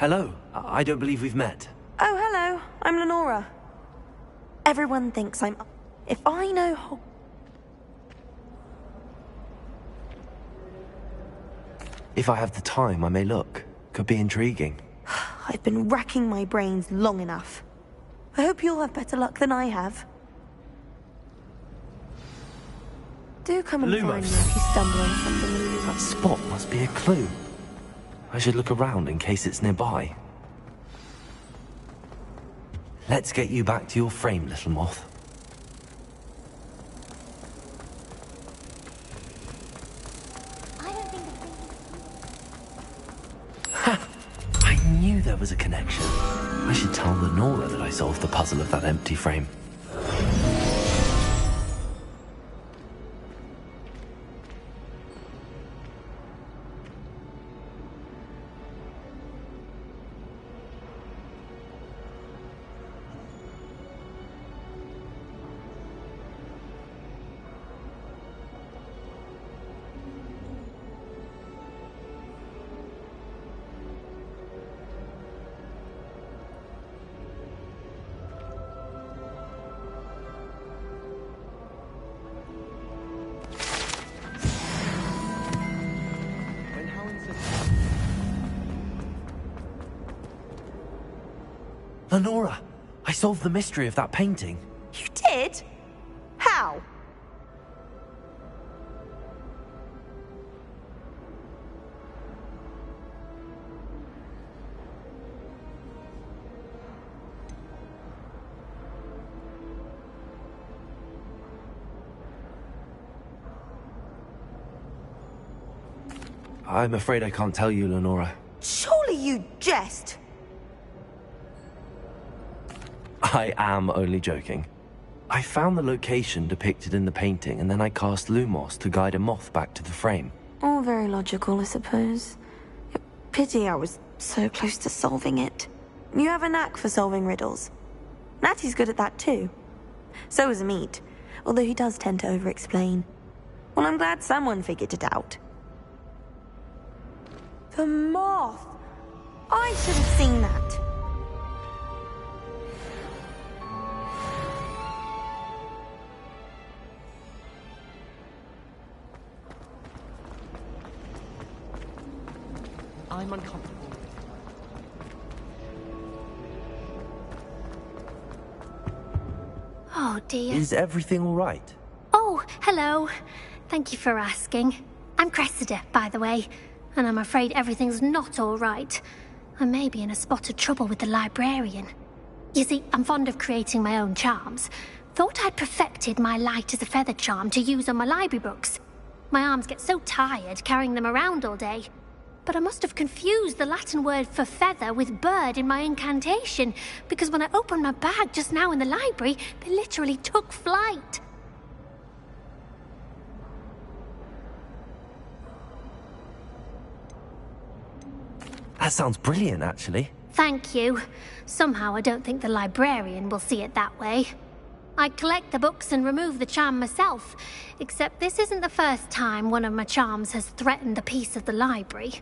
Hello. I don't believe we've met. Oh, hello. I'm Lenora. Everyone thinks I'm... If I know... If I have the time, I may look. Could be intriguing. I've been racking my brains long enough. I hope you'll have better luck than I have. Do come and find me if you stumble on something. That spot must be a clue. I should look around in case it's nearby. Let's get you back to your frame, little moth. Ha! I knew there was a connection. I should tell Lenora that I solved the puzzle of that empty frame. Lenora, I solved the mystery of that painting. You did? How? I'm afraid I can't tell you, Lenora. Surely you jest. I am only joking. I found the location depicted in the painting, and then I cast Lumos to guide a moth back to the frame. All very logical, I suppose. Pity I was so close to solving it. You have a knack for solving riddles. Natty's good at that too. So is Meat, although he does tend to over-explain. Well, I'm glad someone figured it out. The moth! I should have seen that. I'm uncomfortable. Oh dear. Is everything all right? Oh, hello. Thank you for asking. I'm Cressida, by the way, and I'm afraid everything's not all right. I may be in a spot of trouble with the librarian. You see, I'm fond of creating my own charms. Thought I'd perfected my light as a feather charm to use on my library books. My arms get so tired carrying them around all day. But I must have confused the Latin word for feather with bird in my incantation, because when I opened my bag just now in the library, they literally took flight. That sounds brilliant, actually. Thank you. Somehow I don't think the librarian will see it that way. I collect the books and remove the charm myself, except this isn't the first time one of my charms has threatened the peace of the library.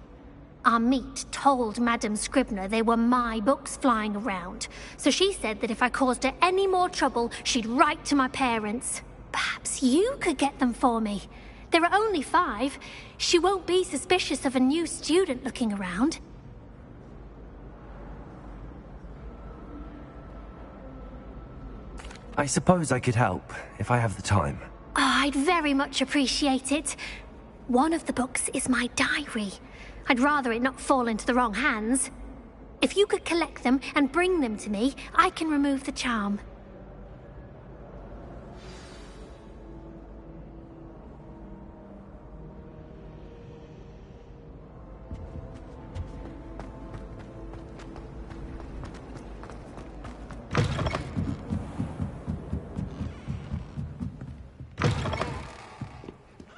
Our Meat told Madame Scribner they were my books flying around, so she said that if I caused her any more trouble, she'd write to my parents. Perhaps you could get them for me. There are only 5. She won't be suspicious of a new student looking around. I suppose I could help, if I have the time. Oh, I'd very much appreciate it. One of the books is my diary. I'd rather it not fall into the wrong hands. If you could collect them and bring them to me, I can remove the charm.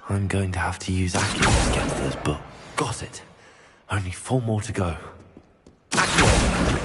I'm going to have to use Accio to get to this book. Got it. Only 4 more to go. Accio!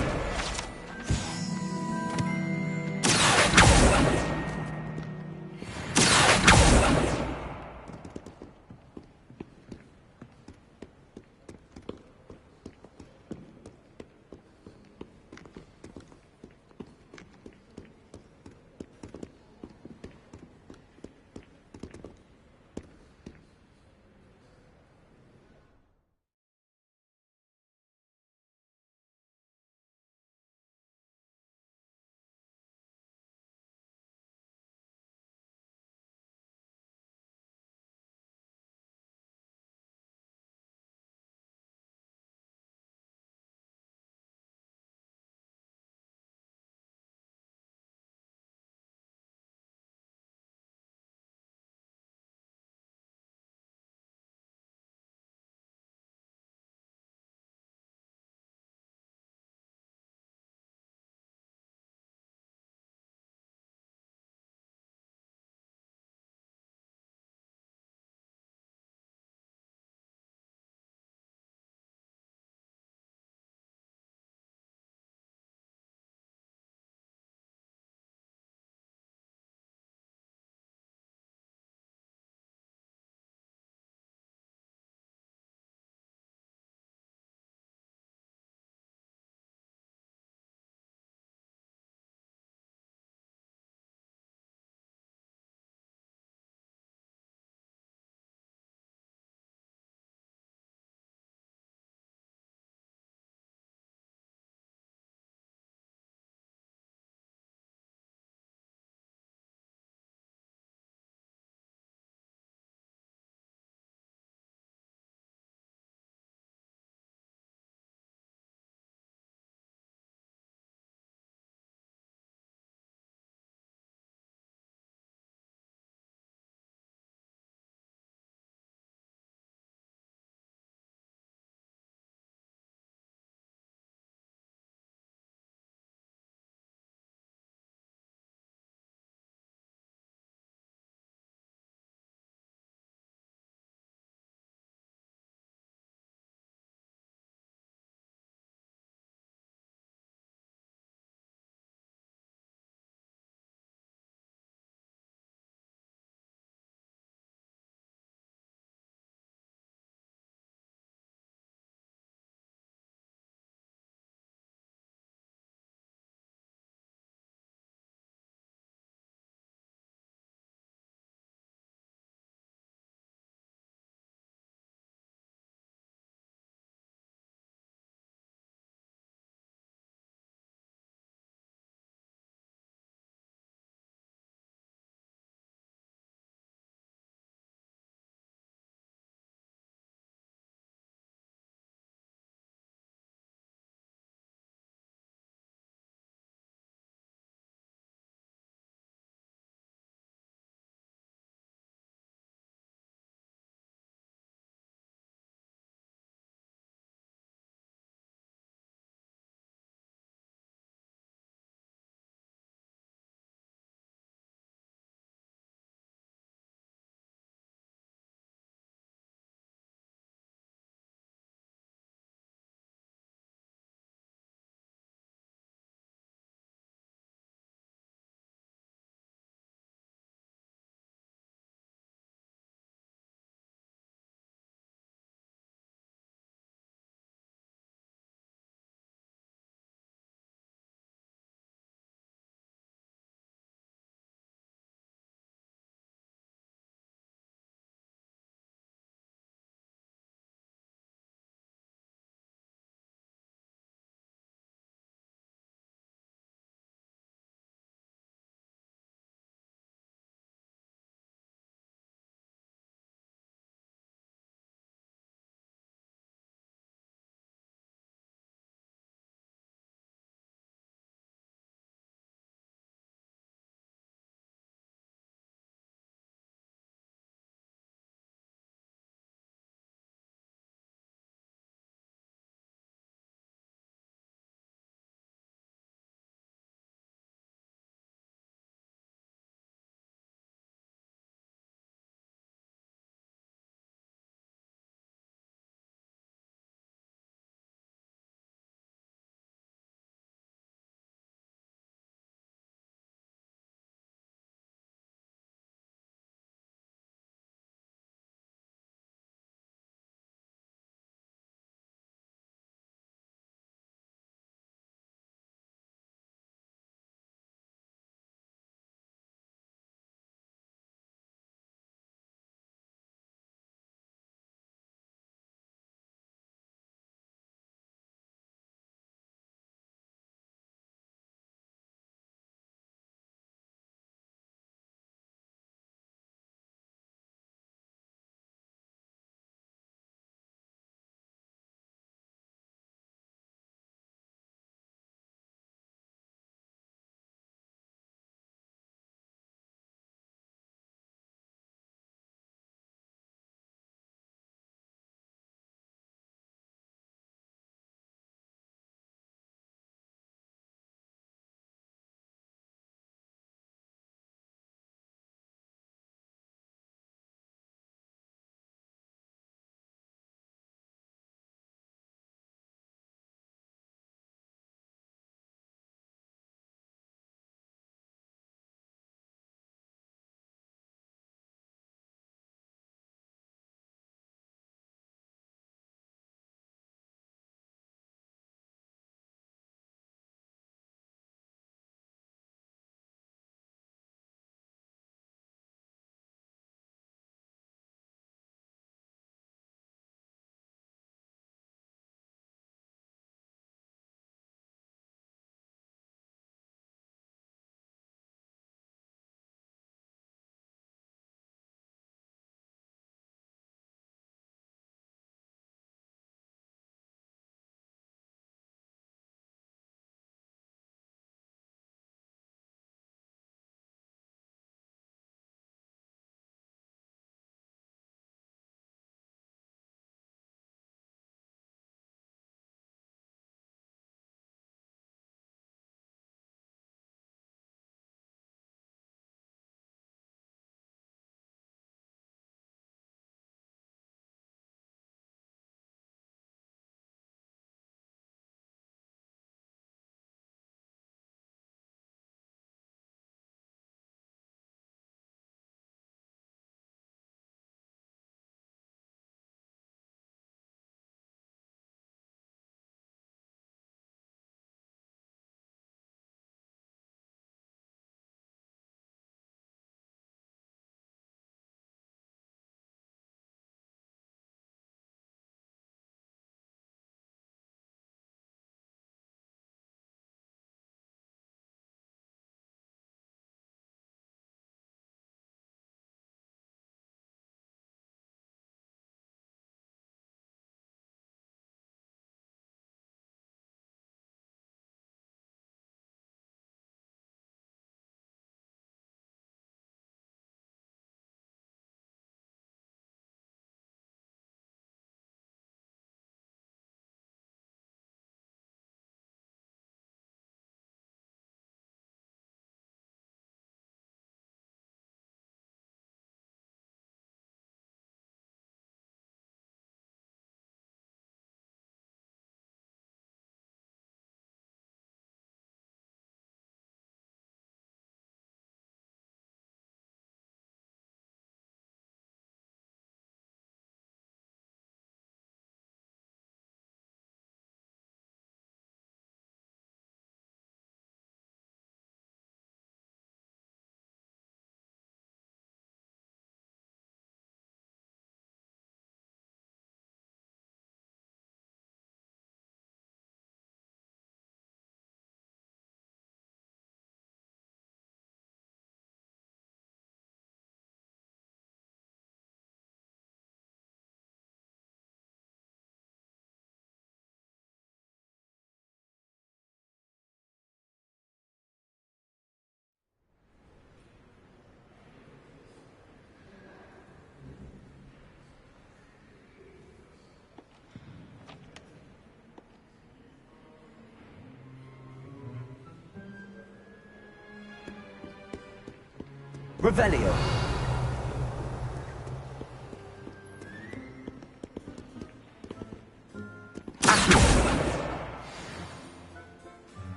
Revelio.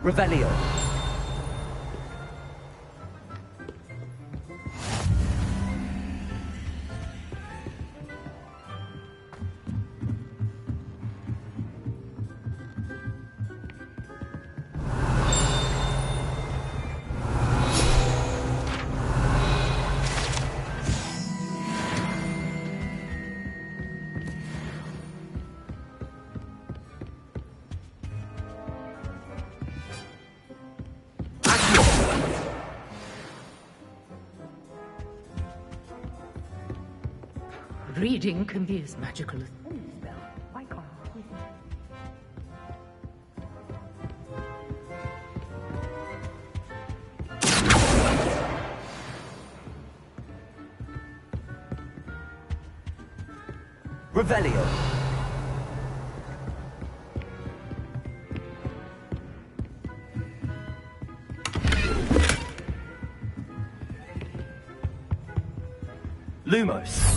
Revelio. Reading can be as magical as any spell. I can't. Revelio. Lumos.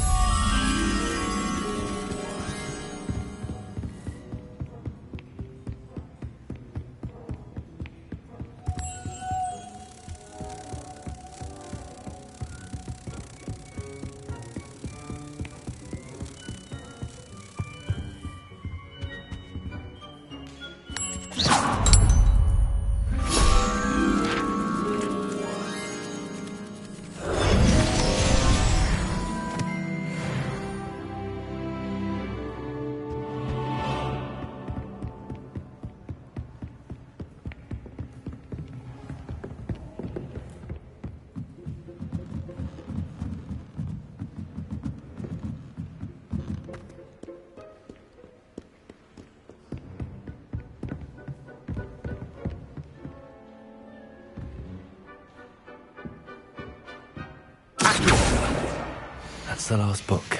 That's the last book.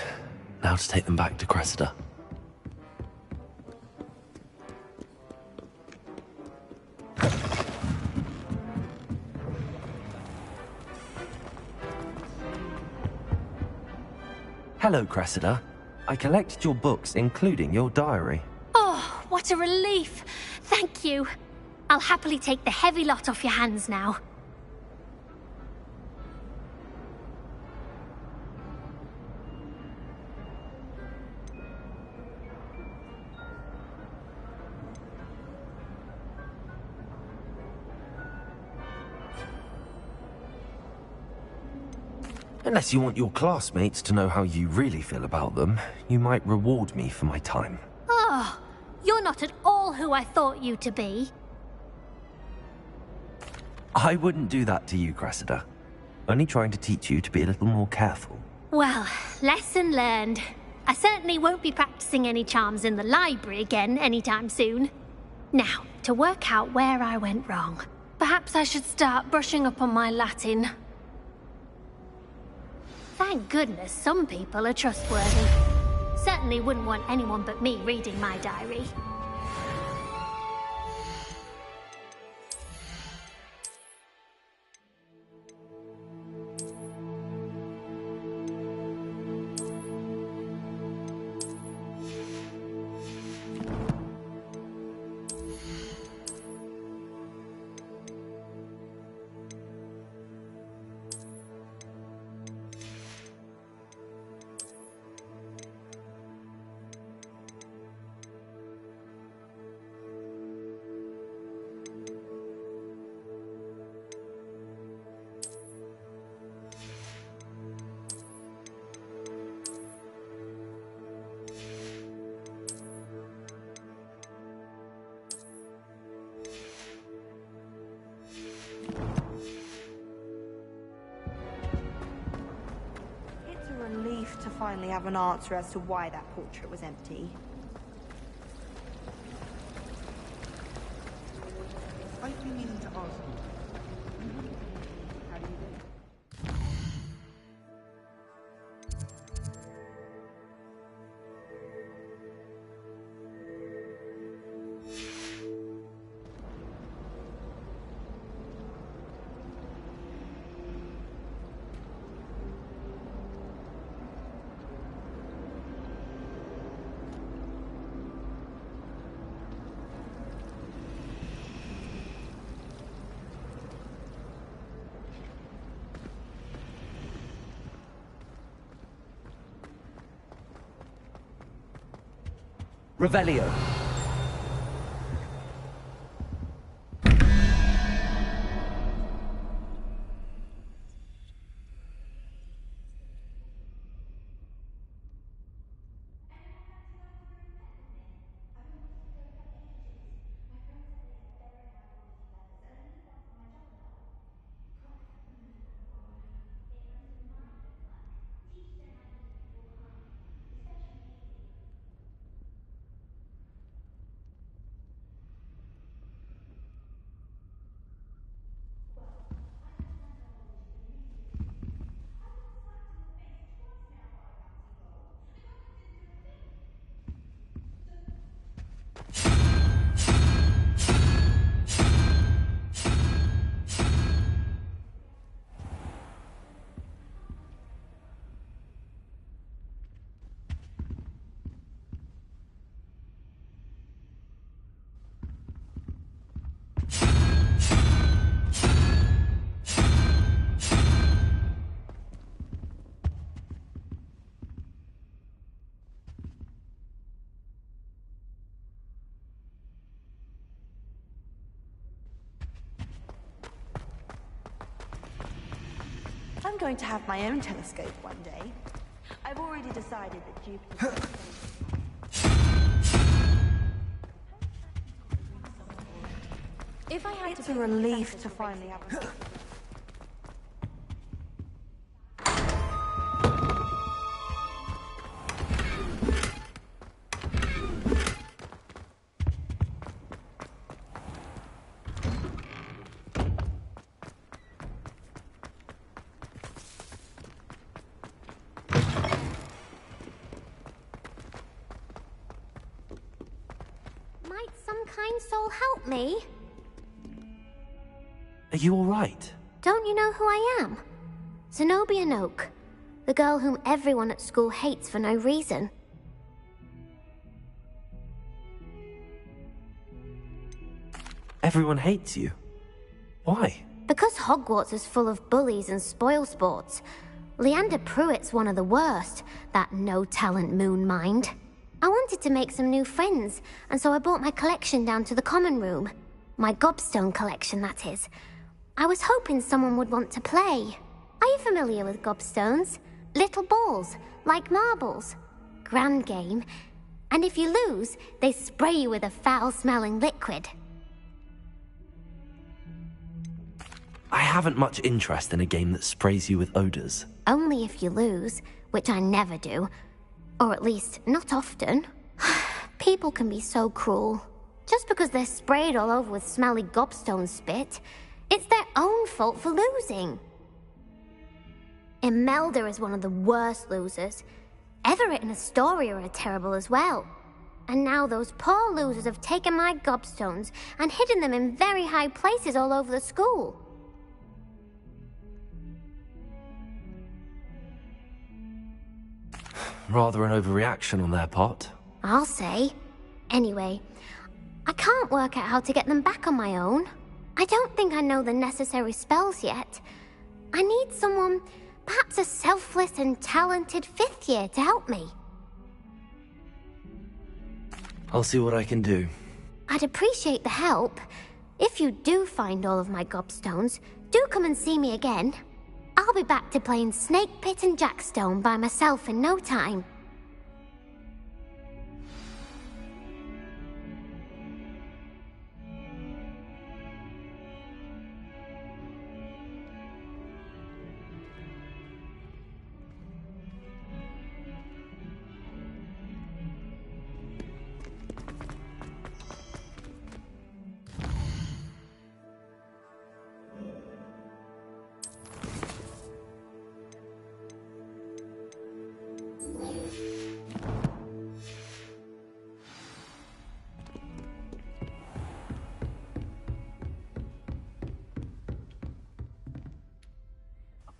Now to take them back to Cressida. Hello, Cressida. I collected your books, including your diary. Oh, what a relief. Thank you. I'll happily take the heavy lot off your hands now. Unless you want your classmates to know how you really feel about them, you might reward me for my time. Oh, you're not at all who I thought you to be. I wouldn't do that to you, Cressida. Only trying to teach you to be a little more careful. Well, lesson learned. I certainly won't be practicing any charms in the library again anytime soon. Now, to work out where I went wrong. Perhaps I should start brushing up on my Latin. Thank goodness some people are trustworthy. Certainly wouldn't want anyone but me reading my diary. To finally have an answer as to why that portrait was empty. I've been meaning to ask you. How do you do? Revelio. I'm going to have my own telescope one day. I've already decided that Jupiter... If I had it's a relief to finally have a... Might some kind soul help me? Are you all right? Don't you know who I am? Zenobia Noak, the girl whom everyone at school hates for no reason. Everyone hates you. Why? Because Hogwarts is full of bullies and spoilsports. Leander Pruitt's one of the worst, that no-talent moon mind. I wanted to make some new friends, and so I brought my collection down to the common room. My gobstone collection, that is. I was hoping someone would want to play. Are you familiar with gobstones? Little balls, like marbles. Grand game. And if you lose, they spray you with a foul-smelling liquid. I haven't much interest in a game that sprays you with odors. Only if you lose, which I never do. Or at least, not often. People can be so cruel. Just because they're sprayed all over with smelly gobstone spit, it's their own fault for losing. Imelda is one of the worst losers. Everett and Astoria are terrible as well. And now those poor losers have taken my gobstones and hidden them in very high places all over the school. Rather an overreaction on their part. I'll say. Anyway, I can't work out how to get them back on my own. I don't think I know the necessary spells yet. I need someone, perhaps a selfless and talented fifth year to help me. I'll see what I can do. I'd appreciate the help. If you do find all of my gobstones, do come and see me again. I'll be back to playing Snake Pit and Jackstone by myself in no time.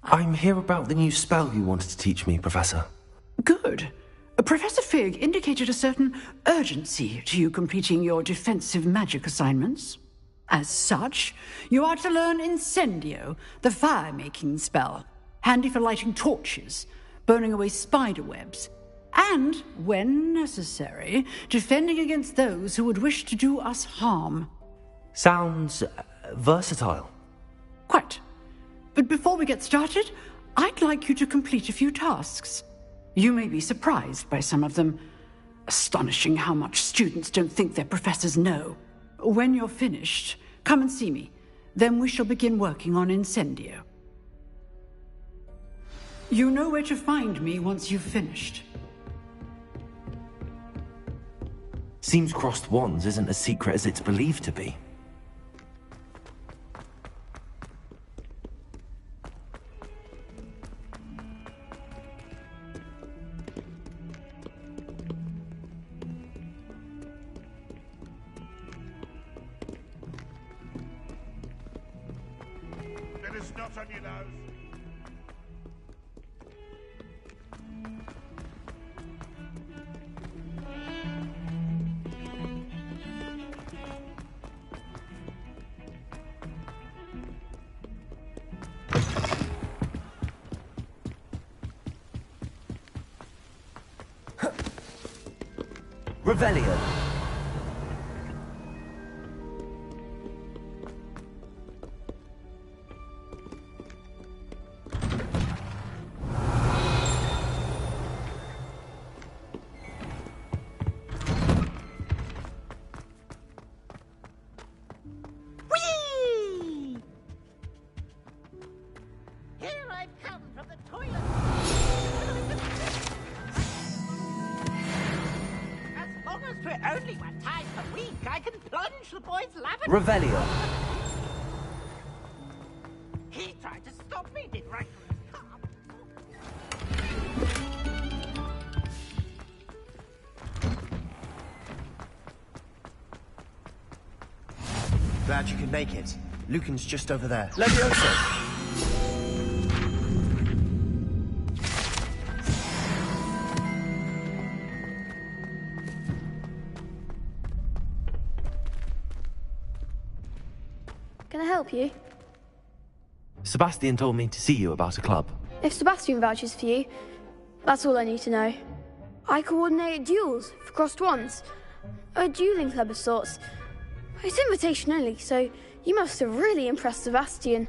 I'm here about the new spell you wanted to teach me, Professor. Good. Professor Fig indicated a certain urgency to you completing your defensive magic assignments. As such, you are to learn Incendio, the fire-making spell, handy for lighting torches, burning away spider webs, And, when necessary, defending against those who would wish to do us harm. Sounds versatile. Quite. But before we get started, I'd like you to complete a few tasks. You may be surprised by some of them. Astonishing how much students don't think their professors know. When you're finished, come and see me. Then we shall begin working on Incendio. You know where to find me once you've finished. Seems crossed wands isn't as secret as it's believed to be. Bit of snot on your nose. Revelio. Whee! Here I've come from the toilet. As long as we're only 1 time per week, I can plunge the boy's lavatory. Revelio. He tried to stop me, did right from the top. Glad you could make it. Lucan's just over there. Levioso! Can I help you? Sebastian told me to see you about a club. If Sebastian vouches for you, that's all I need to know. I coordinate duels for crossed wands. A dueling club of sorts. It's invitation only, so you must have really impressed Sebastian.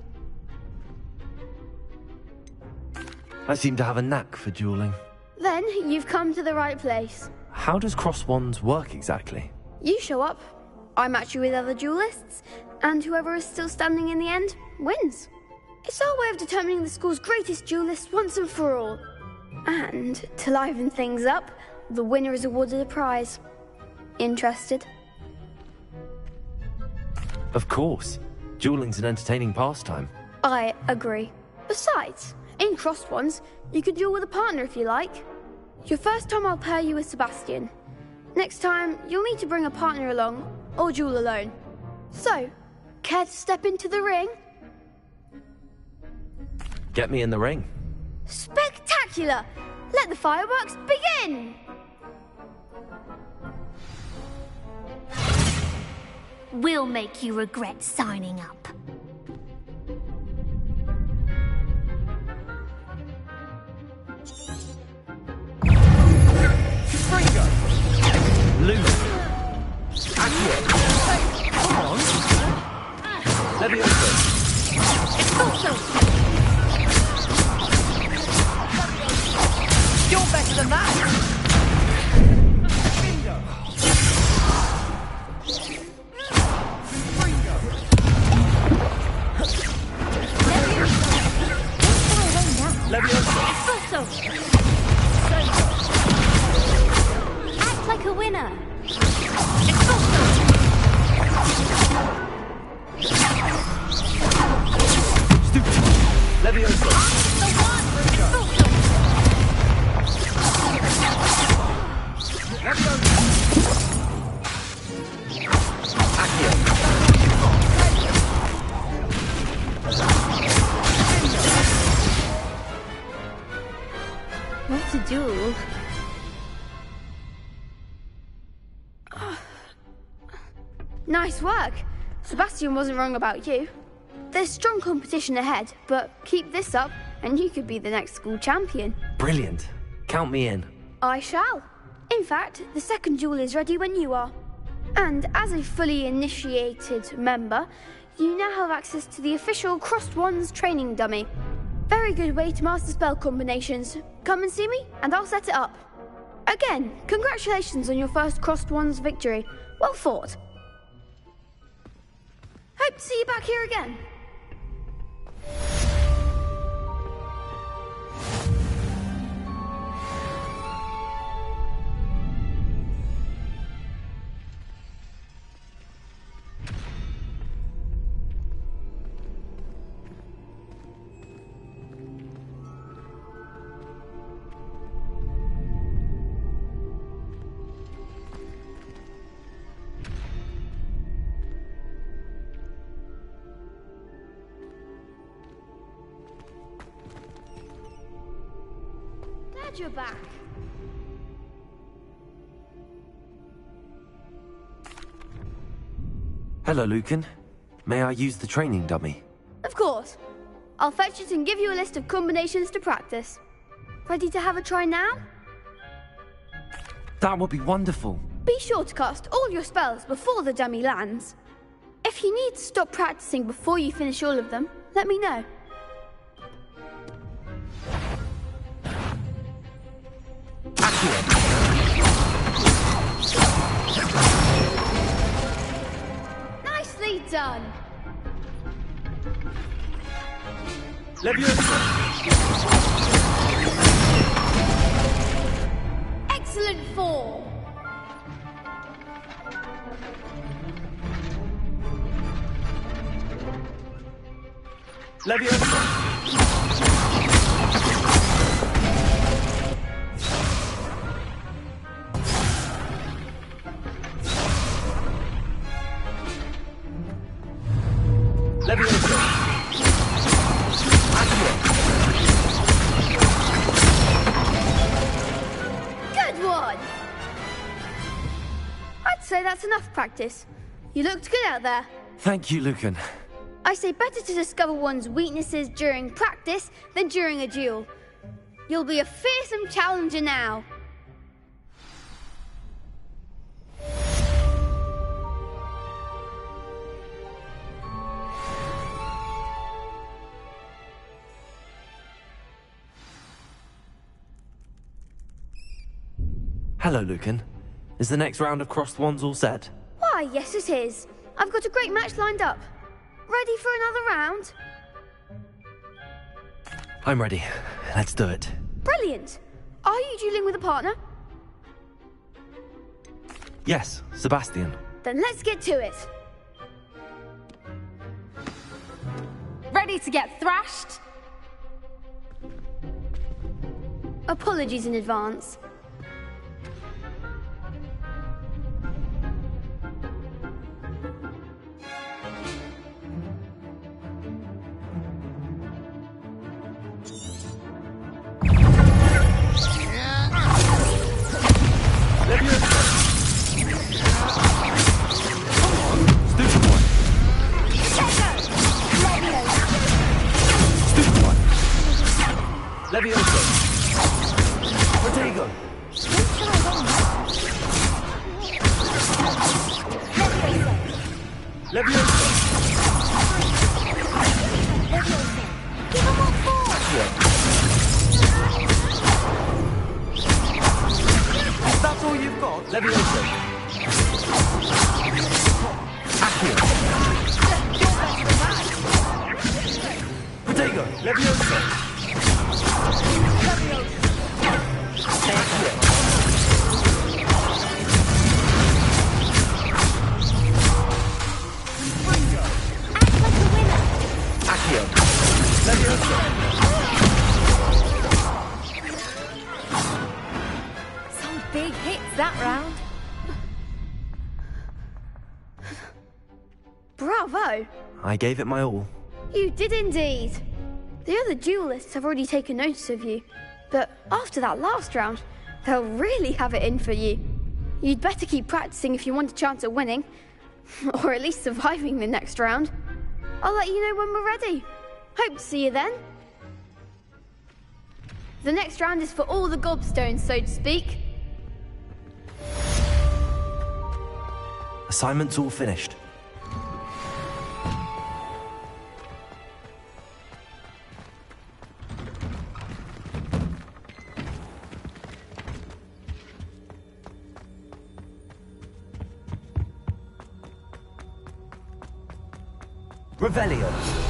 I seem to have a knack for dueling. Then you've come to the right place. How does cross wands work exactly? You show up, I match you with other duelists, and whoever is still standing in the end wins. It's our way of determining the school's greatest duelist once and for all. And to liven things up, the winner is awarded a prize. Interested? Of course. Dueling's an entertaining pastime. I agree. Besides, in crossed ones, you can duel with a partner if you like. Your first time I'll pair you with Sebastian. Next time, you'll need to bring a partner along, or duel alone. So, care to step into the ring? Get me in the ring. Spectacular! Let the fireworks begin! We'll make you regret signing up. Springo! Lose. Accio. Come on. Levioso. You're better than that! Levioso. Act like a winner. Stupid. Levioso. What to do? Nice work. Sebastian wasn't wrong about you. There's strong competition ahead, but keep this up and you could be the next school champion. Brilliant. Count me in. I shall. In fact, the second duel is ready when you are. And as a fully initiated member, you now have access to the official Crossed Wands training dummy. Very good way to master spell combinations. Come and see me, and I'll set it up. Again, congratulations on your first Crossed Wands victory. Well fought. Hope to see you back here again. Glad you're back. Hello, Lucan. May I use the training dummy? Of course. I'll fetch it and give you a list of combinations to practice. Ready to have a try now? That would be wonderful. Be sure to cast all your spells before the dummy lands. If you need to stop practicing before you finish all of them, let me know. Nicely done. Excellent form. Good one. I'd say that's enough practice. You looked good out there. Thank you, Lucan. I say better to discover one's weaknesses during practice than during a duel. You'll be a fearsome challenger now. Hello, Lucan. Is the next round of Crossed Wands all set? Why, yes it is. I've got a great match lined up. Ready for another round? I'm ready. Let's do it. Brilliant. Are you dueling with a partner? Yes, Sebastian. Then let's get to it. Ready to get thrashed? Apologies in advance. That's all you've got? Levioso. Accio. Protego. Levioso. Accio. Accio. Levioso. Big hits that round. Bravo! I gave it my all. You did indeed. The other duelists have already taken notice of you, but after that last round, they'll really have it in for you. You'd better keep practicing if you want a chance at winning, or at least surviving the next round. I'll let you know when we're ready. Hope to see you then. The next round is for all the gobstones, so to speak. Assignment's all finished. Revelio.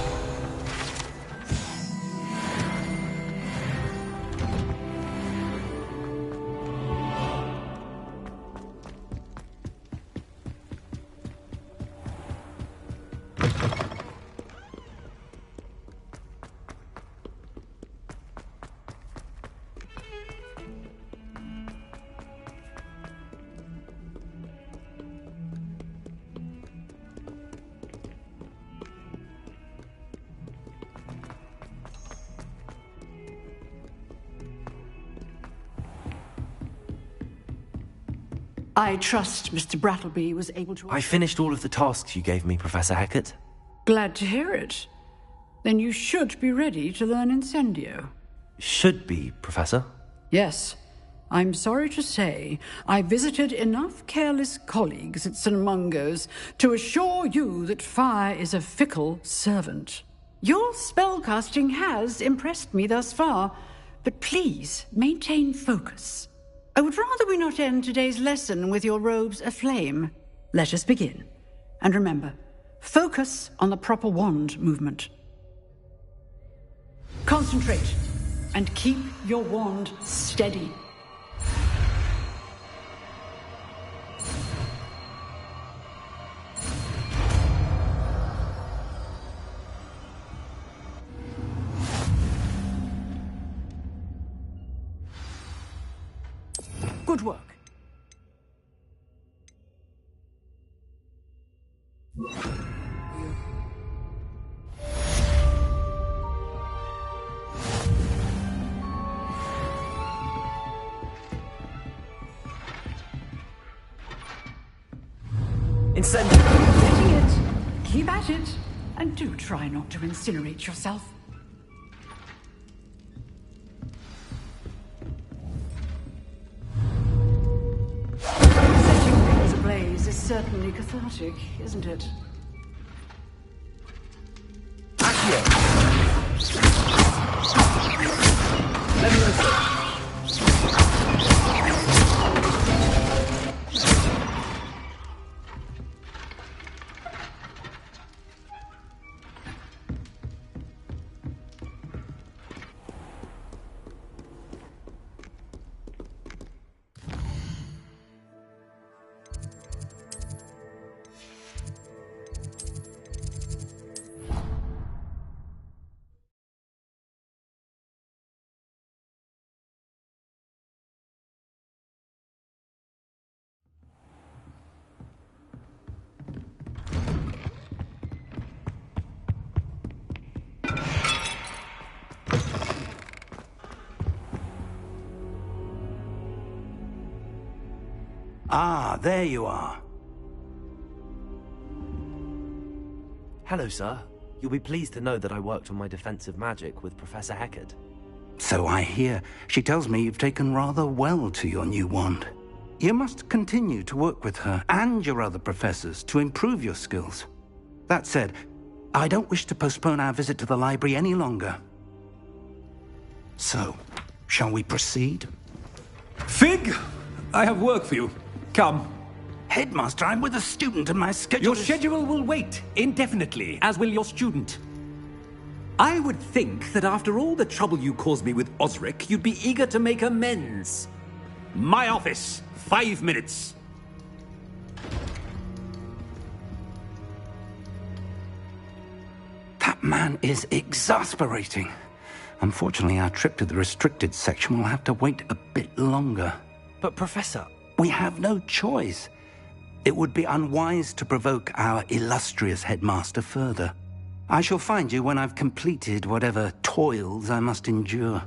I trust Mr. Brattleby was able to... I finished all of the tasks you gave me, Professor Hackett. Glad to hear it. Then you should be ready to learn Incendio. Should be, Professor. Yes. I'm sorry to say, I visited enough careless colleagues at St. Mungo's to assure you that fire is a fickle servant. Your spellcasting has impressed me thus far, but please maintain focus. I would rather we not end today's lesson with your robes aflame. Let us begin. And remember, focus on the proper wand movement. Concentrate, and keep your wand steady. Good work. Incendio. Getting it. Keep at it. And do try not to incinerate yourself. Setting things ablaze is certainly cathartic, isn't it? Ah, there you are. Hello, sir. You'll be pleased to know that I worked on my defensive magic with Professor Hackett. So I hear. She tells me you've taken rather well to your new wand. You must continue to work with her and your other professors to improve your skills. That said, I don't wish to postpone our visit to the library any longer. So, shall we proceed? Fig! I have work for you. Come. Headmaster, I'm with a student and my schedule Your schedule will wait indefinitely, as will your student. I would think that after all the trouble you caused me with Osric, you'd be eager to make amends. My office, 5 minutes. That man is exasperating. Unfortunately, our trip to the restricted section will have to wait a bit longer. But, Professor... We have no choice. It would be unwise to provoke our illustrious headmaster further. I shall find you when I've completed whatever toils I must endure.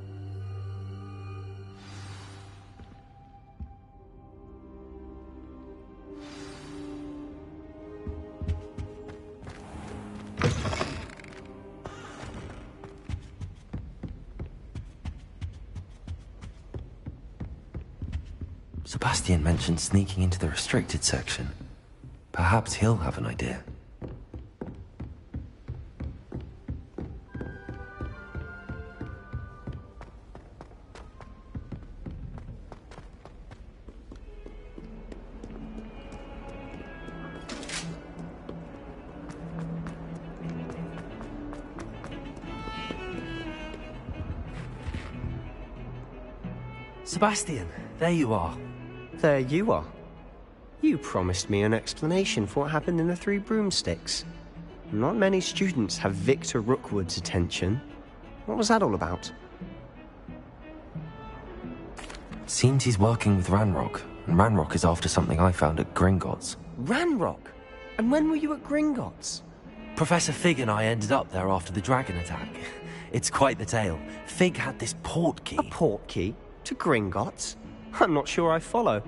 Sebastian mentioned sneaking into the restricted section. Perhaps he'll have an idea. Sebastian, there you are. There you are. You promised me an explanation for what happened in the Three Broomsticks. Not many students have Victor Rookwood's attention. What was that all about? Seems he's working with Ranrock, and Ranrock is after something I found at Gringotts. Ranrock? And when were you at Gringotts? Professor Fig and I ended up there after the dragon attack. It's quite the tale. Fig had this port key. A port key? To Gringotts? I'm not sure I follow.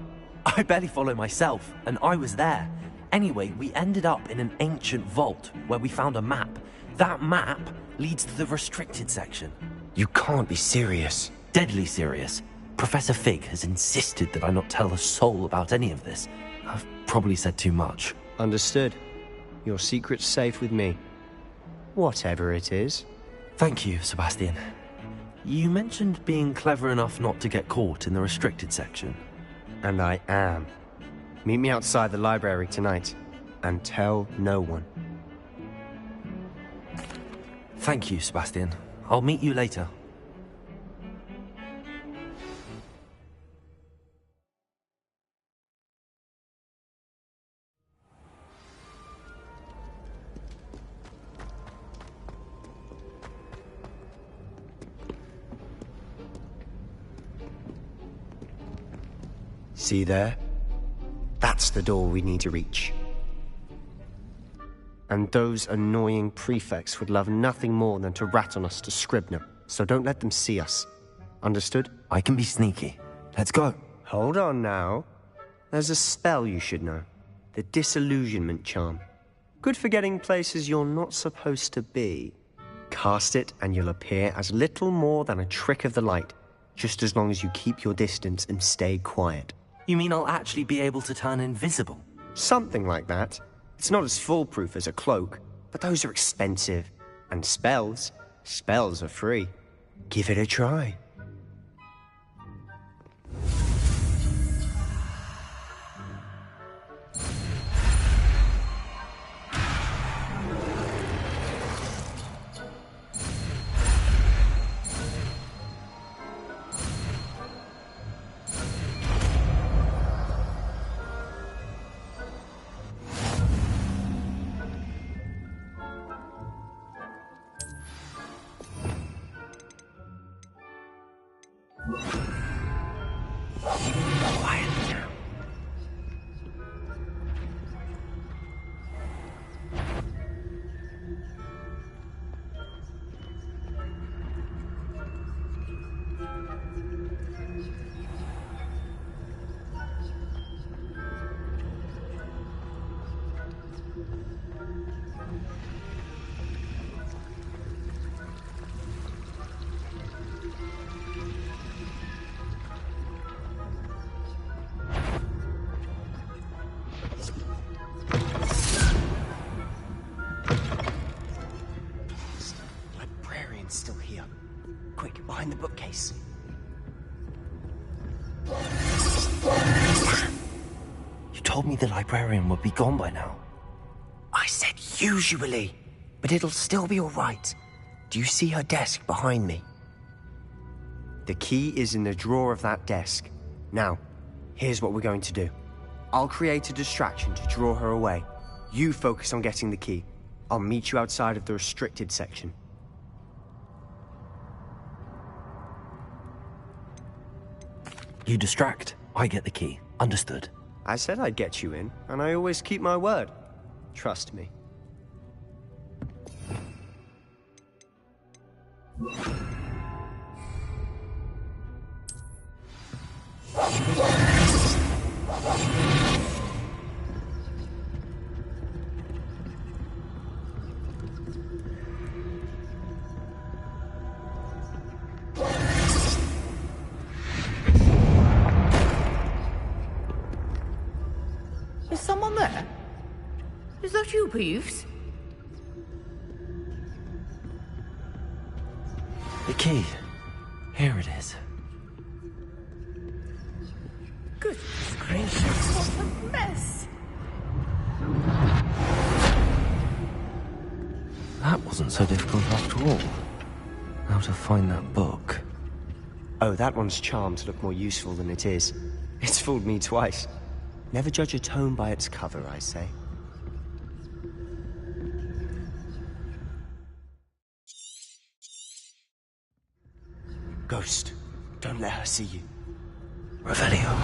I barely follow myself, and I was there. Anyway, we ended up in an ancient vault where we found a map. That map leads to the restricted section. You can't be serious. Deadly serious. Professor Fig has insisted that I not tell a soul about any of this. I've probably said too much. Understood. Your secret's safe with me. Whatever it is. Thank you, Sebastian. You mentioned being clever enough not to get caught in the restricted section. And I am. Meet me outside the library tonight, and tell no one. Thank you, Sebastian. I'll meet you later. See there? That's the door we need to reach. And those annoying prefects would love nothing more than to rat on us to Scribner, so don't let them see us. Understood? I can be sneaky. Let's go. Hold on now. There's a spell you should know. The Disillusionment Charm. Good for getting places you're not supposed to be. Cast it and you'll appear as little more than a trick of the light, just as long as you keep your distance and stay quiet. You mean I'll actually be able to turn invisible? Something like that. It's not as foolproof as a cloak, but those are expensive. And spells are free. Give it a try. Still here. Quick, behind the bookcase. You told me the librarian would be gone by now. I said usually, but it'll still be all right. Do you see her desk behind me? The key is in the drawer of that desk. Now, here's what we're going to do. I'll create a distraction to draw her away. You focus on getting the key. I'll meet you outside of the restricted section. You distract, I get the key. Understood. I said I'd get you in, and I always keep my word. Trust me. someone there? Is that you, Peeves? The key. Here it is. Goodness gracious, what a mess! That wasn't so difficult after all. How to find that book. Oh, that one's charmed to look more useful than it is. It's fooled me twice. Never judge a tome by its cover, I say. Ghost, don't let her see you. Revelio.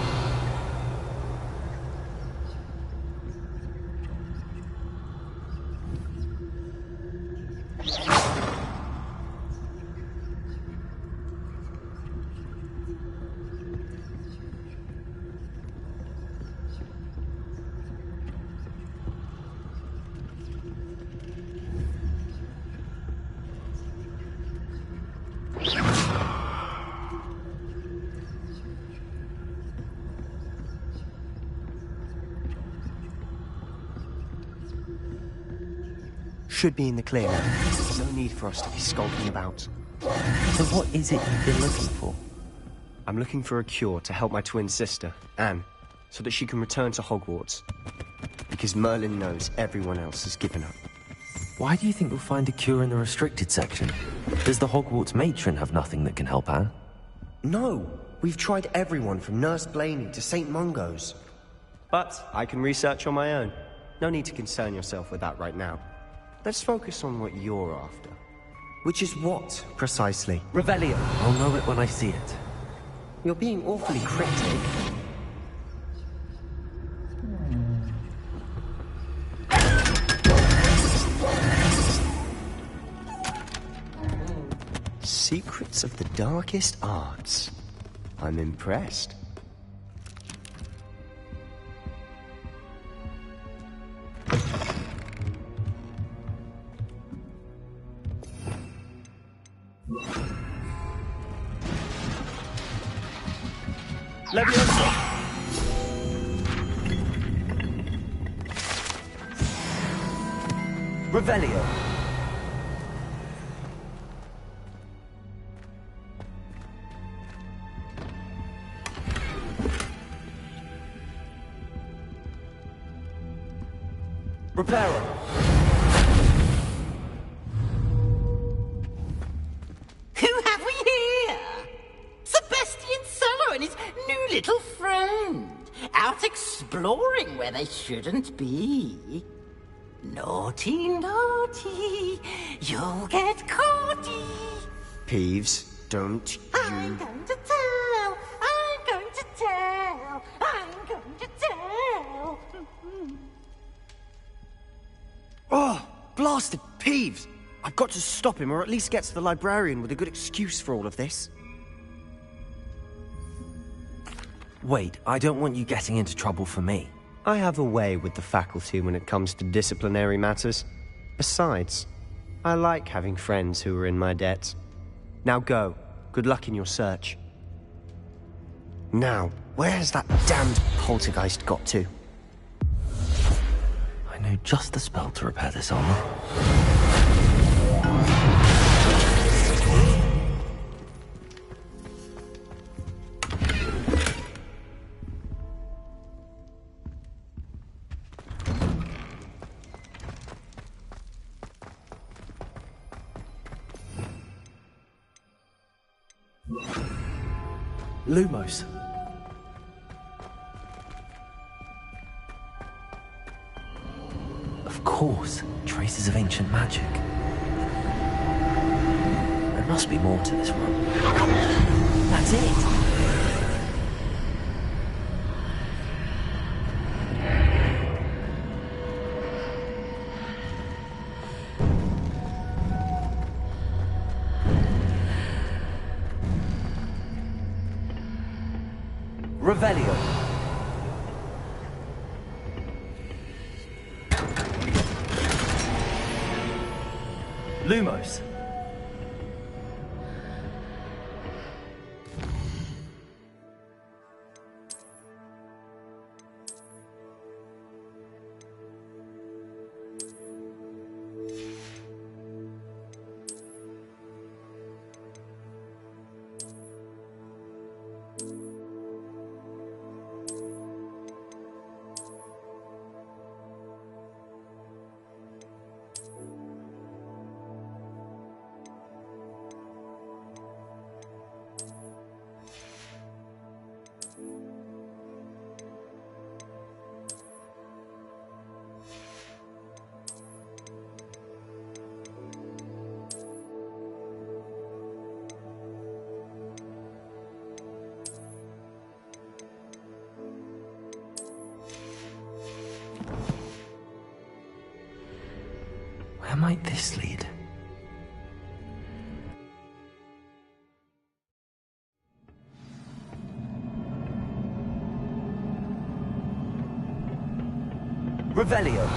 Should be in the clear now. There's no need for us to be skulking about. So what is it you've been looking for? I'm looking for a cure to help my twin sister, Anne, so that she can return to Hogwarts. Because Merlin knows everyone else has given up. Why do you think we'll find a cure in the restricted section? Does the Hogwarts matron have nothing that can help Anne? No! We've tried everyone from Nurse Blaney to St. Mungo's. But I can research on my own. No need to concern yourself with that right now. Let's focus on what you're after. Which is what, precisely? Revelio. I'll know it when I see it. You're being awfully cryptic. Secrets of the darkest arts. I'm impressed. Leviosa! Revelio. Reparo. Who have we here? Sebastian Solo and his new little friend. Out exploring where they shouldn't be. Naughty, naughty. You'll get caughty. Peeves, don't you... I'm going to tell. I'm going to tell. I'm going to tell. Oh, blasted Peeves! I've got to stop him, or at least get to the librarian with a good excuse for all of this. Wait, I don't want you getting into trouble for me. I have a way with the faculty when it comes to disciplinary matters. Besides, I like having friends who are in my debt. Now go. Good luck in your search. Now, where's that damned poltergeist got to? I know just the spell to repair this armor. Lumos. Of course, traces of ancient magic. There must be more to this room. That's it! Revelio. Lumos. might this lead? Revelio.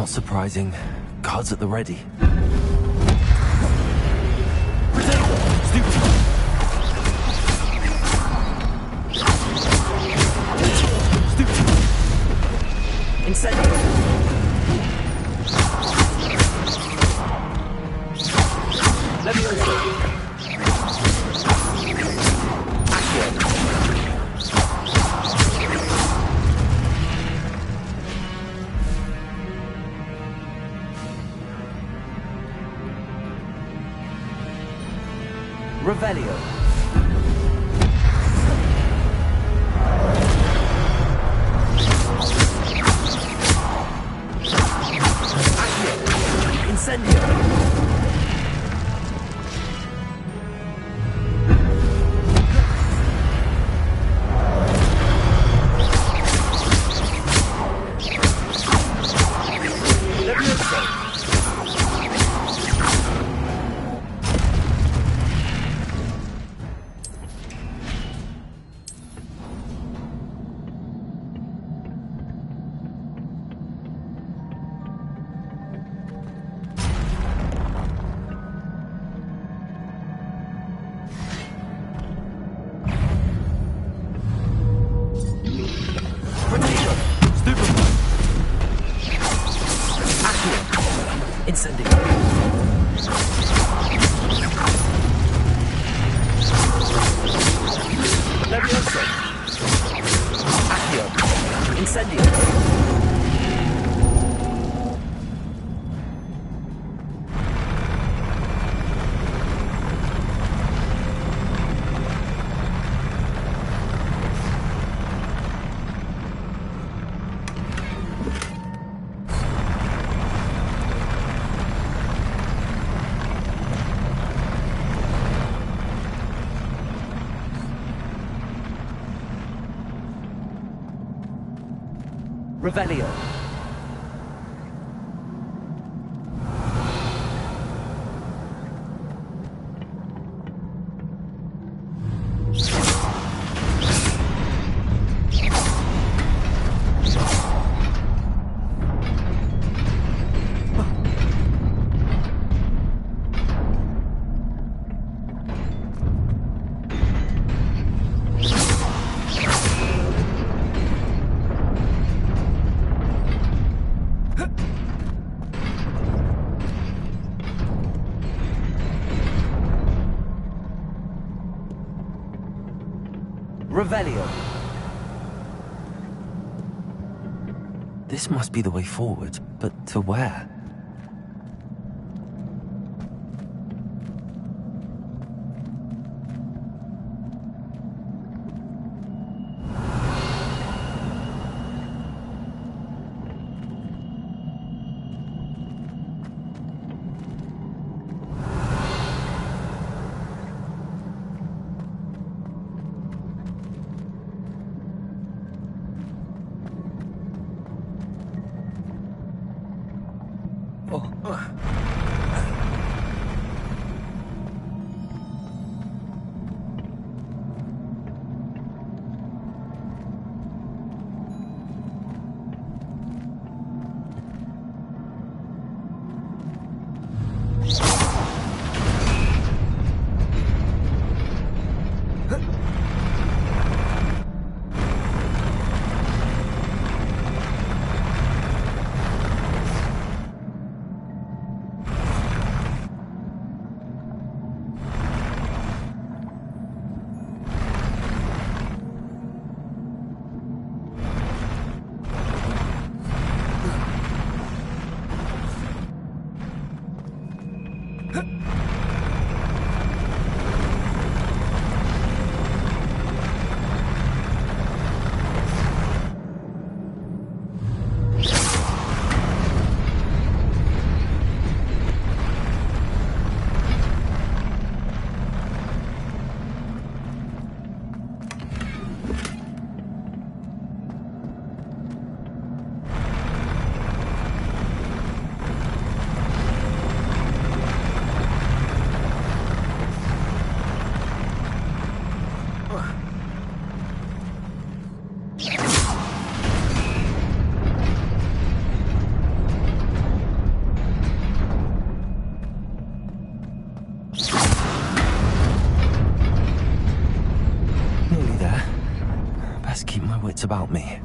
Not surprising. Guards at the ready. Revelio. Incendio. Revelio. Revelio. This must be the way forward, but to where? best keep my wits about me.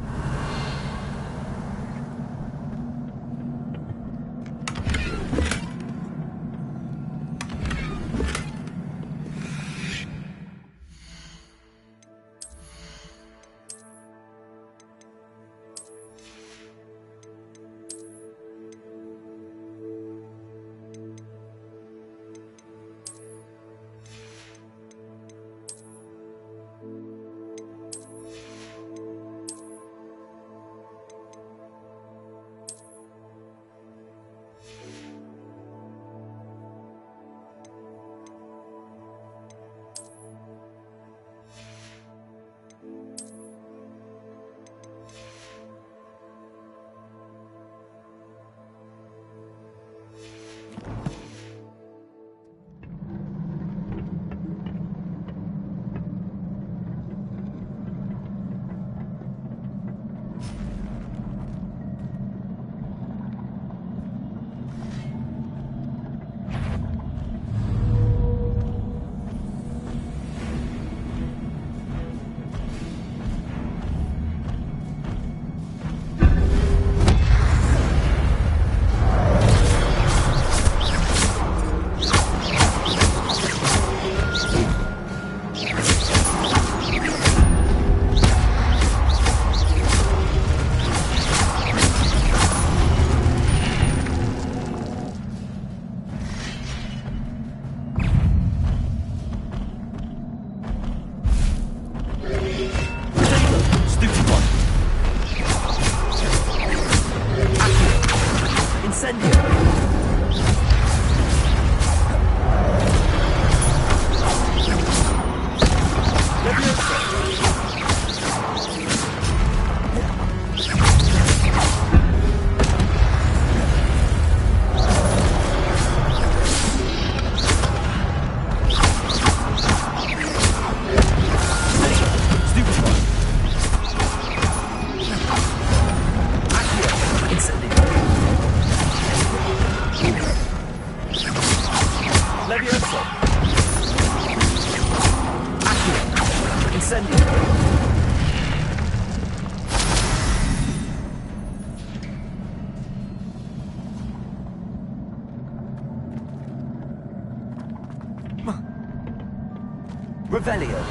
Revelio.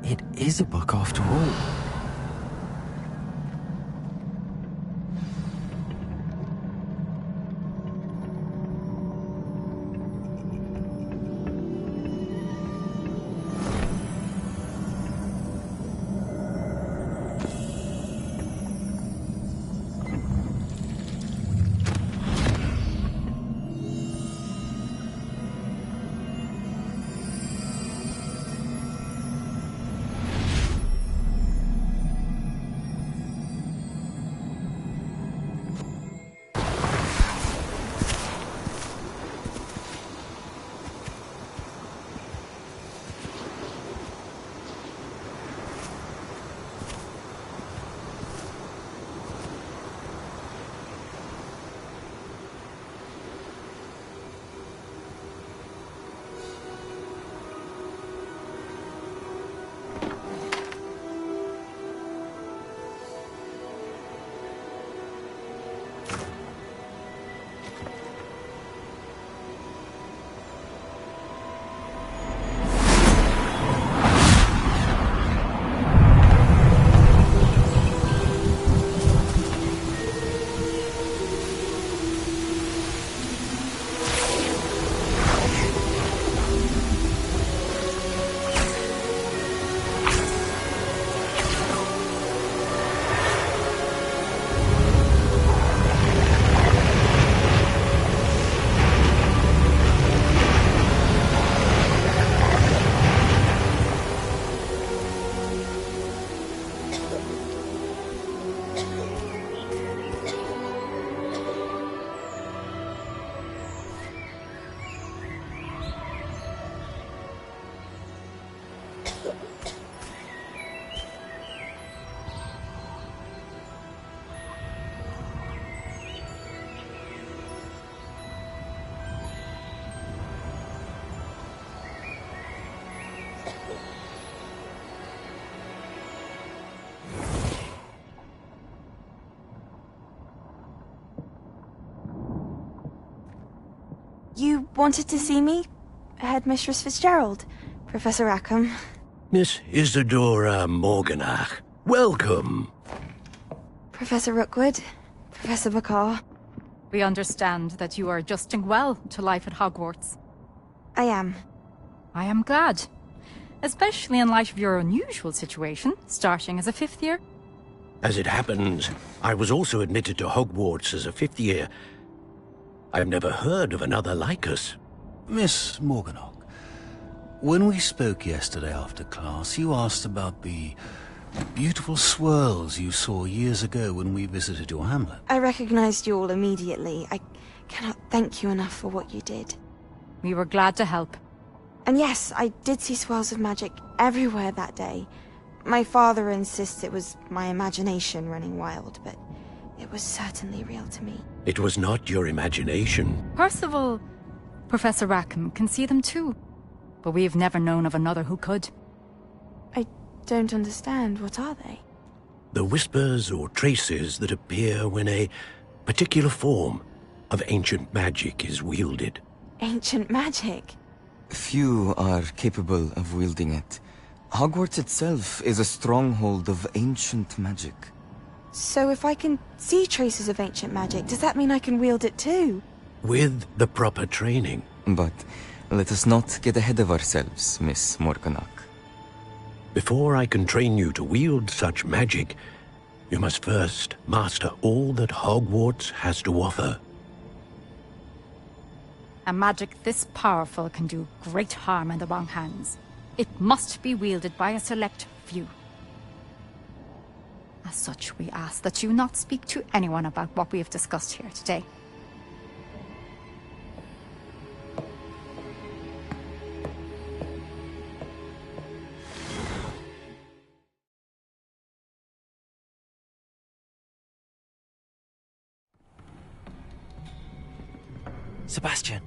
It is a book after all. wanted to see me? Headmistress Fitzgerald, Professor Rackham. Miss Isadora Morganach, welcome. Professor Rookwood, Professor Bakar. We understand that you are adjusting well to life at Hogwarts. I am. I am glad. Especially in light of your unusual situation, starting as a 5th year. As it happens, I was also admitted to Hogwarts as a 5th year. I have never heard of another like us. Miss Morganach, when we spoke yesterday after class, you asked about the beautiful swirls you saw years ago when we visited your hamlet. I recognized you all immediately. I cannot thank you enough for what you did. We were glad to help. And yes, I did see swirls of magic everywhere that day. My father insists it was my imagination running wild, but it was certainly real to me. It was not your imagination. Percival, Professor Rackham can see them too. But we have never known of another who could. I don't understand. What are they? The whispers or traces that appear when a particular form of ancient magic is wielded. Ancient magic? Few are capable of wielding it. Hogwarts itself is a stronghold of ancient magic. So if I can see traces of ancient magic, does that mean I can wield it too? With the proper training. But let us not get ahead of ourselves, Miss Morganach. Before I can train you to wield such magic, you must first master all that Hogwarts has to offer. A magic this powerful can do great harm in the wrong hands. It must be wielded by a select few. As such, we ask that you not speak to anyone about what we have discussed here today. Sebastian.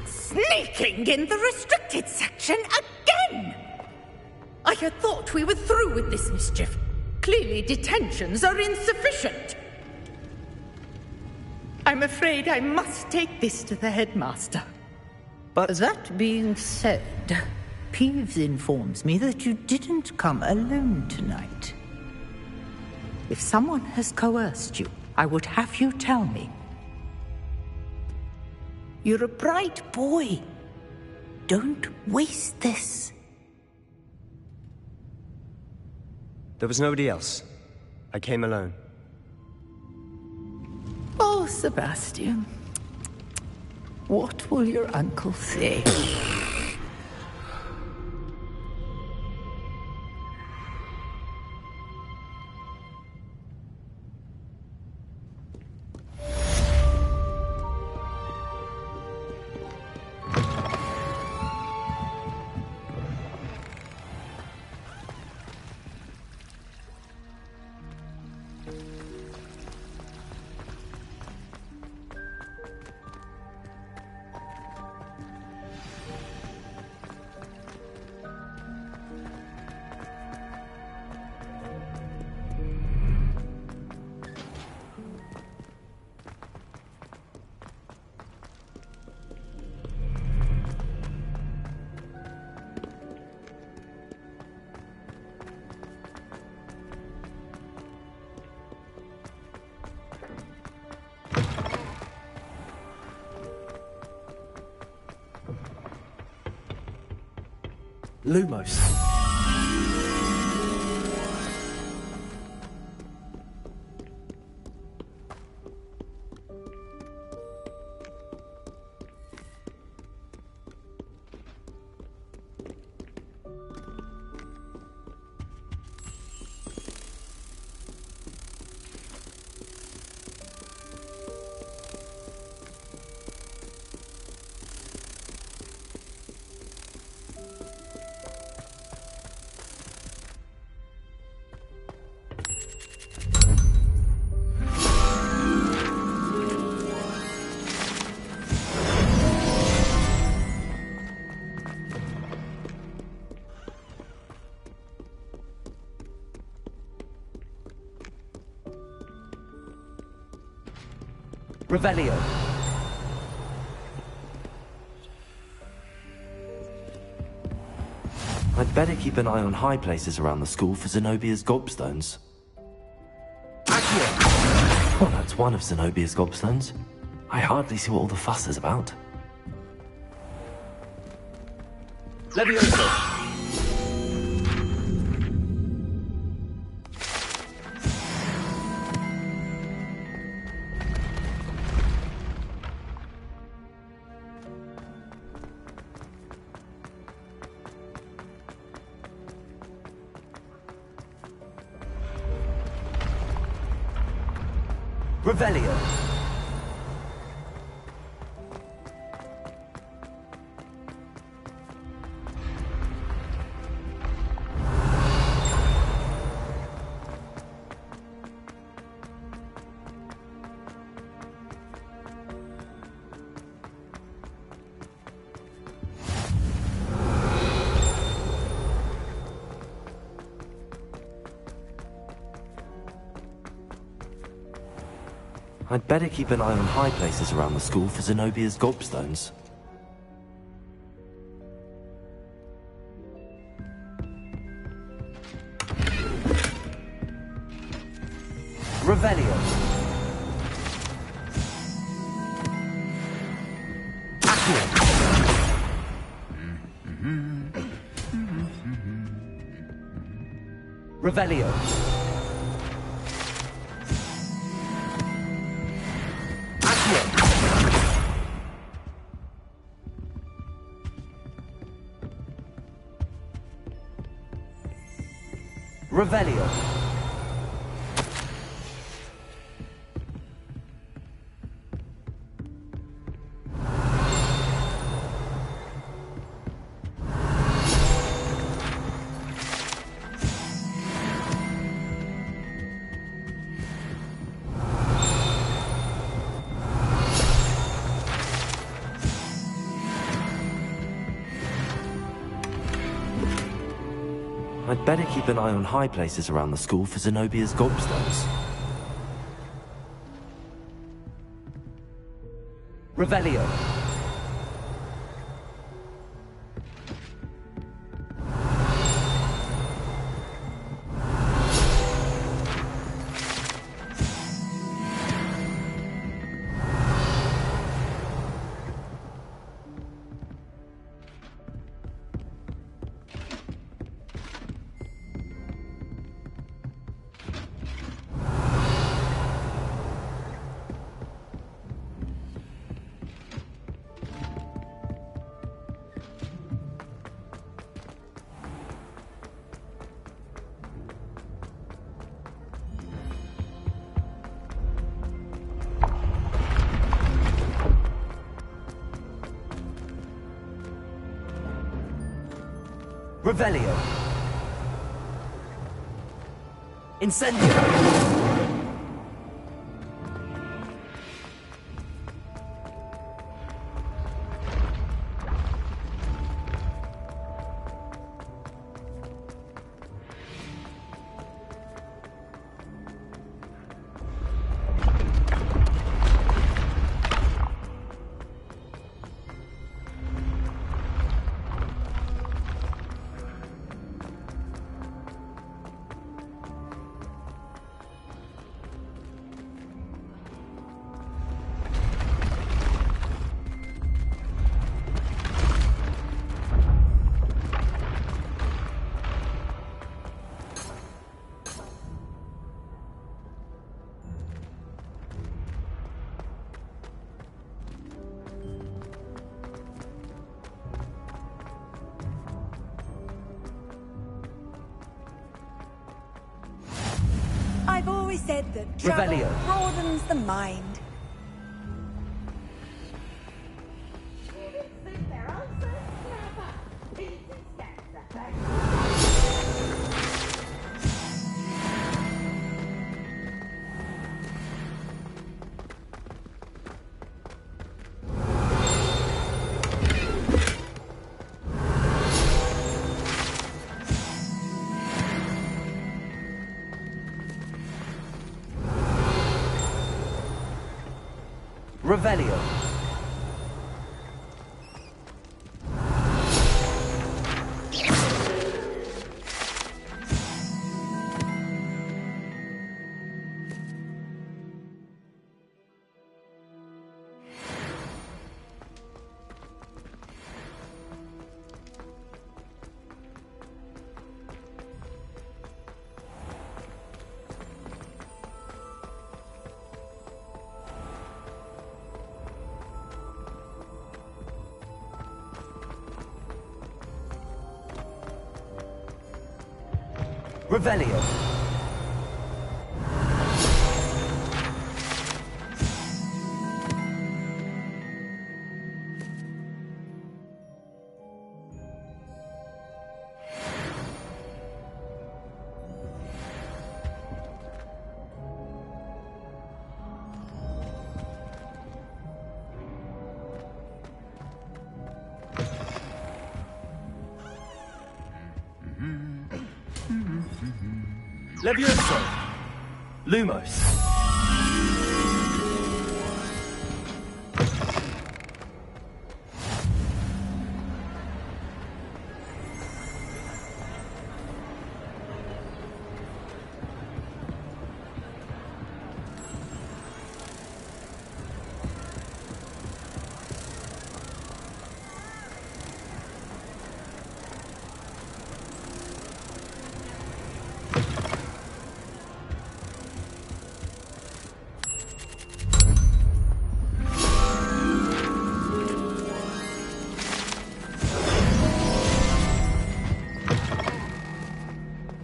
Sneaking in the restricted section again! I had thought we were through with this mischief. Clearly detentions are insufficient. I'm afraid I must take this to the headmaster. But that being said, Peeves informs me that you didn't come alone tonight. If someone has coerced you, I would have you tell me. You're a bright boy. Don't waste this. There was nobody else. I came alone. Oh, Sebastian. What will your uncle say? Lumos. Revelio. I'd better keep an eye on high places around the school for Zenobia's gobstones. Well, that's one of Zenobia's gobstones. I hardly see what all the fuss is about. Levioso. Revelio. I'd better keep an eye on high places around the school for Zenobia's gobstones. Revelio. Revelio. Revelio. I'd better keep an eye on high places around the school for Zenobia's gobstones. Revelio. Revelio. Incendio. I've always said that travel Revelio. broadens the mind. Revelio. Revelio. Levioso! Lumos!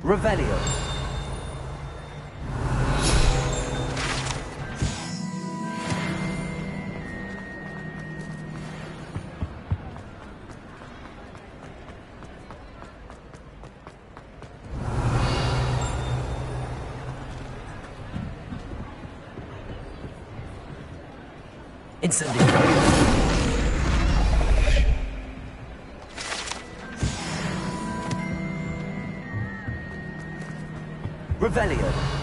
Revelio. Incendio. Revelio.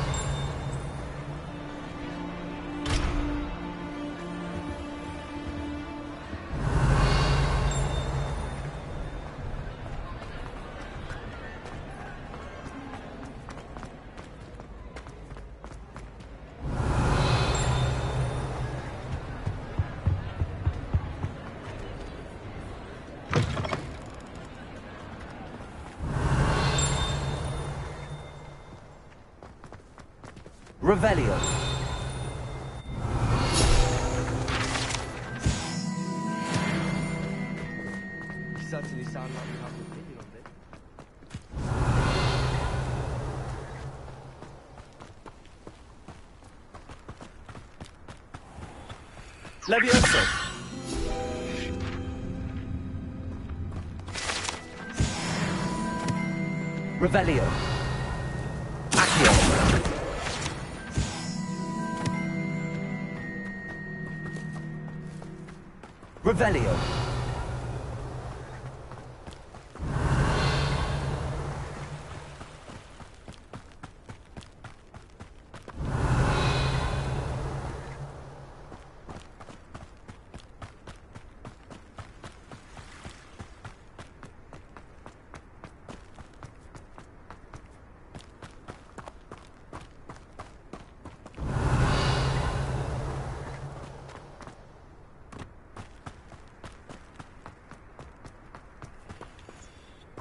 Revelio. You certainly sound like you have an opinion on this. Levioso. Revelio. Accio. Revelio.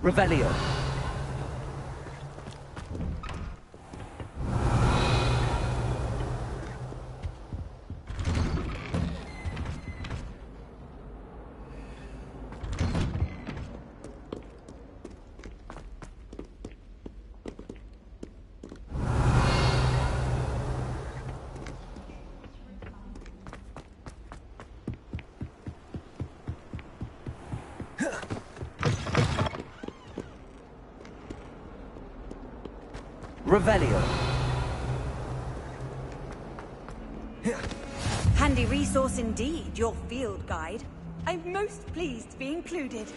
Revelio. Revelio. Handy resource indeed, your field guide. I'm most pleased to be included.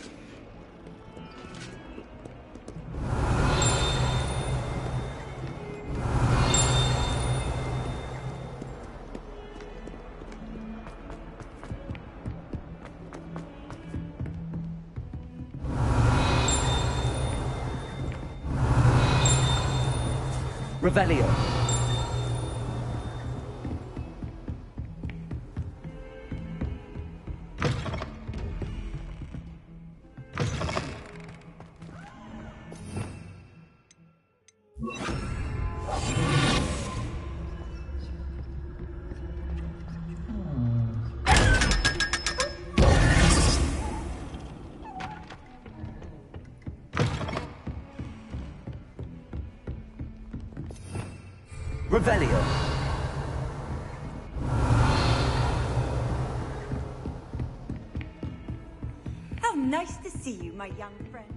Revelio. Revelio. How nice to see you, my young friend.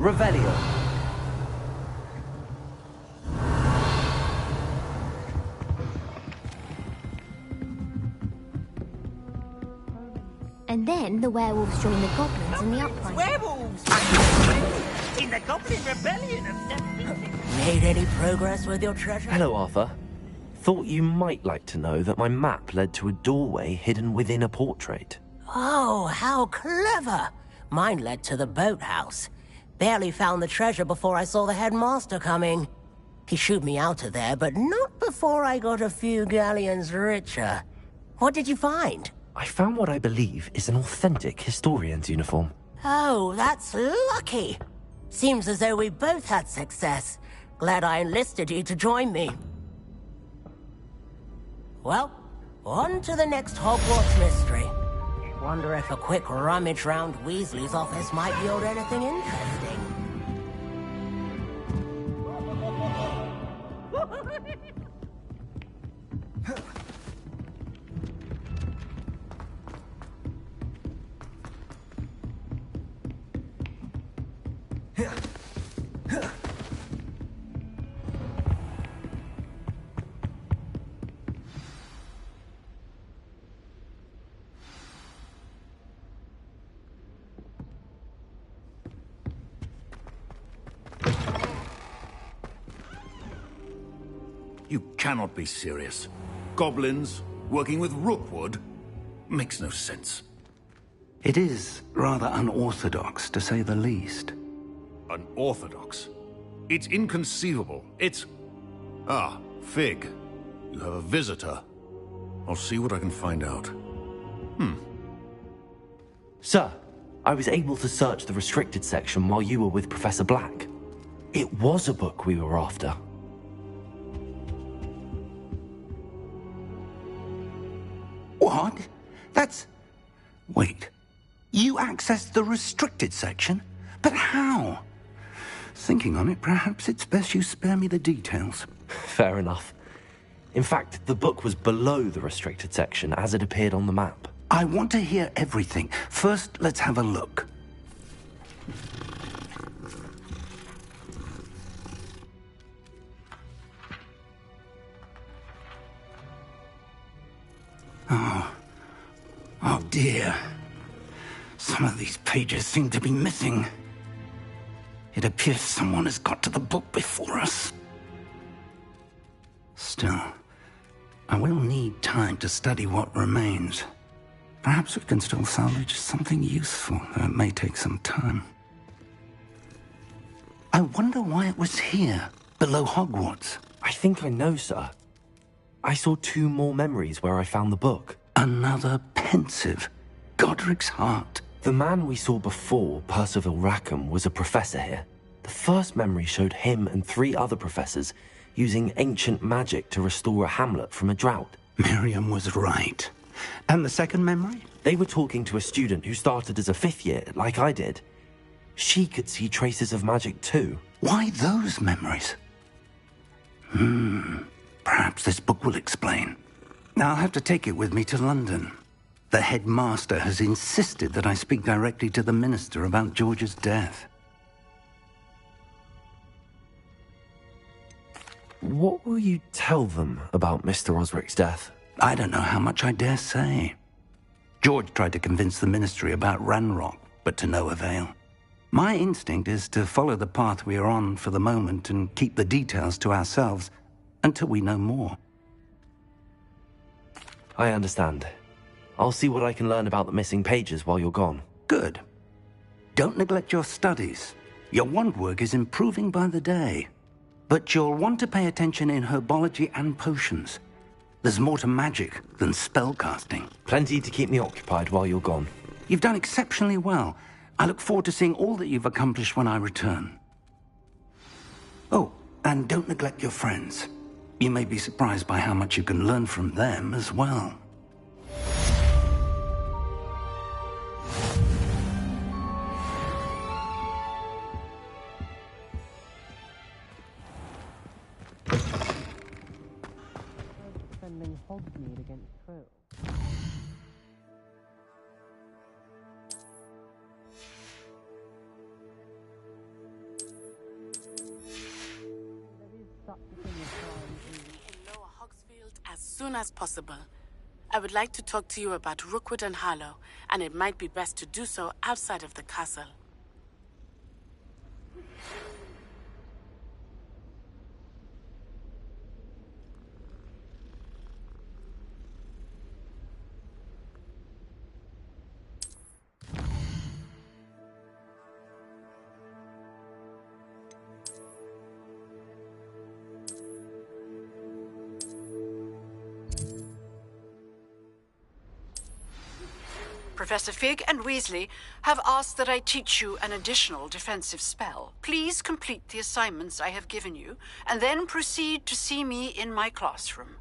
Revelio. And then the werewolves joined the goblins in the uprising. Werewolves! In the Goblin Rebellion Made any progress with your treasure? Hello, Arthur. Thought you might like to know that my map led to a doorway hidden within a portrait. Oh, how clever! Mine led to the boathouse. Barely found the treasure before I saw the headmaster coming. He shooed me out of there, but not before I got a few galleons richer. What did you find? I found what I believe is an authentic historian's uniform. Oh, that's lucky. Seems as though we both had success. Glad I enlisted you to join me. Well, on to the next Hogwarts mystery. Wonder if a quick rummage round Weasley's office might yield anything interesting. You cannot be serious. Goblins working with Rookwood? Makes no sense. It is rather unorthodox, to say the least. Unorthodox? It's inconceivable. It's... Ah, Fig. You have a visitor. I'll see what I can find out. Sir, I was able to search the restricted section while you were with Professor Black. It was a book we were after. What? That's... Wait. You accessed the restricted section? But how? Thinking on it, perhaps it's best you spare me the details. Fair enough. In fact, the book was below the restricted section as it appeared on the map. I want to hear everything. First, let's have a look. Oh dear. Some of these pages seem to be missing. It appears someone has got to the book before us. Still, I will need time to study what remains. Perhaps we can still salvage something useful, though it may take some time. I wonder why it was here, below Hogwarts. I think I know, sir. I saw 2 more memories where I found the book. Another pensive. Godric's heart. The man we saw before, Percival Rackham, was a professor here. The first memory showed him and 3 other professors using ancient magic to restore a hamlet from a drought. Miriam was right. And the second memory? They were talking to a student who started as a 5th year, like I did. She could see traces of magic too. Why those memories? Perhaps this book will explain. Now I'll have to take it with me to London. The headmaster has insisted that I speak directly to the minister about George's death. What will you tell them about Mr. Osric's death? I don't know how much I dare say. George tried to convince the ministry about Ranrock, but to no avail. My instinct is to follow the path we are on for the moment and keep the details to ourselves until we know more. I understand. I'll see what I can learn about the missing pages while you're gone. Good. Don't neglect your studies. Your wand work is improving by the day. But you'll want to pay attention in herbology and potions. There's more to magic than spellcasting. Plenty to keep me occupied while you're gone. You've done exceptionally well. I look forward to seeing all that you've accomplished when I return. Oh, and don't neglect your friends. You may be surprised by how much you can learn from them as well. Defending Hogsmeade against Krill. Lower Hogsfield as soon as possible. I would like to talk to you about Rookwood and Harlow, and it might be best to do so outside of the castle. Professor Fig and Weasley have asked that I teach you an additional defensive spell. Please complete the assignments I have given you, and then proceed to see me in my classroom.